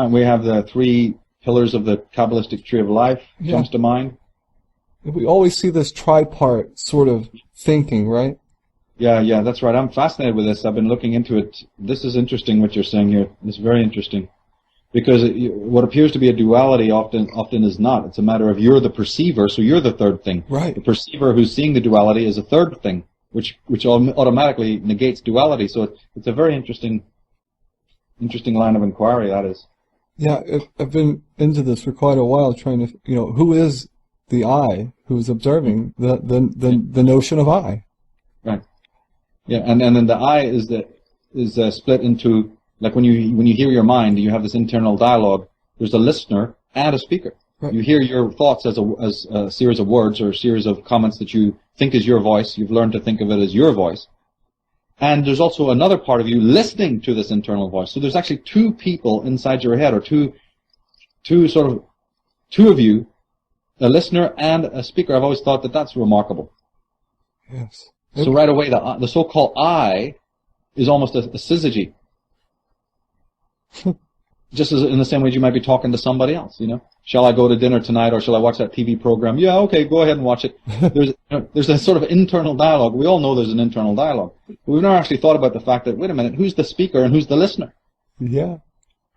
We have the three pillars of the Kabbalistic tree of life, comes to mind. We always see this tripart sort of thinking, right? Yeah, that's right. I'm fascinated with this. I've been looking into it. This is interesting what you're saying here. It's very interesting. Because what appears to be a duality often is not. It's a matter of you're the perceiver, so you're the third thing. Right. The perceiver who's seeing the duality is a third thing, which automatically negates duality. So it's a very interesting line of inquiry, that is. Yeah, I've been into this for quite a while, trying to, who is the I who's observing the notion of I? Right. Yeah, and then the I is split into, like when you hear your mind, you have this internal dialogue. There's a listener and a speaker. Right. You hear your thoughts as a series of words or a series of comments that you think is your voice. You've learned to think of it as your voice. And there's also another part of you listening to this internal voice. So there's actually two people inside your head, or two of you, a listener and a speaker. I've always thought that that's remarkable. Yes. So right away, the so-called I is almost a syzygy. Just as in the same way you might be talking to somebody else, Shall I go to dinner tonight, or shall I watch that TV program? Yeah, okay, go ahead and watch it. There's a sort of internal dialogue. We all know there's an internal dialogue. But we've never actually thought about the fact that, wait a minute, who's the speaker and who's the listener? Yeah.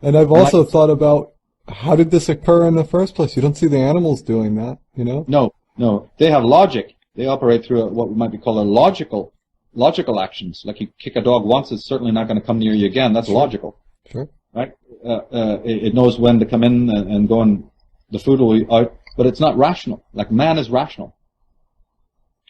And I've also thought about, how did this occur in the first place? You don't see the animals doing that, No. They have logic. They operate through what might be called logical actions. Like you kick a dog once, it's certainly not going to come near you again. That's logical. Sure. Right? It knows when to come in and go, and the food will be out, but it's not rational. Like man is rational.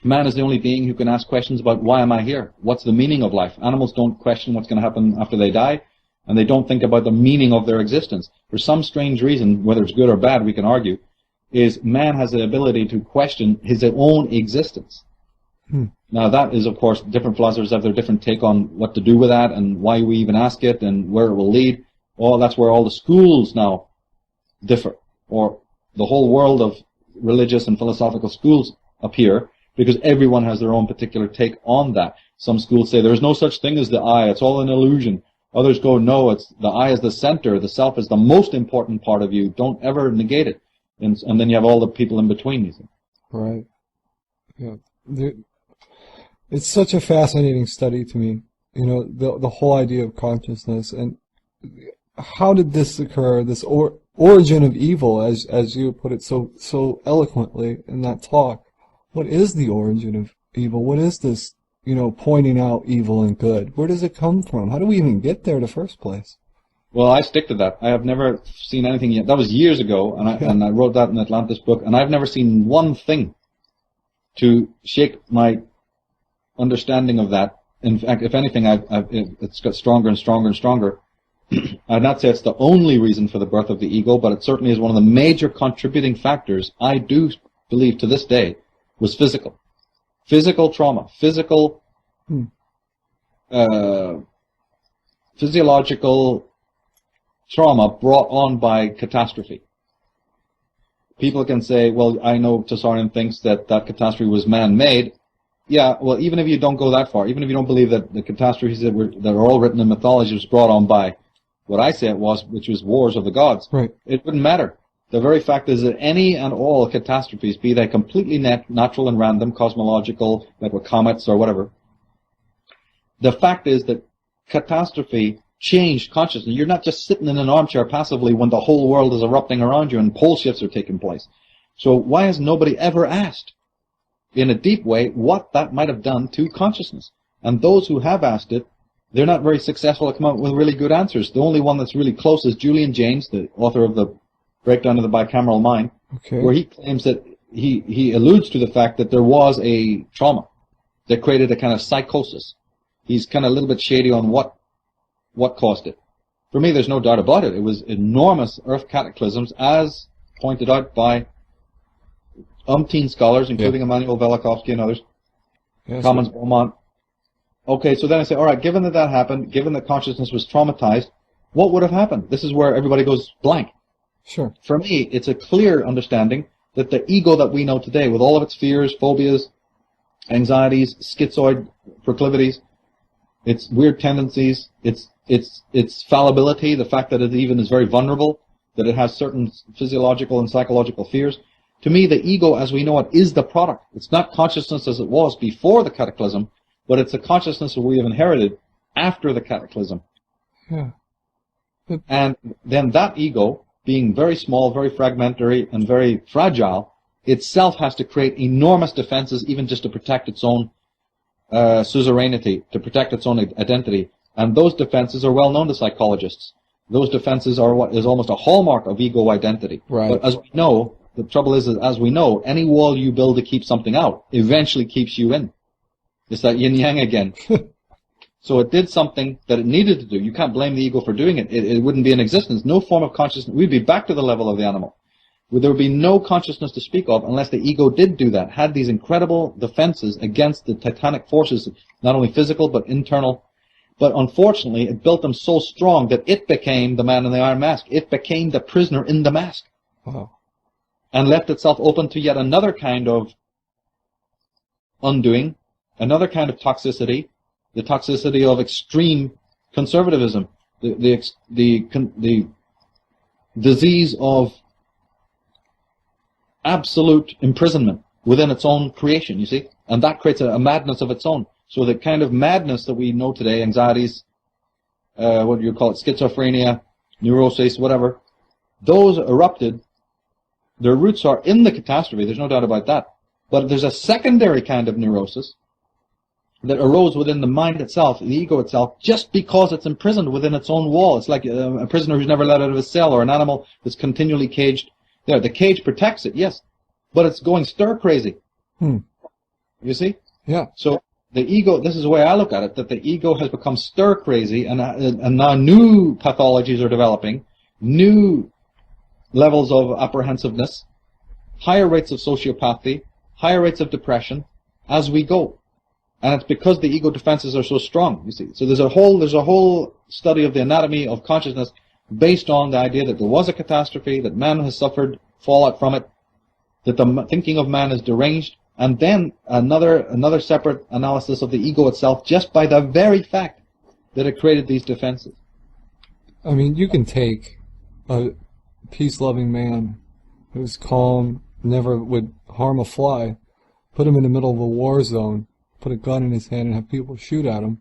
Man is the only being who can ask questions about, why am I here? What's the meaning of life? Animals don't question what's going to happen after they die, and they don't think about the meaning of their existence. For some strange reason, whether it's good or bad, we can argue, is man has the ability to question his own existence. Now that is, of course, different philosophers have their different take on what to do with that and why we even ask it and where it will lead. That's where all the schools now differ, or the whole world of religious and philosophical schools appear, because everyone has their own particular take on that. Some schools say there's no such thing as the I, it's all an illusion. Others go, no, it's the I is the center, the self is the most important part of you, don't ever negate it. And then you have all the people in between, you see. Right. Yeah. It's such a fascinating study to me, the whole idea of consciousness. And how did this occur, this origin of evil, as you put it so eloquently in that talk? What is the origin of evil? What is this, pointing out evil and good? Where does it come from? How do we even get there in the first place? Well, I stick to that. I have never seen anything yet. That was years ago, and I wrote that in the Atlantis book, and I've never seen one thing to shake my understanding of that. In fact, if anything, it's got stronger and stronger and stronger. I'd not say it's the only reason for the birth of the ego, but it certainly is one of the major contributing factors, I do believe to this day, was physical. Physical trauma, physiological trauma brought on by catastrophe. People can say, well, I know Tsarion thinks that catastrophe was man-made. Yeah, well, even if you don't go that far, even if you don't believe that the catastrophes that are all written in mythology was brought on by what I say it was, which was wars of the gods, right, it wouldn't matter. The very fact is that any and all catastrophes, be they completely natural and random, cosmological, like with comets or whatever, the fact is that catastrophe changed consciousness. You're not just sitting in an armchair passively when the whole world is erupting around you and pole shifts are taking place. So why has nobody ever asked, in a deep way, what that might have done to consciousness? And those who have asked it, they're not very successful at coming up with really good answers. The only one that's really close is Julian James, the author of the Breakdown of the Bicameral Mind, where he claims that he alludes to the fact that there was a trauma that created a kind of psychosis. He's kind of a little bit shady on what caused it. For me, there's no doubt about it. It was enormous earth cataclysms, as pointed out by umpteen scholars, including Immanuel Velikovsky and others, Commons Beaumont. Okay, so then I say, all right, given that happened, given that consciousness was traumatized, what would have happened? This is where everybody goes blank. Sure. For me, it's a clear understanding that the ego that we know today, with all of its fears, phobias, anxieties, schizoid proclivities, its weird tendencies, its fallibility, the fact that it even is very vulnerable, that it has certain physiological and psychological fears. To me, the ego as we know it is the product. It's not consciousness as it was before the cataclysm, but it's a consciousness that we have inherited after the cataclysm. Yeah. And then that ego, being very small, very fragmentary, and very fragile, itself has to create enormous defenses even just to protect its own suzerainty, to protect its own identity. And those defenses are well known to psychologists. Those defenses are what is almost a hallmark of ego identity. Right. But as we know, the trouble is that as we know, any wall you build to keep something out eventually keeps you in. It's that yin-yang again. So it did something that it needed to do. You can't blame the ego for doing it. It wouldn't be in existence. No form of consciousness. We'd be back to the level of the animal. There would be no consciousness to speak of unless the ego did do that, had these incredible defenses against the titanic forces, not only physical but internal. But unfortunately, it built them so strong that it became the man in the iron mask. It became the prisoner in the mask. Wow. And left itself open to yet another kind of undoing, another kind of toxicity, the toxicity of extreme conservatism, the disease of absolute imprisonment within its own creation, you see? And that creates a madness of its own. So the kind of madness that we know today, anxieties, what do you call it, schizophrenia, neurosis, whatever, those erupted, their roots are in the catastrophe, there's no doubt about that. But there's a secondary kind of neurosis that arose within the mind itself, the ego itself, just because it's imprisoned within its own wall. It's like a prisoner who's never let out of his cell, or an animal that's continually caged there. The cage protects it, yes, but it's going stir crazy. You see? Yeah. So the ego, this is the way I look at it, that the ego has become stir crazy, and now new pathologies are developing, new levels of apprehensiveness, higher rates of sociopathy, higher rates of depression as we go. And it's because the ego defenses are so strong, you see. So there's a whole study of the anatomy of consciousness based on the idea that there was a catastrophe, that man has suffered fallout from it, that the thinking of man is deranged, and then another separate analysis of the ego itself just by the very fact that it created these defenses. I mean, you can take a peace-loving man who's calm, never would harm a fly, put him in the middle of a war zone, put a gun in his hand and have people shoot at him,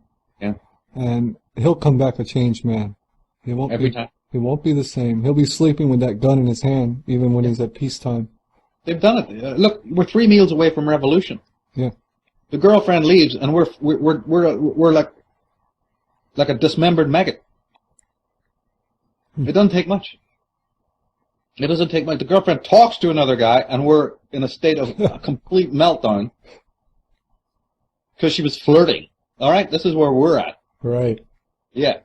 and he'll come back a changed man. He won't Every time. He won't be the same. He'll be sleeping with that gun in his hand, even when he's at peacetime. They've done it. Look, we're 3 meals away from revolution. Yeah. The girlfriend leaves, and we're like a dismembered maggot. It doesn't take much. It doesn't take much. The girlfriend talks to another guy, and we're in a state of a complete meltdown because she was flirting. All right, this is where we're at. Right. Yeah.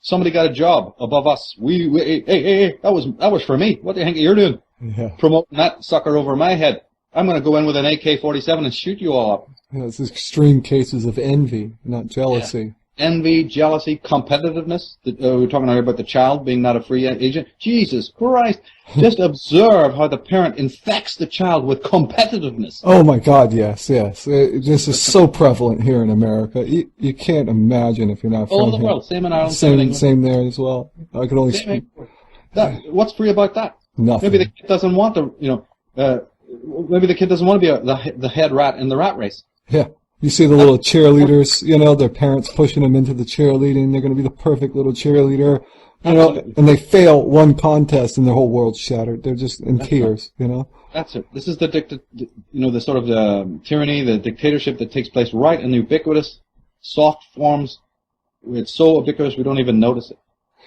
Somebody got a job above us. Hey, that was for me. What the heck are you doing? Yeah. Promoting that sucker over my head. I'm going to go in with an AK-47 and shoot you all up. Yeah, it's extreme cases of envy, not jealousy. envy, jealousy, competitiveness. We're talking earlier about the child being not a free agent. Jesus Christ. Just observe how the parent infects the child with competitiveness. Oh my God, yes, yes. This is so prevalent here in America. You can't imagine if you're not from All over the here. world. Same in Ireland, same in England. Same there as well. I could only speak. What's free about that? Nothing. Maybe the kid doesn't want maybe the kid doesn't want to be the head rat in the rat race. Yeah. You see the little cheerleaders, their parents pushing them into the cheerleading. They're going to be the perfect little cheerleader, and they fail one contest and their whole world's shattered. They're just in tears, That's it. This is the sort of the tyranny, the dictatorship that takes place right in the ubiquitous, soft forms. It's so ubiquitous we don't even notice it.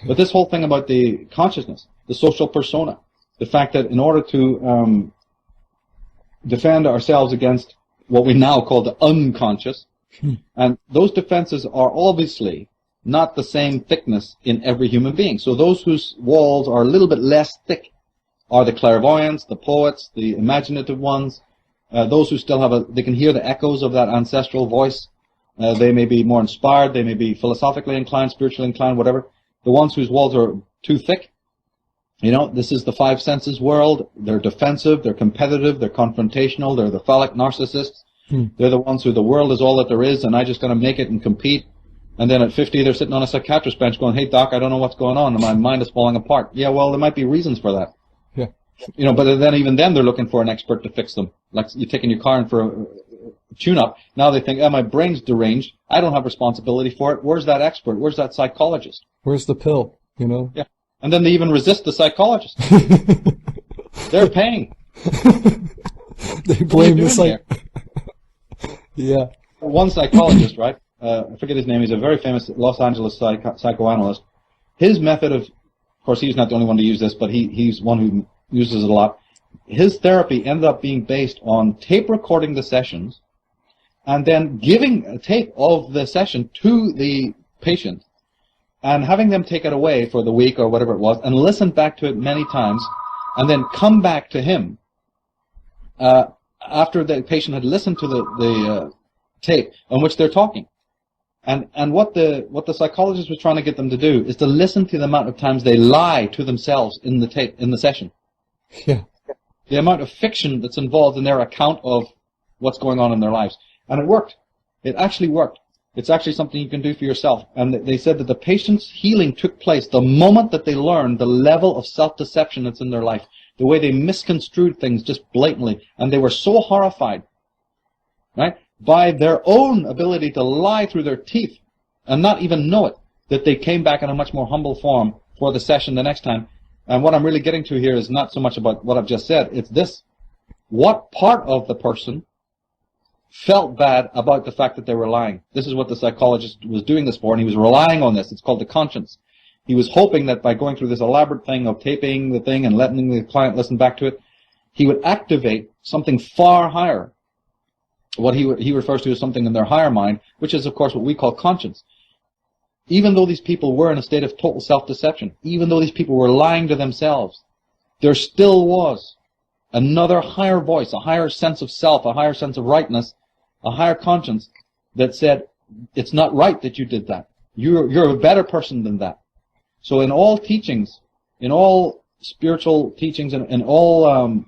But this whole thing about the consciousness, the social persona, the fact that in order to defend ourselves against what we now call the unconscious, and those defenses are obviously not the same thickness in every human being. So those whose walls are a little bit less thick are the clairvoyants, the poets, the imaginative ones, those who still they can hear the echoes of that ancestral voice. They may be more inspired, they may be philosophically inclined, spiritually inclined, whatever. The ones whose walls are too thick, this is the five senses world. They're defensive, they're competitive, they're confrontational, they're the phallic narcissists. They're the ones who the world is all that there is, and I just got to make it and compete. And then at 50, they're sitting on a psychiatrist bench going, "Hey, doc, I don't know what's going on, and my mind is falling apart." Yeah, well, there might be reasons for that. Yeah. But then even then, they're looking for an expert to fix them. Like you're taking your car in for a tune-up. Now they think, my brain's deranged. I don't have responsibility for it. Where's that expert? Where's that psychologist? Where's the pill? Yeah. And then they even resist the psychologist. They're paying. They blame the psych. Yeah. One psychologist, right? I forget his name. He's a very famous Los Angeles psychoanalyst. His method of course, he's not the only one to use this, but he's one who uses it a lot. His therapy ended up being based on tape recording the sessions and then giving a tape of the session to the patient and having them take it away for the week or whatever it was and listen back to it many times and then come back to him after the patient had listened to the tape on which they're talking. And what the psychologist was trying to get them to do is to listen to the amount of times they lie to themselves in the tape, in the session. Yeah. The amount of fiction that's involved in their account of what's going on in their lives. And it worked. It actually worked. It's actually something you can do for yourself. And they said that the patient's healing took place the moment that they learned the level of self-deception that's in their life, the way they misconstrued things just blatantly. And they were so horrified, right, by their own ability to lie through their teeth and not even know it, that they came back in a much more humble form for the session the next time. And what I'm really getting to here is not so much about what I've just said. It's this. What part of the person felt bad about the fact that they were lying? This is what the psychologist was doing this for, and he was relying on this. It's called the conscience. He was hoping that by going through this elaborate thing of taping the thing and letting the client listen back to it, he would activate something far higher, what he refers to as something in their higher mind, which is, of course, what we call conscience. Even though these people were in a state of total self-deception, even though these people were lying to themselves, there still was another higher voice, a higher sense of self, a higher sense of rightness, a higher conscience that said, it's not right that you did that. You're a better person than that. So in all teachings, in all spiritual teachings, and in all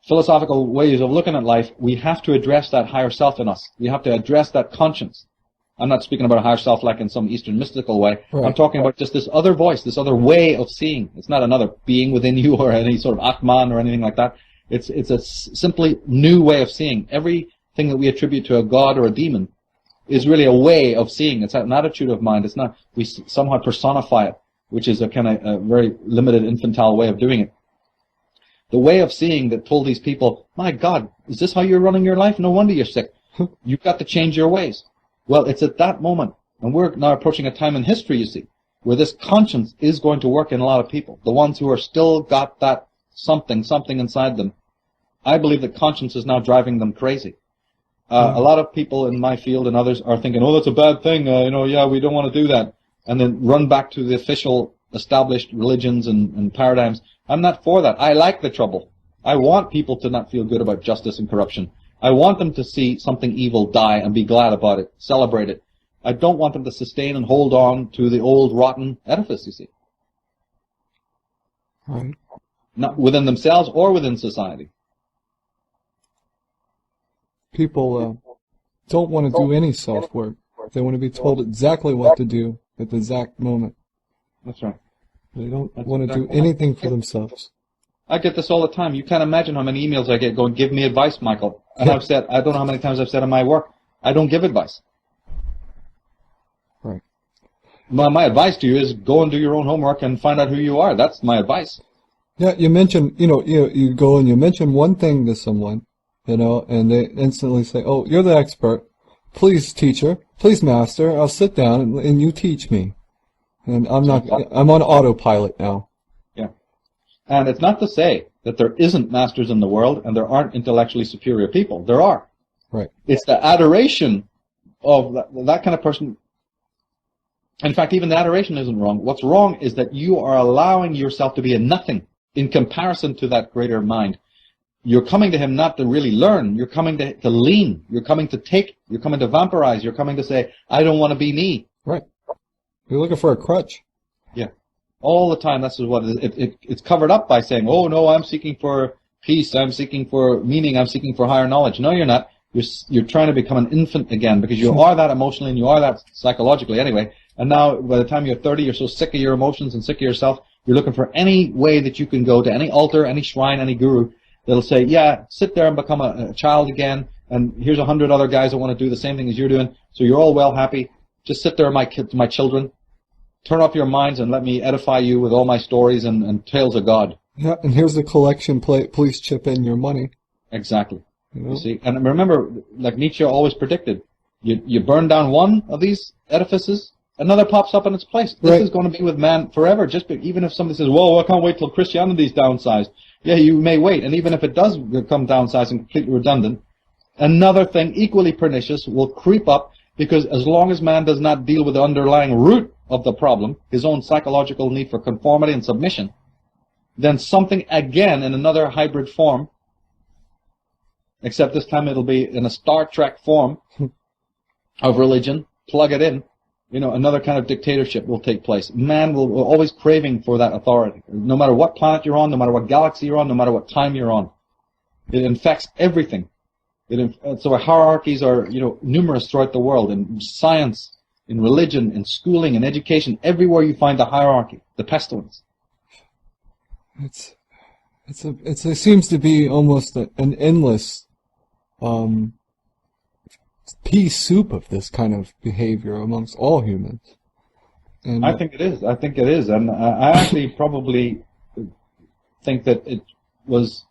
philosophical ways of looking at life, we have to address that higher self in us. We have to address that conscience. I'm not speaking about a higher self like in some Eastern mystical way. Right. I'm talking about just this other voice, this other way of seeing. It's not another being within you or any sort of Atman or anything like that. It's a simply new way of seeing. Everything that we attribute to a god or a demon is really a way of seeing. It's an attitude of mind. It's not, we somehow personify it, which is a kind of a very limited infantile way of doing it. The way of seeing that told these people, my God, is this how you're running your life? No wonder you're sick. You've got to change your ways. Well, it's at that moment, and we're now approaching a time in history, you see, where this conscience is going to work in a lot of people. The ones who are still got that something inside them. I believe that conscience is now driving them crazy. A lot of people in my field and others are thinking, oh, that's a bad thing, yeah, we don't want to do that. And then run back to the official established religions and paradigms. I'm not for that. I like the trouble. I want people to not feel good about justice and corruption. I want them to see something evil die and be glad about it, celebrate it. I don't want them to sustain and hold on to the old rotten edifice, you see. Right. Not within themselves or within society. People don't want to do any self-work. They want to be told exactly what to do at the exact moment. That's right. They don't want to do anything for themselves. I get this all the time. You can't imagine how many emails I get going, give me advice, Michael. And I've said, I don't know how many times I've said in my work, I don't give advice. Right. My advice to you is go and do your own homework and find out who you are. That's my advice. Yeah, you mentioned, you go and you mention one thing to someone, and they instantly say, oh, you're the expert. Please, teacher. Please, master. I'll sit down and you teach me. And I'm on autopilot now. Yeah. And it's not to say that there isn't masters in the world and there aren't intellectually superior people. There are. Right. It's the adoration of that kind of person. In fact, even the adoration isn't wrong. What's wrong is that you are allowing yourself to be a nothing in comparison to that greater mind. You're coming to him not to really learn. You're coming to lean. You're coming to take. You're coming to vampirize. You're coming to say, I don't want to be me. Right. You're looking for a crutch. Yeah. All the time, that's what it is. It's covered up by saying, oh, no, I'm seeking for peace. I'm seeking for meaning. I'm seeking for higher knowledge. No, you're not. You're trying to become an infant again because you are that emotionally and you are that psychologically anyway. And now, by the time you're 30, you're so sick of your emotions and sick of yourself, you're looking for any way that you can go to any altar, any shrine, any guru that'll say, yeah, sit there and become a child again, and here's 100 other guys that want to do the same thing as you're doing, so you're all well happy. Just sit there, my kids, my children. Turn off your minds and let me edify you with all my stories and tales of God. Yeah, and here's the collection plate. Please chip in your money. Exactly. You see, and remember, like Nietzsche always predicted, you burn down one of these edifices, another pops up in its place. This is going to be with man forever. Even if somebody says, "Whoa, I can't wait till Christianity's downsized." Yeah, you may wait, and even if it does become downsized and completely redundant, another thing equally pernicious will creep up because as long as man does not deal with the underlying root of the problem, his own psychological need for conformity and submission, then something again in another hybrid form, except this time it'll be in a Star Trek form of religion, plug it in, another kind of dictatorship will take place. Man will always craving for that authority, no matter what planet you're on, no matter what galaxy you're on, no matter what time you're on. It infects everything. So hierarchies are, numerous throughout the world, in science, in religion, in schooling, in education. Everywhere you find the hierarchy, the pestilence. It seems to be almost an endless pea soup of this kind of behavior amongst all humans. And I think it is. And I actually probably think that it was,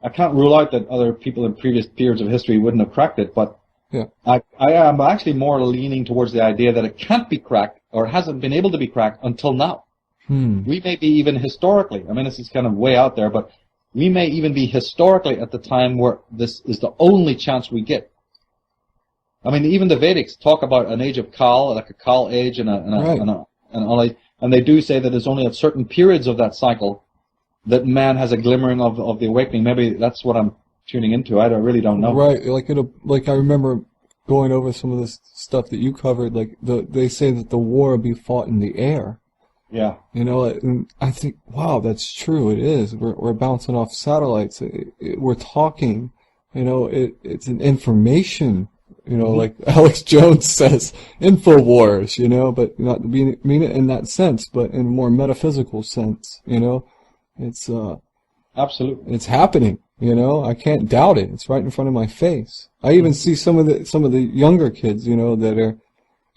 I can't rule out that other people in previous periods of history wouldn't have cracked it, but yeah. I am actually more leaning towards the idea that it can't be cracked or hasn't been able to be cracked until now. We may be even historically, this is kind of way out there, but we may even be historically at the time where this is the only chance we get. Even the Vedics talk about an age of Kal, like a Kal age and they do say that it's only at certain periods of that cycle that man has a glimmering of the awakening. Maybe that's what I'm tuning into. I really don't know. Right, like I remember going over some of this stuff that you covered, they say that the war will be fought in the air. Yeah. And I think, wow, that's true. It is. We're bouncing off satellites. We're talking. It's an information. Like Alex Jones says, InfoWars. But not to mean it in that sense, but in a more metaphysical sense. It's absolutely. It's happening. I can't doubt it. It's right in front of my face. I even see some of the younger kids. That are.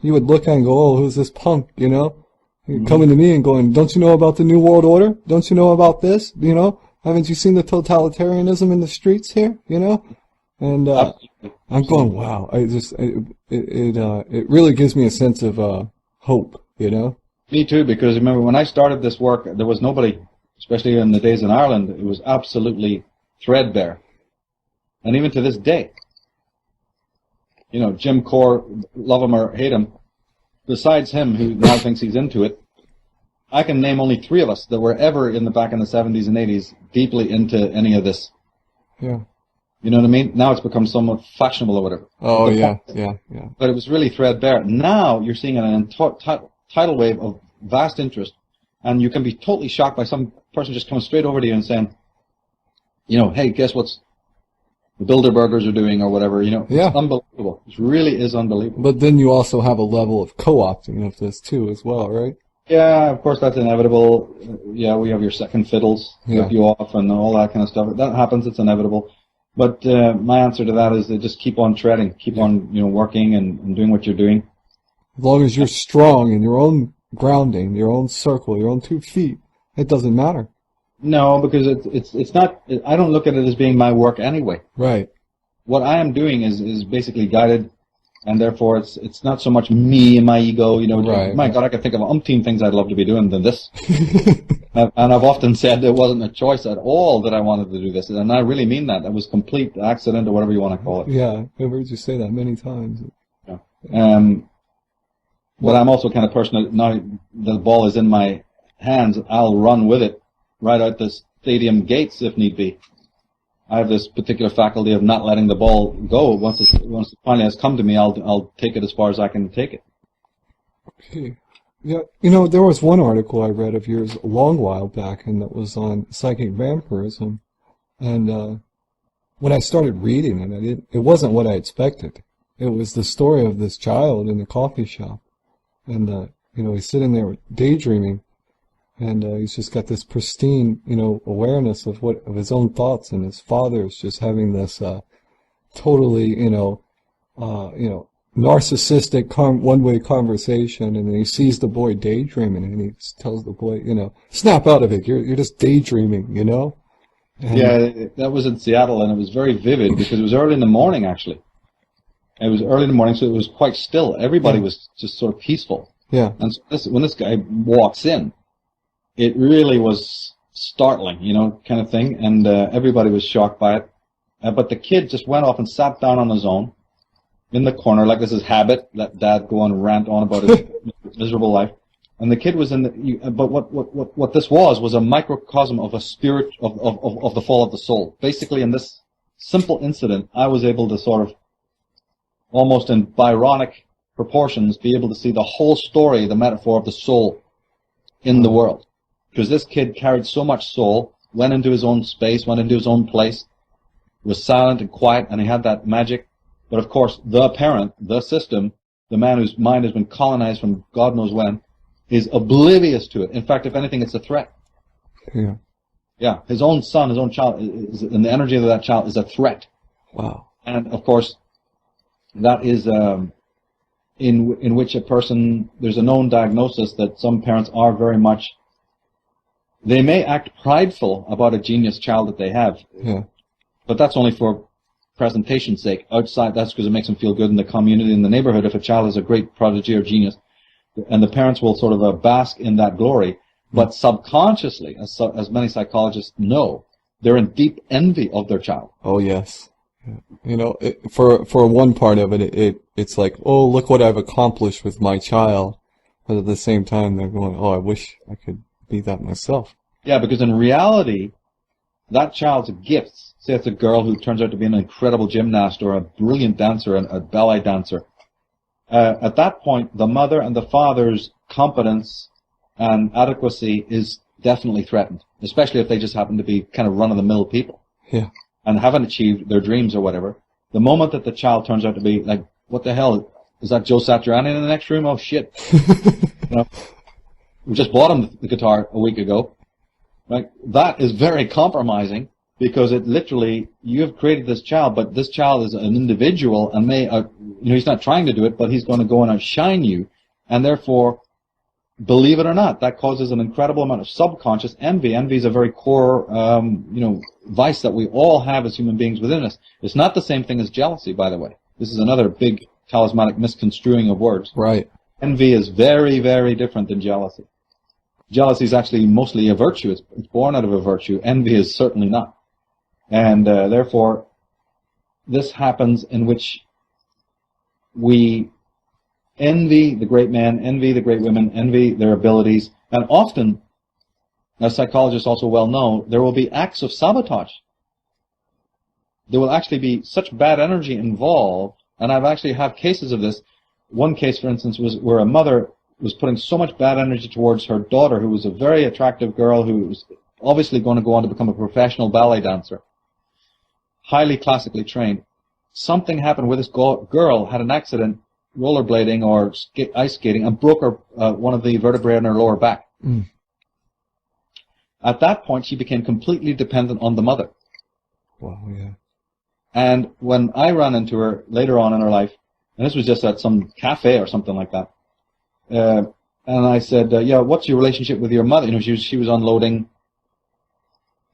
You would look and go, oh, who's this punk? Coming to me and going, don't you know about the New World Order? Don't you know about this? Haven't you seen the totalitarianism in the streets here? And I'm going, wow. It really gives me a sense of hope. Me too, because remember when I started this work, there was nobody, especially in the days in Ireland. It was absolutely threadbare, and even to this day, Jim Core, love him or hate him. Besides him, who now thinks he's into it, I can name only 3 of us that were ever back in the 70s and 80s deeply into any of this. Yeah. You know what I mean? Now it's become somewhat fashionable or whatever. Oh, The yeah, point- yeah, yeah. But it was really threadbare. Now you're seeing an tidal wave of vast interest, and you can be totally shocked by some person just coming straight over to you and saying, you know, hey, guess what's the Bilderbergers are doing or whatever, you know. Yeah. It's unbelievable. It really is unbelievable. But then you also have a level of co-opting of this too as well, right? Yeah, of course, that's inevitable. Yeah, we have your second fiddles, Yeah. rip you off and all that kind of stuff. That happens, it's inevitable. But my answer to that is to just keep on treading, keep on, you know, working and doing what you're doing. As long as you're strong in your own grounding, your own circle, your own 2 feet, it doesn't matter. No, because it's not, I don't look at it as being my work anyway. Right. What I am doing is basically guided, and therefore it's not so much me and my ego, you know. Right. My God, I could think of umpteen things I'd love to be doing than this. And I've often said it wasn't a choice at all that I wanted to do this, and I really mean that. It was complete accident or whatever you want to call it. Yeah, I've heard you say that many times. Yeah. But I'm also the kind of person that now the ball is in my hands, I'll run with it right out the stadium gates if need be. I have this particular faculty of not letting the ball go. Once it finally has come to me, I'll take it as far as I can take it. Okay. Yeah, you know, there was one article I read of yours a long while back, and that was on psychic vampirism. And when I started reading it, it wasn't what I expected. It was the story of this child in the coffee shop, and you know, he's sitting there daydreaming, and he's just got this pristine, you know, awareness of his own thoughts, and his father is just having this totally, you know, narcissistic one-way conversation, and then he sees the boy daydreaming, and he tells the boy, you know, snap out of it. You're just daydreaming, you know. And Yeah, that was in Seattle, and it was very vivid because it was early in the morning, actually. It was early in the morning, so it was quite still. Everybody was just sort of peaceful. Yeah. And so when this guy walks in, it really was startling, you know, kind of thing, and everybody was shocked by it. But the kid just went off and sat down on his own in the corner, like this is habit, let dad go on and rant on about his miserable life. And the kid was in the, but what this was a microcosm of a spirit, of the fall of the soul. Basically, in this simple incident, I was able to sort of, almost in Byronic proportions, be able to see the whole story, the metaphor of the soul in the world. Because this kid carried so much soul, went into his own space, went into his own place, was silent and quiet, and he had that magic. But of course, the parent, the system, the man whose mind has been colonized from God knows when, is oblivious to it. In fact, if anything, it's a threat. Yeah. Yeah, his own son, his own child, and the energy of that child is a threat. Wow. And of course, that is in which a person, there's a known diagnosis that some parents are very much, they may act prideful about a genius child that they have, Yeah. but that's only for presentation's sake. Outside, that's because it makes them feel good in the community, in the neighborhood. If a child is a great prodigy or genius, and the parents will sort of bask in that glory, but subconsciously, as many psychologists know, they're in deep envy of their child. Oh, yes. You know, for one part of it, it's like, oh, look what I've accomplished with my child. But at the same time, they're going, oh, I wish I could be that myself. Yeah, because in reality, that child's gifts, say it's a girl who turns out to be an incredible gymnast or a brilliant dancer and a ballet dancer, at that point, the mother and the father's competence and adequacy is definitely threatened, especially if they just happen to be kind of run-of-the-mill people. Yeah. And haven't achieved their dreams or whatever. The moment that the child turns out to be like, what the hell, is that Joe Satriani in the next room? Oh shit. You know, we just bought him the guitar a week ago. Right? That is very compromising because it literally, you have created this child, but this child is an individual and may, he's not trying to do it, but he's going to go and outshine you. And therefore, believe it or not, that causes an incredible amount of subconscious envy. Envy is a very core, vice that we all have as human beings within us. It's not the same thing as jealousy, by the way. This is another big talismanic misconstruing of words. Right. Envy is very, very different than jealousy. Jealousy is actually mostly a virtue. It's born out of a virtue. Envy is certainly not. And therefore, this happens in which we envy the great men, envy the great women, envy their abilities, and often, as psychologists also well know, there will be acts of sabotage. there will actually be such bad energy involved, and I've actually have cases of this. One case, for instance, was where a mother was putting so much bad energy towards her daughter, who was a very attractive girl who was obviously going to go on to become a professional ballet dancer, highly classically trained. Something happened where this girl had an accident rollerblading or ice skating and broke her one of the vertebrae in her lower back. Mm. At that point, she became completely dependent on the mother. Wow, yeah. And when I ran into her later on in her life, and this was just at some cafe or something like that, and I said, yeah, what's your relationship with your mother? You know, she was unloading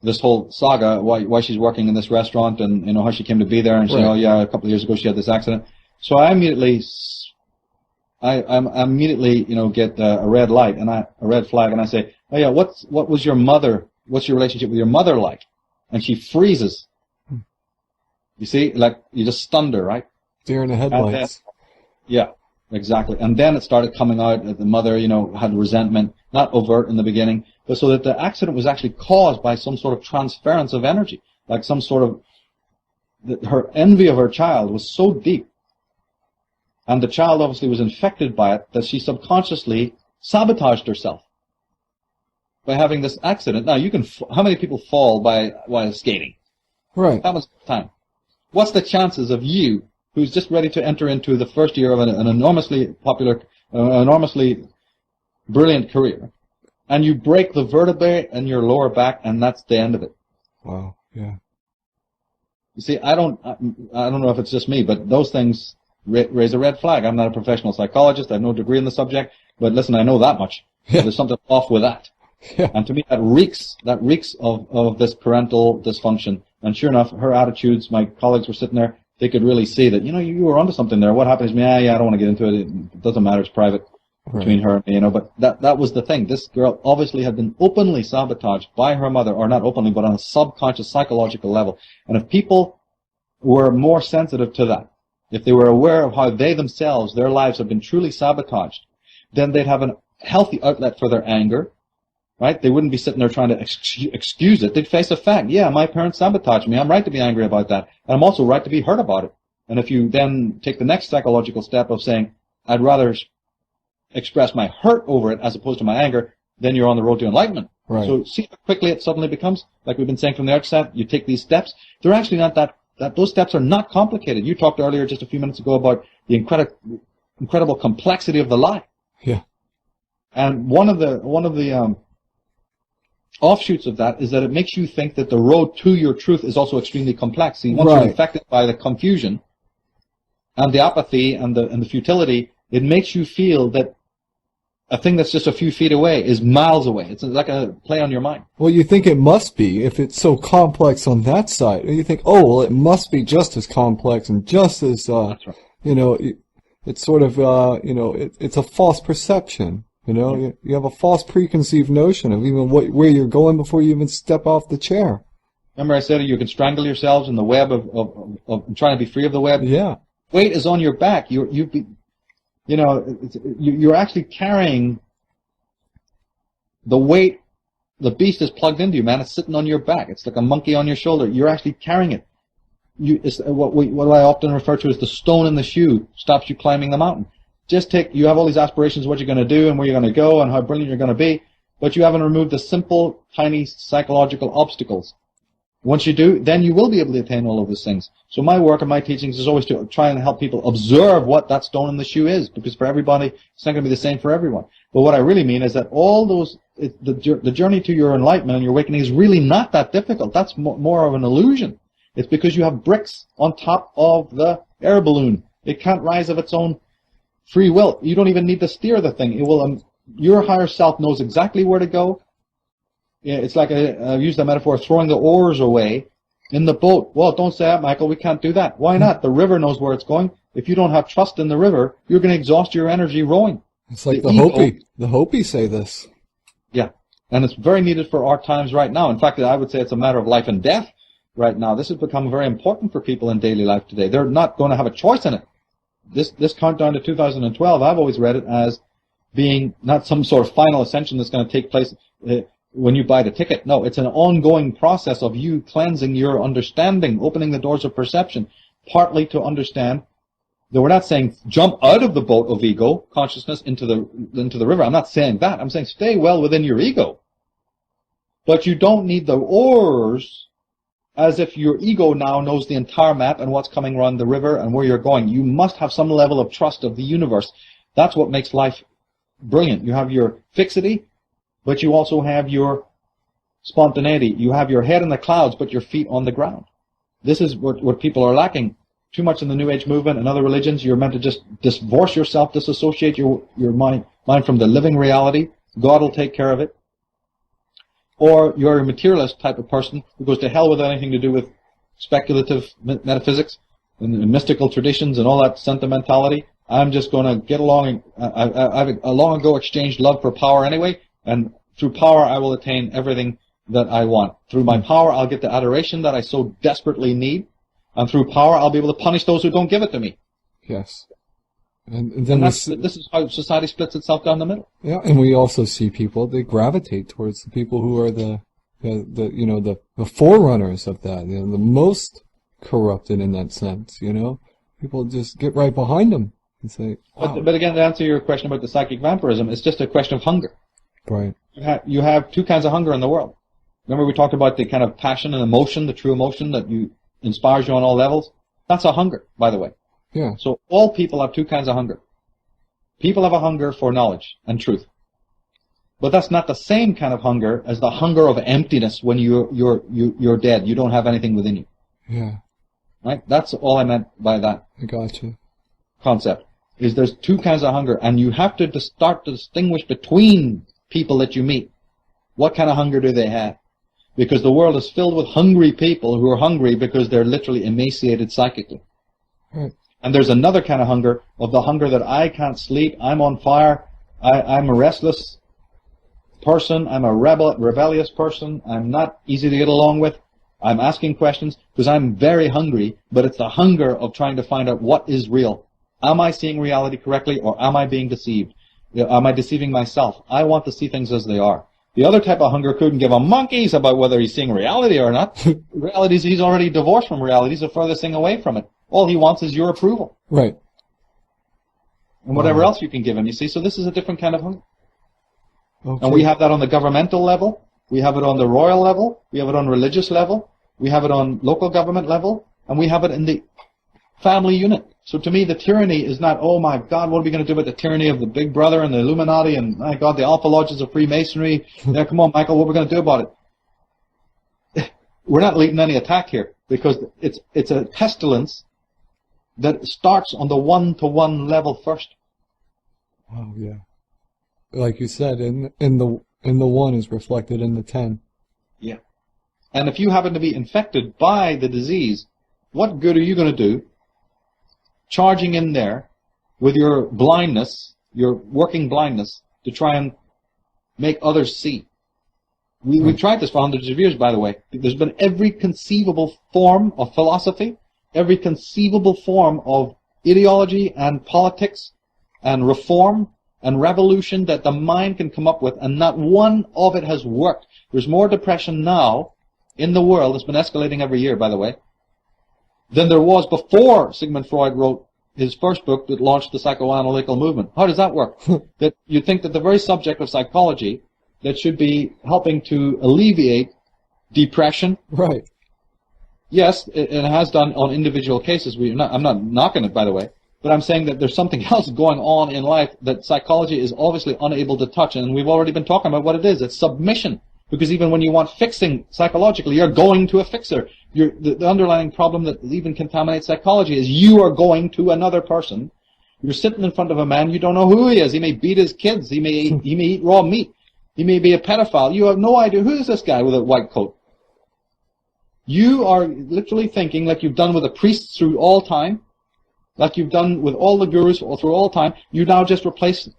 this whole saga, why she's working in this restaurant, and you know how she came to be there, and she, right. Oh yeah, a couple of years ago she had this accident. So I immediately, you know, get a red light and a red flag, and I say, oh yeah, what's your relationship with your mother like? And she freezes. You see, like you just stunned her, right? Deer in the headlights. Yeah, exactly. And then it started coming out that the mother, you know, had resentment, not overt in the beginning, but so that the accident was actually caused by some sort of transference of energy, like some sort of, her envy of her child was so deep, and the child obviously was infected by it, that she subconsciously sabotaged herself by having this accident. Now, how many people fall while skating? Right. That was the time. What's the chances of you, who's just ready to enter into the first year of an enormously popular, enormously brilliant career, and you break the vertebrae in your lower back, and that's the end of it? Wow. Yeah. You see, I don't know if it's just me, but those things raise a red flag. I'm not a professional psychologist. I have no degree in the subject, but listen, I know that much. Yeah. There's something off with that. Yeah. And to me, that reeks of this parental dysfunction. And sure enough, her attitudes, my colleagues were sitting there, they could really see that, you know, you were onto something there. What happened is, yeah, I don't want to get into it. It doesn't matter. It's private between her and me, you know. But that was the thing. This girl obviously had been openly sabotaged by her mother, or not openly, but on a subconscious psychological level. And if people were more sensitive to that, if they were aware of how they themselves, their lives have been truly sabotaged, then they'd have a healthy outlet for their anger, right? They wouldn't be sitting there trying to excuse it. They'd face a fact. Yeah, my parents sabotaged me. I'm right to be angry about that. And I'm also right to be hurt about it. And if you then take the next psychological step of saying, I'd rather express my hurt over it as opposed to my anger, then you're on the road to enlightenment. Right. So see how quickly it suddenly becomes, like we've been saying from the outset, you take these steps. They're actually not that those steps are not complicated. You talked earlier just a few minutes ago about the incredible complexity of the lie. Yeah. And one of the offshoots of that is that it makes you think that the road to your truth is also extremely complex. See, once you're infected by the confusion and the apathy and the futility, it makes you feel that a thing that's just a few feet away is miles away. It's like a play on your mind. Well, you think it must be if it's so complex on that side. You think, oh, well, it must be just as complex and just as, That's right. you know, it's sort of, you know, it's a false perception. You know, you have a false preconceived notion of even where you're going before you even step off the chair. Remember I said you can strangle yourselves in the web of trying to be free of the web? Yeah. Weight is on your back. You're actually carrying the weight. The beast is plugged into you, man. It's sitting on your back. It's like a monkey on your shoulder. You're actually carrying it. It's what I often refer to as the stone in the shoe stops you climbing the mountain. You have all these aspirations of what you're going to do and where you're going to go and how brilliant you're going to be, but you haven't removed the simple, tiny psychological obstacles. Once you do, then you will be able to attain all of those things. So my work and my teachings is always to try and help people observe what that stone in the shoe is, because for everybody, it's not going to be the same for everyone. But what I really mean is that all those, the journey to your enlightenment and your awakening is really not that difficult. That's more of an illusion. It's because you have bricks on top of the air balloon. It can't rise of its own free will. You don't even need to steer the thing. It will. Your higher self knows exactly where to go. Yeah, it's like I've used that metaphor of throwing the oars away in the boat. Well, don't say that, Michael. We can't do that. Why not? The river knows where it's going. If you don't have trust in the river, you're going to exhaust your energy rowing. It's like the Hopi. The Hopi say this. Yeah, and it's very needed for our times right now. In fact, I would say it's a matter of life and death right now. This has become very important for people in daily life today. They're not going to have a choice in it. This countdown to 2012, I've always read it as being not some sort of final ascension that's going to take place when you buy the ticket. No, it's an ongoing process of you cleansing your understanding, opening the doors of perception, partly to understand that we're not saying jump out of the boat of ego consciousness into the river. I'm not saying that. I'm saying stay well within your ego. But you don't need the oars as if your ego now knows the entire map and what's coming around the river and where you're going. You must have some level of trust of the universe. That's what makes life brilliant. You have your fixity, but you also have your spontaneity. You have your head in the clouds, but your feet on the ground. This is what people are lacking. Too much in the New Age movement and other religions. You're meant to just divorce yourself, disassociate your mind from the living reality. God will take care of it. Or you're a materialist type of person who goes to hell with anything to do with speculative metaphysics and mystical traditions and all that sentimentality. I'm just going to get along. I've long ago exchanged love for power anyway, and through power I will attain everything that I want. Through my power I'll get the adoration that I so desperately need, and through power I'll be able to punish those who don't give it to me. Yes. And then this is how society splits itself down the middle. Yeah, and we also see people, they gravitate towards the people who are the forerunners of that, the most corrupted in that sense, People just get right behind them and say, wow. But again, to answer your question about the psychic vampirism, it's just a question of hunger. Right. You have two kinds of hunger in the world. Remember we talked about the kind of passion and emotion, the true emotion that inspires you on all levels? That's a hunger, by the way. Yeah. So all people have two kinds of hunger. People have a hunger for knowledge and truth. But that's not the same kind of hunger as the hunger of emptiness when you're dead. You don't have anything within you. Yeah. Right? That's all I meant by that. I got you. Concept. Is there's two kinds of hunger, and you have to start to distinguish between people that you meet. What kind of hunger do they have? Because the world is filled with hungry people who are hungry because they're literally emaciated psychically. Right. And there's another kind of hunger, of the hunger that I can't sleep, I'm on fire, I'm a restless person, I'm a rebellious person, I'm not easy to get along with, I'm asking questions, because I'm very hungry, but it's the hunger of trying to find out what is real. Am I seeing reality correctly, or am I being deceived? Am I deceiving myself? I want to see things as they are. The other type of hunger couldn't give a monkeys about whether he's seeing reality or not. Reality is he's already divorced from reality, he's the furthest thing away from it. All he wants is your approval. Right. And whatever else you can give him, you see. So this is a different kind of hunger. Okay. And we have that on the governmental level. We have it on the royal level. We have it on religious level. We have it on local government level. And we have it in the family unit. So to me, the tyranny is not, oh my God, what are we going to do with the tyranny of the Big Brother and the Illuminati and, my God, the Alpha Lodges of Freemasonry? Yeah, come on, Michael, what are we going to do about it? We're not leading any attack here because it's a pestilence that starts on the one-to-one level first. Oh yeah, like you said, in the one is reflected in the 10. Yeah, and if you happen to be infected by the disease, what good are you going to do charging in there with your blindness, your working blindness, to try and make others see? We've tried this for hundreds of years, by the way. There's been every conceivable form of philosophy, every conceivable form of ideology and politics and reform and revolution that the mind can come up with, and not one of it has worked. There's more depression now in the world, it's been escalating every year, by the way, than there was before Sigmund Freud wrote his first book that launched the psychoanalytical movement. How does that work? That you'd think that the very subject of psychology that should be helping to alleviate depression. Right. Yes, it has done on individual cases. I'm not knocking it, by the way, but I'm saying that there's something else going on in life that psychology is obviously unable to touch, and we've already been talking about what it is. It's submission. Because even when you want fixing psychologically, you're going to a fixer. The underlying problem that even contaminates psychology is you are going to another person. You're sitting in front of a man, you don't know who he is. He may beat his kids. He may eat raw meat. He may be a pedophile. You have no idea who is this guy with a white coat. You are literally thinking, like you've done with the priests through all time, like you've done with all the gurus through all time, you now just replace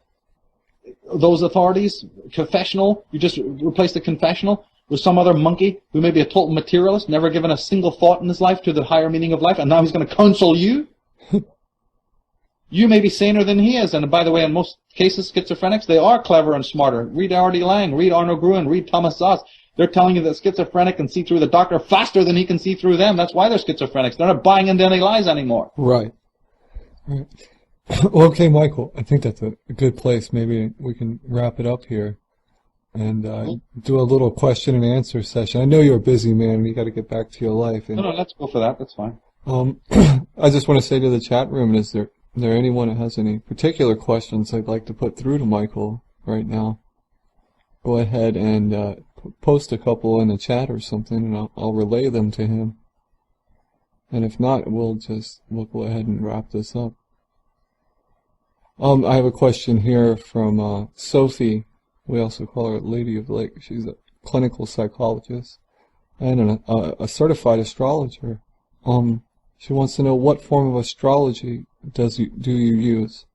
those authorities, confessional, you just replace the confessional with some other monkey who may be a total materialist, never given a single thought in his life to the higher meaning of life, and now he's going to counsel you? You may be saner than he is. And by the way, in most cases, schizophrenics, they are clever and smarter. Read R.D. Lang, read Arno Gruen, read Thomas Szasz. They're telling you that schizophrenic can see through the doctor faster than he can see through them. That's why they're schizophrenics. They're not buying into any lies anymore. Right. Right. Okay, Michael, I think that's a good place. Maybe we can wrap it up here and do a little question and answer session. I know you're a busy man and you got to get back to your life. And, No, let's go for that. That's fine. I just want to say to the chat room, is there anyone who has any particular questions I'd like to put through to Michael right now? Go ahead and post a couple in the chat or something, and I'll relay them to him. And if not, we'll go ahead and wrap this up. I have a question here from Sophie. We also call her Lady of the Lake. She's a clinical psychologist and a certified astrologer. She wants to know, what form of astrology do you use?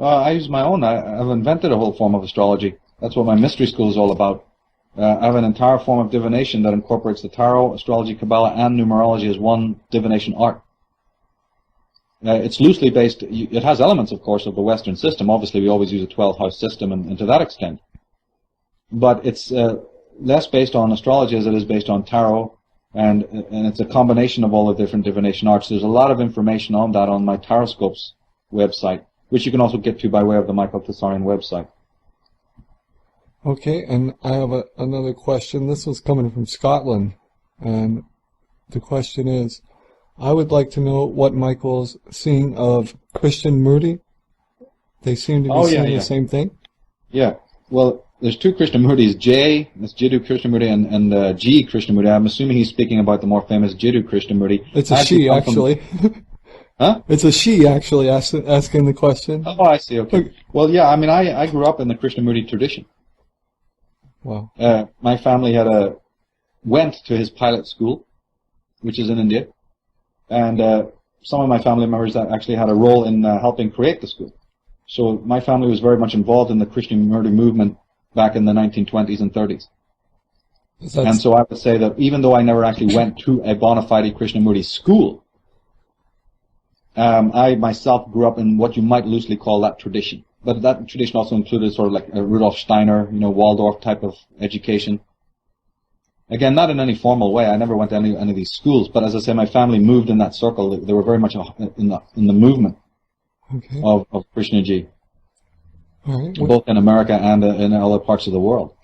I use my own. I've invented a whole form of astrology. That's what my mystery school is all about. I have an entire form of divination that incorporates the tarot, astrology, Kabbalah, and numerology as one divination art. It's loosely based. It has elements, of course, of the Western system. Obviously, we always use a 12-house system, and to that extent. But it's less based on astrology as it is based on tarot, and it's a combination of all the different divination arts. There's a lot of information on that on my Taroscopes website, which you can also get to by way of the Michael Tsarion website. Okay, and I have another question. This was coming from Scotland, and the question is, I would like to know what Michael's seeing of Krishnamurti. They seem to be seeing the same thing. Yeah, well, there's two Krishnamurtis, J, that's Jiddu Krishnamurti, and G Krishnamurti. I'm assuming he's speaking about the more famous Jiddu Krishnamurti. It's a she, actually. Huh? It's a she, actually, asking the question. Oh, I see, okay. Well, yeah, I mean, I grew up in the Krishnamurti tradition. Wow. My family went to his pilot school, which is in India, and some of my family members actually had a role in helping create the school. So my family was very much involved in the Krishnamurti movement back in the 1920s and 30s. And so I would say that even though I never actually went to a bona fide Krishnamurti school, I myself grew up in what you might loosely call that tradition. But that tradition also included sort of like a Rudolf Steiner, Waldorf type of education. Again, not in any formal way. I never went to any of these schools. But as I say, my family moved in that circle. They were very much in the movement of Krishnaji, both in America and in other parts of the world.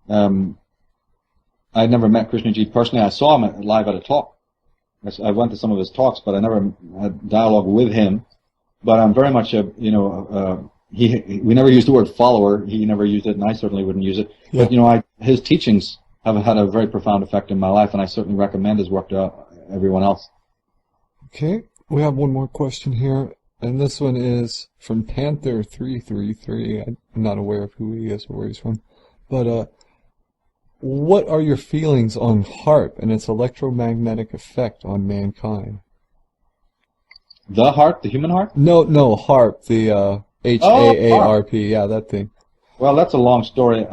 I never met Krishnaji personally. I saw him live at a talk. I went to some of his talks, but I never had dialogue with him. But I'm very much we never used the word follower. He never used it, and I certainly wouldn't use it. Yeah. But his teachings have had a very profound effect in my life, and I certainly recommend his work to everyone else. Okay, we have one more question here, and this one is from Panther333. I'm not aware of who he is or where he's from, but what are your feelings on HAARP and its electromagnetic effect on mankind? The heart, the human heart? No, HAARP, the HAARP, yeah, that thing. Well, that's a long story.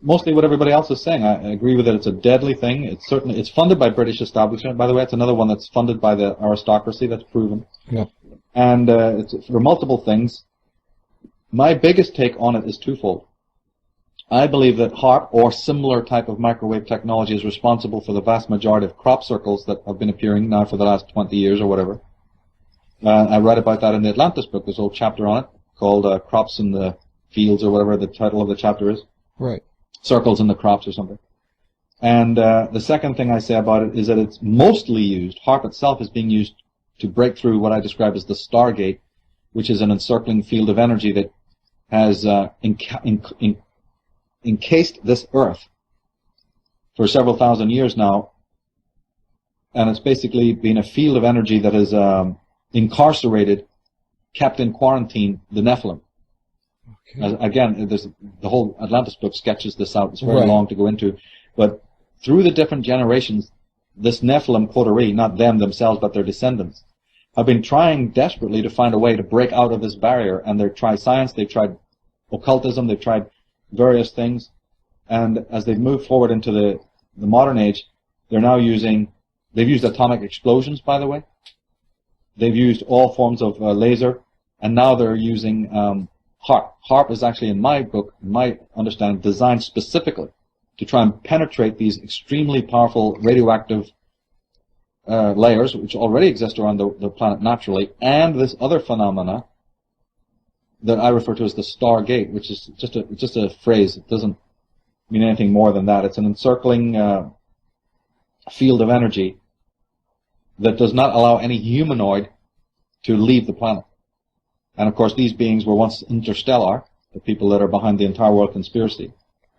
Mostly what everybody else is saying. I agree with it. It's a deadly thing. It's funded by British establishment. By the way, it's another one that's funded by the aristocracy. That's proven. Yeah. And it's for multiple things. My biggest take on it is twofold. I believe that HAARP or similar type of microwave technology is responsible for the vast majority of crop circles that have been appearing now for the last 20 years or whatever. I read about that in the Atlantis book. There's a whole chapter on it called Crops in the Fields or whatever the title of the chapter is. Right. Circles in the Crops or something. And the second thing I say about it is that it's mostly used, HAARP itself is being used to break through what I describe as the Stargate, which is an encircling field of energy that has encased this Earth for several thousand years now. And it's basically been a field of energy that has incarcerated, kept in quarantine, the Nephilim. Okay. Again, the whole Atlantis book sketches this out. It's very long to go into. But through the different generations, this Nephilim coterie, not them themselves, but their descendants, have been trying desperately to find a way to break out of this barrier. And they've tried science, they've tried occultism, they've tried various things. And as they've moved forward into the modern age, they've used atomic explosions, by the way. They've used all forms of laser, and now they're using HARP. HARP is actually, in my book, in my understanding, designed specifically to try and penetrate these extremely powerful radioactive layers, which already exist around the planet naturally, and this other phenomena that I refer to as the Stargate, which is just a phrase. It doesn't mean anything more than that. It's an encircling field of energy that does not allow any humanoid to leave the planet. And of course, these beings were once interstellar, the people that are behind the entire world conspiracy.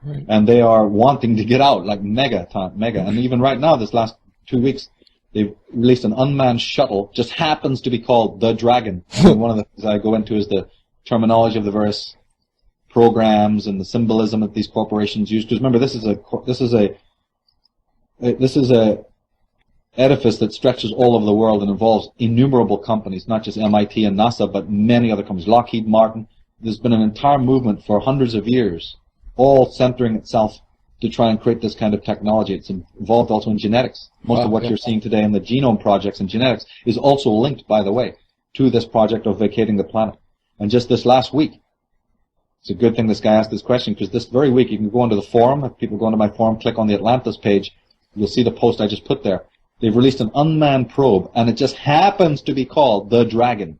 Right. And they are wanting to get out, like mega. And even right now, this last 2 weeks, they've released an unmanned shuttle, just happens to be called the Dragon. And one of the things I go into is the terminology of the various programs and the symbolism that these corporations use. Because remember, this is a edifice that stretches all over the world and involves innumerable companies, not just MIT and NASA, but many other companies. Lockheed Martin. There's been an entire movement for hundreds of years, all centering itself to try and create this kind of technology. It's involved also in genetics. Most of what you're seeing today in the genome projects and genetics is also linked, by the way, to this project of vacating the planet. And just this last week, it's a good thing this guy asked this question, because this very week you can go into the forum. If people go into my forum, click on the Atlantis page, you'll see the post I just put there. They've released an unmanned probe, and it just happens to be called the Dragon.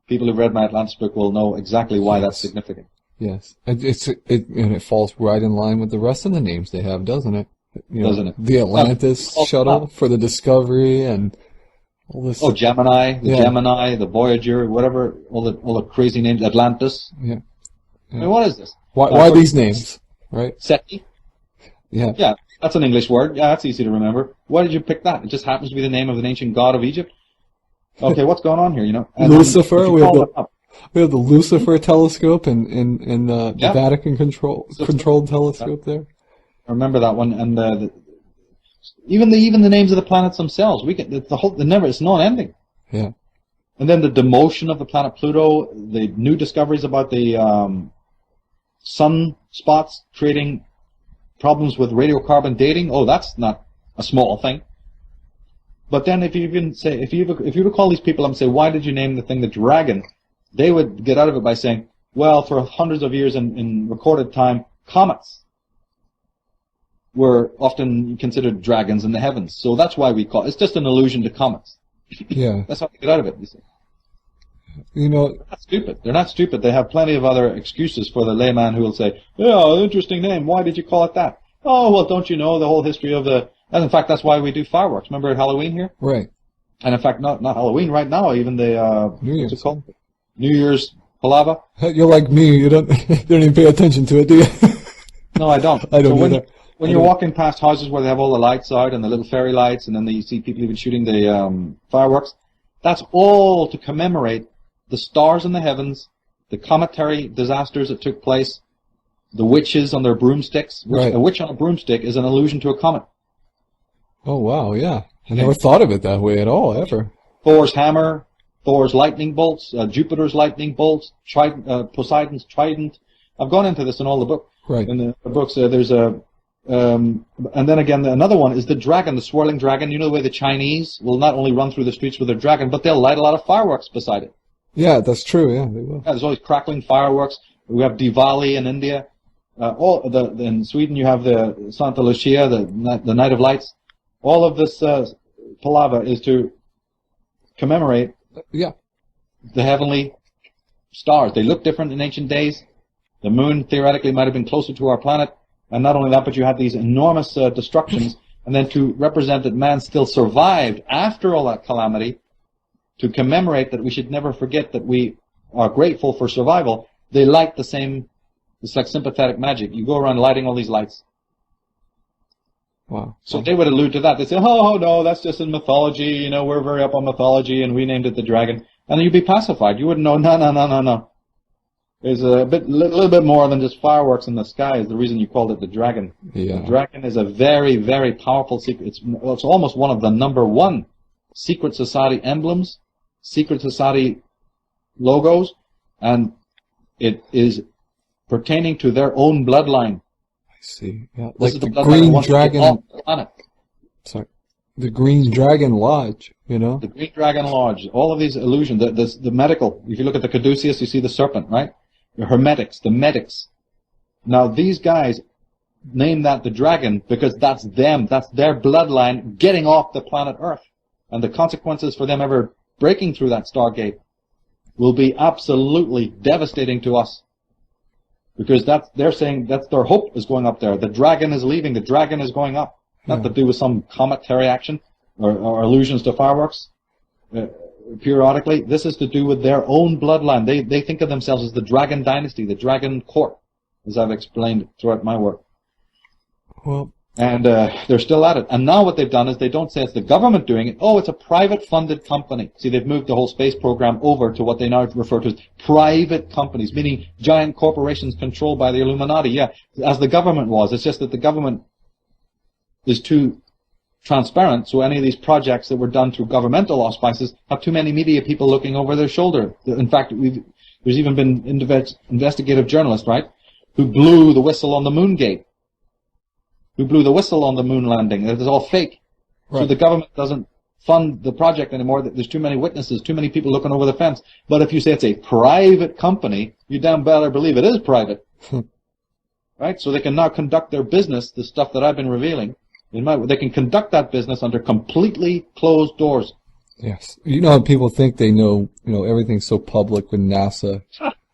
People who've read my Atlantis book will know exactly why that's significant. Yes, and it falls right in line with the rest of the names they have, doesn't it? Doesn't it? The Atlantis shuttle for the Discovery and all this. Oh, Gemini, Gemini, the Voyager, whatever, all the crazy names. Atlantis. Yeah. I mean, what is this? Why these names, right? SETI. Yeah. Yeah, that's an English word. Yeah, that's easy to remember. Why did you pick that? It just happens to be the name of an ancient god of Egypt. Okay, what's going on here? And Lucifer. We have the Lucifer telescope in the Vatican controlled telescope there. I remember that one, and even the names of the planets themselves. It's non-ending. Yeah. And then the demotion of the planet Pluto, the new discoveries about the sun spots creating problems with radiocarbon dating. Oh, that's not a small thing. But then if you were to call these people up and say, why did you name the thing the Dragon? They would get out of it by saying, well, for hundreds of years in recorded time, comets were often considered dragons in the heavens. So that's why we call it. It's just an allusion to comets. Yeah. That's how we get out of it, you see. They're not stupid. They're not stupid. They have plenty of other excuses for the layman who will say, yeah, interesting name. Why did you call it that? Oh, well, don't you know the whole history of the... And in fact, that's why we do fireworks. Remember at Halloween here? Right. And in fact, not Halloween right now, even the... New Year's. What's it called? New Year's Palava. You're like me. You don't even pay attention to it, do you? No, I don't. I don't either. When you're walking past houses where they have all the lights out and the little fairy lights, and then you see people even shooting the fireworks, that's all to commemorate the stars in the heavens, the cometary disasters that took place, the witches on their broomsticks. Right. A witch on a broomstick is an allusion to a comet. Oh, wow, yeah. I never thought of it that way at all, ever. Thor's hammer, Thor's lightning bolts, Jupiter's lightning bolts, Poseidon's trident. I've gone into this in all the books. Right. In the books, there's a... and then again, another one is the dragon, the swirling dragon. You know the way the Chinese will not only run through the streets with their dragon, but they'll light a lot of fireworks beside it. Yeah, that's true. Yeah, they will. Yeah, there's always crackling fireworks. We have Diwali in India. In Sweden, you have the Santa Lucia, the Night of Lights. All of this palava is to commemorate the heavenly stars. They look different in ancient days. The moon theoretically might have been closer to our planet. And not only that, but you had these enormous destructions. And then to represent that man still survived after all that calamity, to commemorate that we should never forget that we are grateful for survival, they light the same, it's like sympathetic magic. You go around lighting all these lights. Wow. So they would allude to that. They say, oh, no, that's just in mythology. We're very up on mythology, and we named it the dragon. And then you'd be pacified. You wouldn't know, no. There's a little bit more than just fireworks in the sky is the reason you called it the dragon. Yeah. The dragon is a very, very powerful secret. It's almost one of the number one secret society emblems, secret society logos, and it is pertaining to their own bloodline. I see. Yeah. This Like is the bloodline Green of Dragon. the planet. Sorry. The Green Dragon Lodge. you know? The Green Dragon Lodge, all of these illusions, the medical, if you look at the Caduceus, you see the serpent, right? The Hermetics, the medics. Now, these guys name that the dragon because that's them, that's their bloodline getting off the planet Earth. And the consequences for them ever breaking through that Stargate will be absolutely devastating to us. Because they're saying that's their hope is going up there. The dragon is leaving, the dragon is going up. Not to do with some cometary action or allusions to fireworks periodically. This is to do with their own bloodline. They think of themselves as the dragon dynasty, the dragon court, as I've explained throughout my work. Well, and they're still at it. And now what they've done is they don't say it's the government doing it. Oh, it's a private funded company. See, they've moved the whole space program over to what they now refer to as private companies, meaning giant corporations controlled by the Illuminati. Yeah, as the government was. It's just that the government is too transparent, so any of these projects that were done through governmental auspices have too many media people looking over their shoulder. In fact, there's even been investigative journalists, right, who blew the whistle on the moon gate, who blew the whistle on the moon landing. It was all fake. Right. So the government doesn't fund the project anymore. There's too many witnesses, too many people looking over the fence. But if you say it's a private company, you damn better believe it is private. Right? So they can now conduct their business, the stuff that I've been revealing. They can conduct that business under completely closed doors. Yes. You know how people think they know, everything's so public with NASA,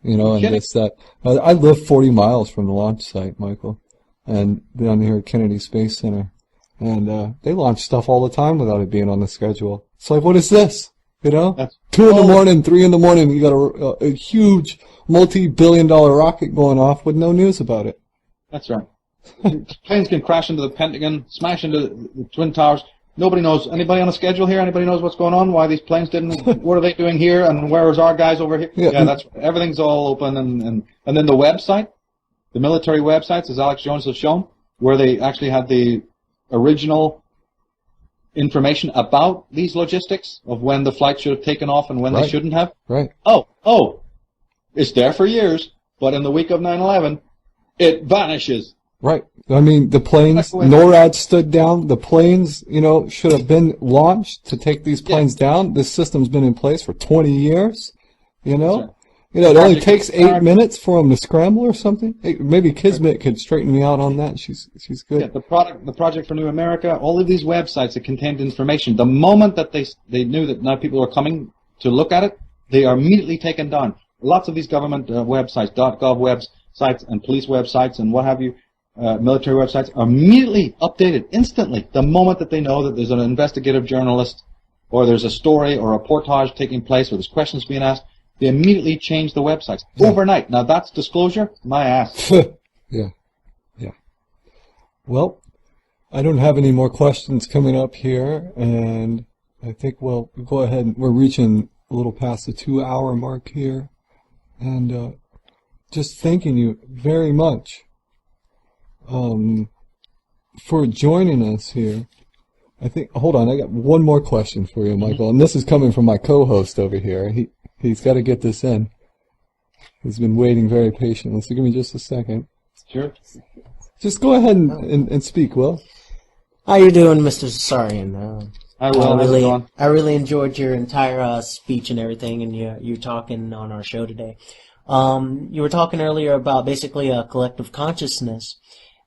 and this, that. I live 40 miles from the launch site, Michael, and down here at Kennedy Space Center. And they launch stuff all the time without it being on the schedule. It's like, what is this? 2 in the morning, 3 in the morning, you got a huge multi-billion-dollar rocket going off with no news about it. That's right. Planes can crash into the Pentagon, smash into the Twin Towers. Nobody knows. Anybody on a schedule here? Anybody knows what's going on? Why these planes didn't? What are they doing here? And where is our guys over here? Yeah, that's everything's all open. And then the website, the military websites, as Alex Jones has shown, where they actually had the original information about these logistics of when the flight should have taken off and when they shouldn't have. Right. Oh, it's there for years, but in the week of 9/11, it vanishes. Right. I mean, the planes, NORAD stood down. The planes, should have been launched to take these planes down. This system's been in place for 20 years, It only takes 8 minutes for them to scramble or something. Maybe Kismet could straighten me out on that. She's good. Yeah, the Project for New America, all of these websites that contained information, the moment that they knew that now people are coming to look at it, they are immediately taken down. Lots of these government websites, .gov websites and police websites and what have you, military websites are immediately updated instantly the moment that they know that there's an investigative journalist or there's a story or a reportage taking place or there's questions being asked. They immediately change the websites overnight. Now that's disclosure, my ass. Yeah. Well, I don't have any more questions coming up here, and I think we'll go ahead. We're reaching a little past the 2-hour mark here, and just thanking you very much for joining us here. Hold on, I got one more question for you, Michael, and this is coming from my co-host over here. He's got to get this in. He's been waiting very patiently, so give me just a second. Sure. Just go ahead and speak, Will. How you doing, Mr. Tsarion? I really enjoyed your entire speech and everything, and you talking on our show today. You were talking earlier about basically a collective consciousness,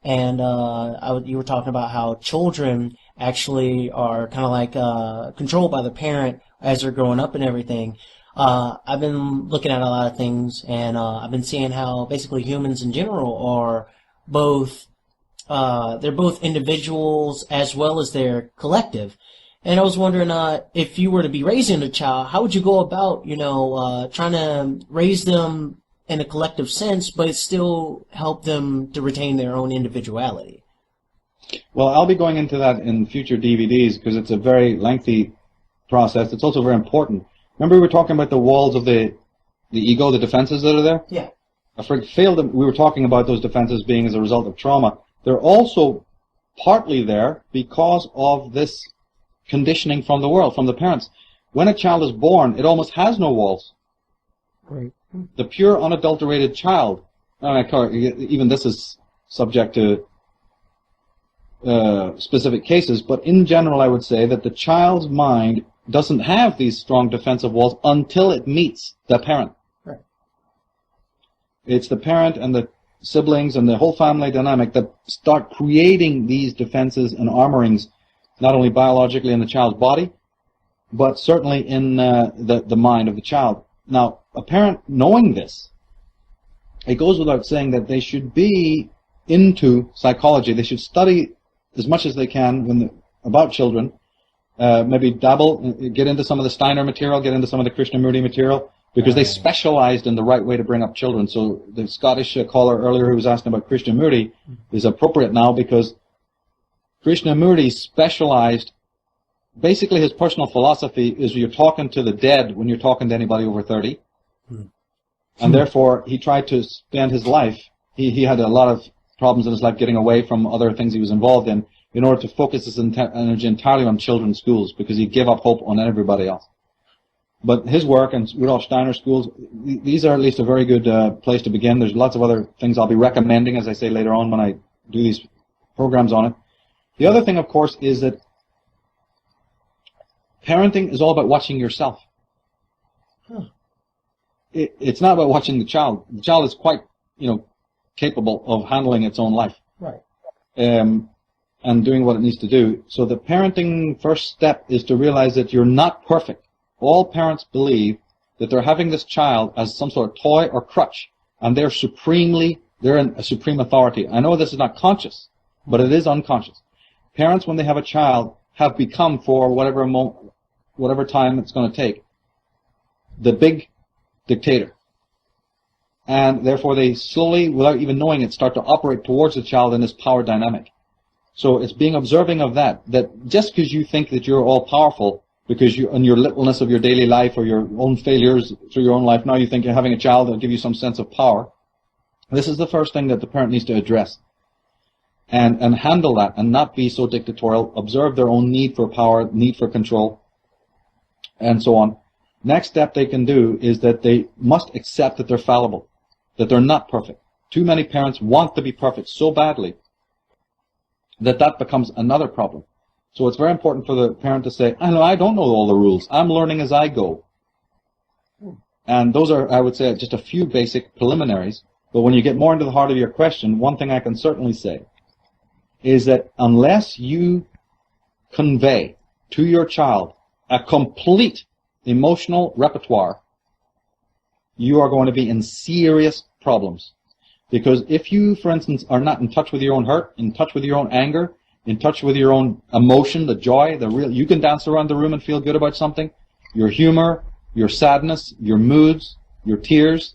and you were talking about how children actually are kind of like controlled by the parent as they're growing up and everything. I've been looking at a lot of things, and I've been seeing how basically humans in general are both they're both individuals as well as they're collective. And I was wondering if you were to be raising a child, how would you go about trying to raise them in a collective sense, but still help them to retain their own individuality? Well, I'll be going into that in future DVDs because it's a very lengthy process. It's also very important. Remember we were talking about the walls of the ego, the defenses that are there? Yeah. We were talking about those defenses being as a result of trauma. They're also partly there because of this conditioning from the world, from the parents. When a child is born, it almost has no walls. Right. The pure, unadulterated child, even this is subject to specific cases, but in general I would say that the child's mind doesn't have these strong defensive walls until it meets the parent. Right. It's the parent and the siblings and the whole family dynamic that start creating these defenses and armorings, not only biologically in the child's body, but certainly in the mind of the child. Now, a parent knowing this, it goes without saying that they should be into psychology. They should study as much as they can about children. Maybe dabble, get into some of the Steiner material, get into some of the Krishnamurti material, because they specialized in the right way to bring up children. So the Scottish caller earlier who was asking about Krishnamurti is appropriate now, because Krishnamurti specialized, basically his personal philosophy is you're talking to the dead when you're talking to anybody over 30. And therefore, he tried to spend his life, he had a lot of problems in his life getting away from other things he was involved in order to focus his energy entirely on children's schools, because he gave up hope on everybody else. But his work and Rudolf Steiner schools, these are at least a very good place to begin. There's lots of other things I'll be recommending, as I say later on when I do these programs on it. The other thing, of course, is that parenting is all about watching yourself. It's not about watching the child. The child is quite, capable of handling its own life. Right. And doing what it needs to do. So the parenting first step is to realize that you're not perfect. All parents believe that they're having this child as some sort of toy or crutch, and they're in a supreme authority. I know this is not conscious, but it is unconscious. Parents, when they have a child, have become, for whatever time it's going to take, the big dictator. And therefore they slowly, without even knowing it, start to operate towards the child in this power dynamic. So it's being observing of that just because you think that you're all powerful, because you, in your littleness of your daily life or your own failures through your own life, now you think you're having a child that'll give you some sense of power. This is the first thing that the parent needs to address. And handle that and not be so dictatorial, observe their own need for power, need for control, and so on. Next step they can do is that they must accept that they're fallible, that they're not perfect. Too many parents want to be perfect so badly that becomes another problem. So it's very important for the parent to say, I don't know all the rules. I'm learning as I go. And those are, I would say, just a few basic preliminaries. But when you get more into the heart of your question, one thing I can certainly say is that unless you convey to your child a complete emotional repertoire, you are going to be in serious problems. Because if you, for instance, are not in touch with your own hurt, in touch with your own anger, in touch with your own emotion, the joy, you can dance around the room and feel good about something, your humor, your sadness, your moods, your tears,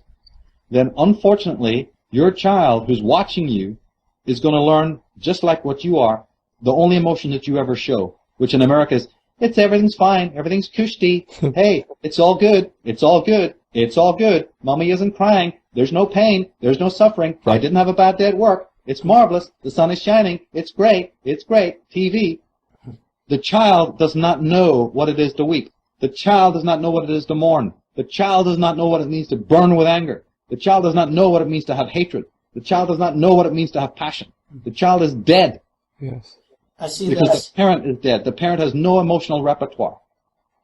then unfortunately, your child who's watching you is going to learn, just like what you are, the only emotion that you ever show, which in America is, everything's fine, everything's cushy, hey, it's all good, it's all good, it's all good, mommy isn't crying, there's no pain, there's no suffering, I didn't have a bad day at work, it's marvelous, the sun is shining, it's great, TV. The child does not know what it is to weep. The child does not know what it is to mourn. The child does not know what it means to burn with anger. The child does not know what it means to have hatred. The child does not know what it means to have passion. The child is dead. Yes. I see because this. The parent is dead. The parent has no emotional repertoire.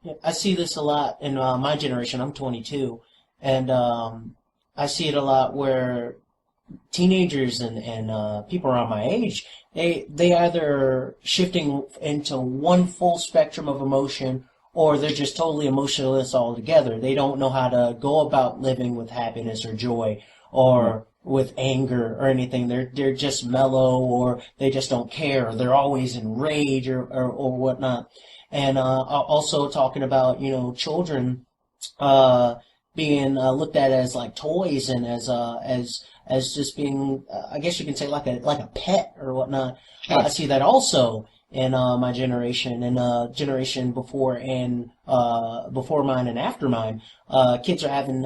Yeah, I see this a lot in my generation. I'm 22, and I see it a lot where teenagers and people around my age, they either shifting into one full spectrum of emotion, or they're just totally emotionless altogether. They don't know how to go about living with happiness or joy or with anger or anything. They're just mellow, or they just don't care, or they're always in rage or whatnot. And also talking about, children being looked at as like toys and as just being, I guess you can say like a pet or whatnot. I see that also in my generation and generation before and before mine and after mine. Kids are having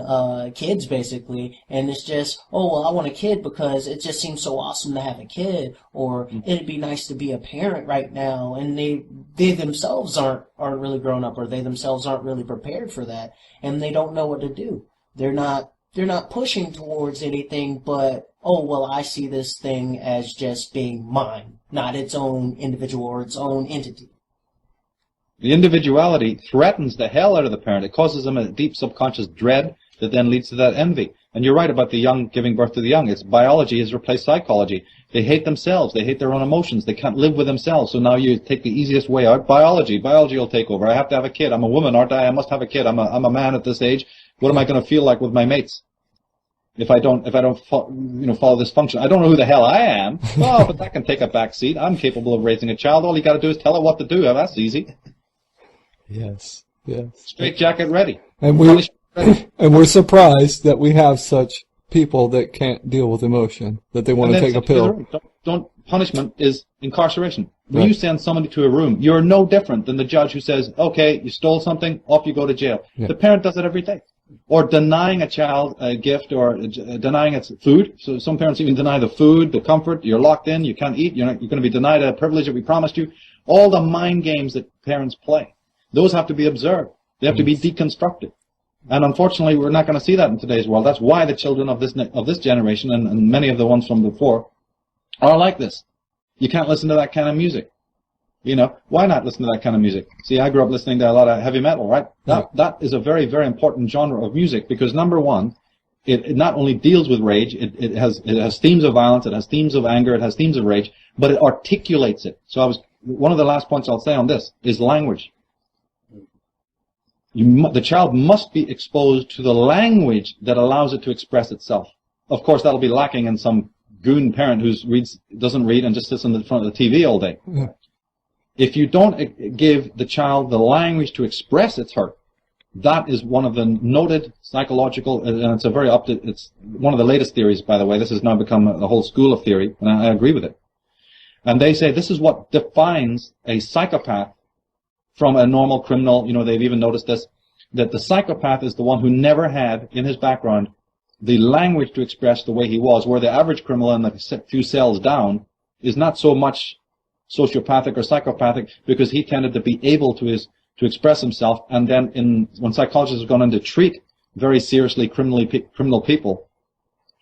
kids basically, and it's just, oh well, I want a kid because it just seems so awesome to have a kid, or it'd be nice to be a parent right now, and they themselves aren't really grown up, or they themselves aren't really prepared for that, and they don't know what to do. They're not pushing towards anything but, oh, well, I see this thing as just being mine, not its own individual or its own entity. The individuality threatens the hell out of the parent. It causes them a deep subconscious dread that then leads to that envy. And you're right about the young giving birth to the young. It's biology has replaced psychology. They hate themselves. They hate their own emotions. They can't live with themselves. So now you take the easiest way out. Biology will take over. I have to have a kid. I'm a woman, aren't I? I must have a kid. I'm a man at this age. What am I going to feel like with my mates if I don't follow this function? I don't know who the hell I am. Oh, but that can take a back seat. I'm capable of raising a child. All you got to do is tell her what to do. That's easy. Yes, yes. Straight jacket ready. And we're surprised that we have such people that can't deal with emotion, that they want to take a pill. Punishment is incarceration. When you send somebody to a room, you're no different than the judge who says, okay, you stole something, off you go to jail. Yeah. The parent does it every day. Or denying a child a gift, or denying its food. So some parents even deny the food, the comfort. You're locked in, you can't eat, you're going to be denied a privilege that we promised you. All the mind games that parents play, those have to be observed. They have to be deconstructed. And unfortunately, we're not going to see that in today's world. That's why the children of this generation, and many of the ones from before, are like this. You can't listen to that kind of music. Why not listen to that kind of music? See, I grew up listening to a lot of heavy metal, right? That is a very, very important genre of music because, number one, it not only deals with rage, it has themes of violence, it has themes of anger, it has themes of rage, but it articulates it. So one of the last points I'll say on this is language. The child must be exposed to the language that allows it to express itself. Of course, that'll be lacking in some goon parent who doesn't read and just sits in the front of the TV all day. Yeah. If you don't give the child the language to express its hurt, that is one of the noted psychological, and it's one of the latest theories, by the way. This has now become a whole school of theory, and I agree with it. And they say this is what defines a psychopath from a normal criminal. They've even noticed this, that the psychopath is the one who never had in his background the language to express the way he was, where the average criminal in the few cells down is not so much sociopathic or psychopathic because he tended to be able to express himself. And then when psychologists have gone in to treat very seriously criminal people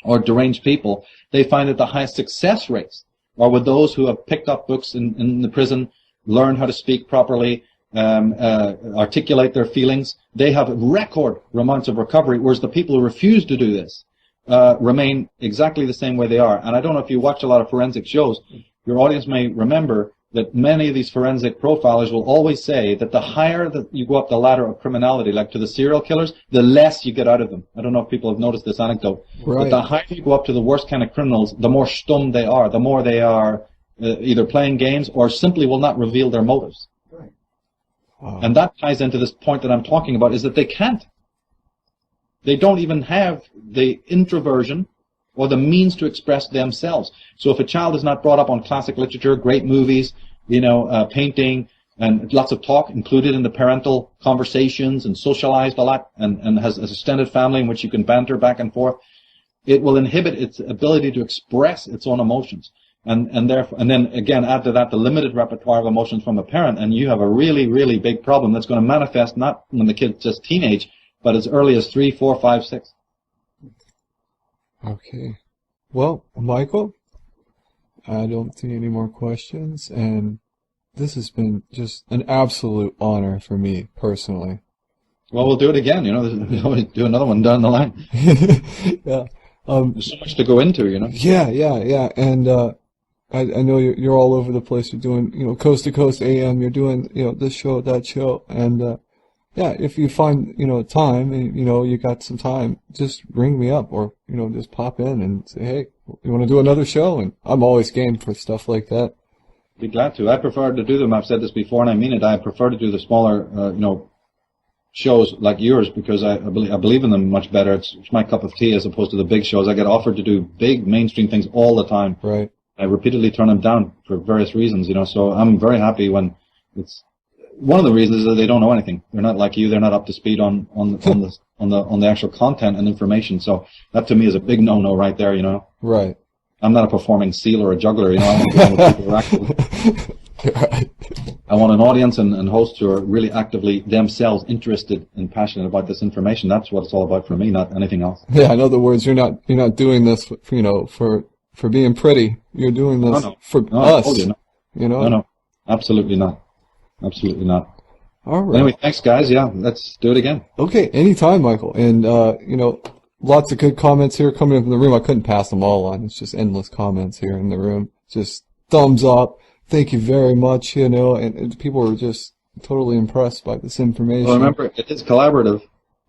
or deranged people, they find that the highest success rates are with those who have picked up books in the prison, learned how to speak properly, articulate their feelings. They have record amounts of recovery, whereas the people who refuse to do this remain exactly the same way they are. And I don't know if you watch a lot of forensic shows, your audience may remember that many of these forensic profilers will always say that the higher that you go up the ladder of criminality, like to the serial killers, the less you get out of them. I don't know if people have noticed this anecdote. Right. But the higher you go up to the worst kind of criminals, the more stunned they are, the more they are either playing games or simply will not reveal their motives. Right. Wow. And that ties into this point that I'm talking about, is that they can't. They don't even have the introversion or the means to express themselves. So if a child is not brought up on classic literature, great movies, painting, and lots of talk included in the parental conversations and socialized a lot, and has a extended family in which you can banter back and forth, it will inhibit its ability to express its own emotions. And then again, add to that the limited repertoire of emotions from a parent, and you have a really, really big problem that's going to manifest not when the kid's just teenage, but as early as 3, 4, 5, 6. Okay. Well, Michael, I don't see any more questions, and this has been just an absolute honor for me personally. Well, we'll do it again, we'll do another one down the line. Yeah. There's so much to go into, Yeah. And I know you're all over the place. You're doing, Coast to Coast AM. You're doing, this show, that show, and yeah, if you find, time, and, you got some time, just ring me up or, just pop in and say, hey, you want to do another show? And I'm always game for stuff like that. Be glad to. I prefer to do them. I've said this before, and I mean it. I prefer to do the smaller, shows like yours because I believe in them much better. It's my cup of tea as opposed to the big shows. I get offered to do big mainstream things all the time. Right. I repeatedly turn them down for various reasons, so I'm very happy when it's. One of the reasons is that they don't know anything. They're not like you. They're not up to speed on the actual content and information. So that to me is a big no-no right there. Right. I'm not a performing seal or a juggler. I want people who are active. Right. I want an audience and hosts who are really actively themselves interested and passionate about this information. That's what it's all about for me, not anything else. Yeah. In other words, you're not doing this, for being pretty. You're doing this for us. No, absolutely not. Absolutely not. All right. Anyway, thanks, guys. Yeah, let's do it again. Okay, anytime, Michael. And, you know, lots of good comments here coming up in the room. I couldn't pass them all on. It's just endless comments here in the room. Just thumbs up. Thank you very much, you know, and people were just totally impressed by this information. Well, remember, it is collaborative.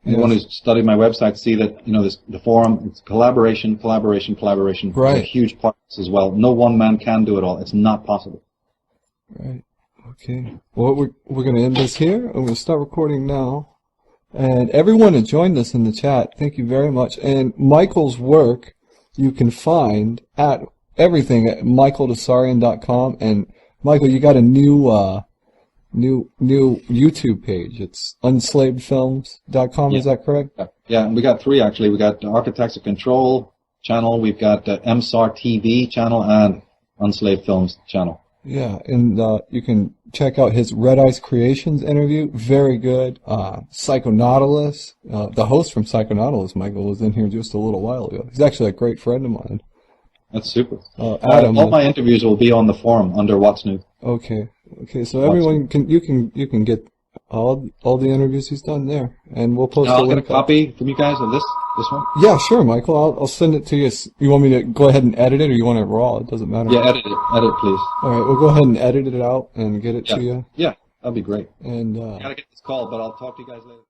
Anyone who's studied my website see that, you know, the forum, it's collaboration. Right. It's a huge part of this as well. No one man can do it all. It's not possible. Right. Okay. Well, we're going to end this here. I'm going to start recording now. And everyone who joined us in the chat, thank you very much. And Michael's work you can find at everything at michaeltsarion.com. And Michael, you got a new YouTube page. It's unslavedfilms.com. Yeah. Is that correct? Yeah, and we got 3 actually. We got the Architects of Control channel, we've got the MSAR TV channel, and Unslaved Films channel. Yeah, and you can check out his Red Ice Creations interview. Very good. Psychonautilus. The host from Psychonautilus, Michael, was in here just a little while ago. He's actually a great friend of mine. That's super. Adam, all my interviews will be on the forum under What's New. Okay. So everyone you can get all the interviews he's done there, and we'll post. I'll get a copy from you guys of this one. Yeah, sure, Michael. I'll send it to you. You want me to go ahead and edit it, or you want it raw? It doesn't matter. Yeah, edit it, please. All right, we'll go ahead and edit it out and get it to you. Yeah, that'd be great. And I gotta get this call, but I'll talk to you guys later.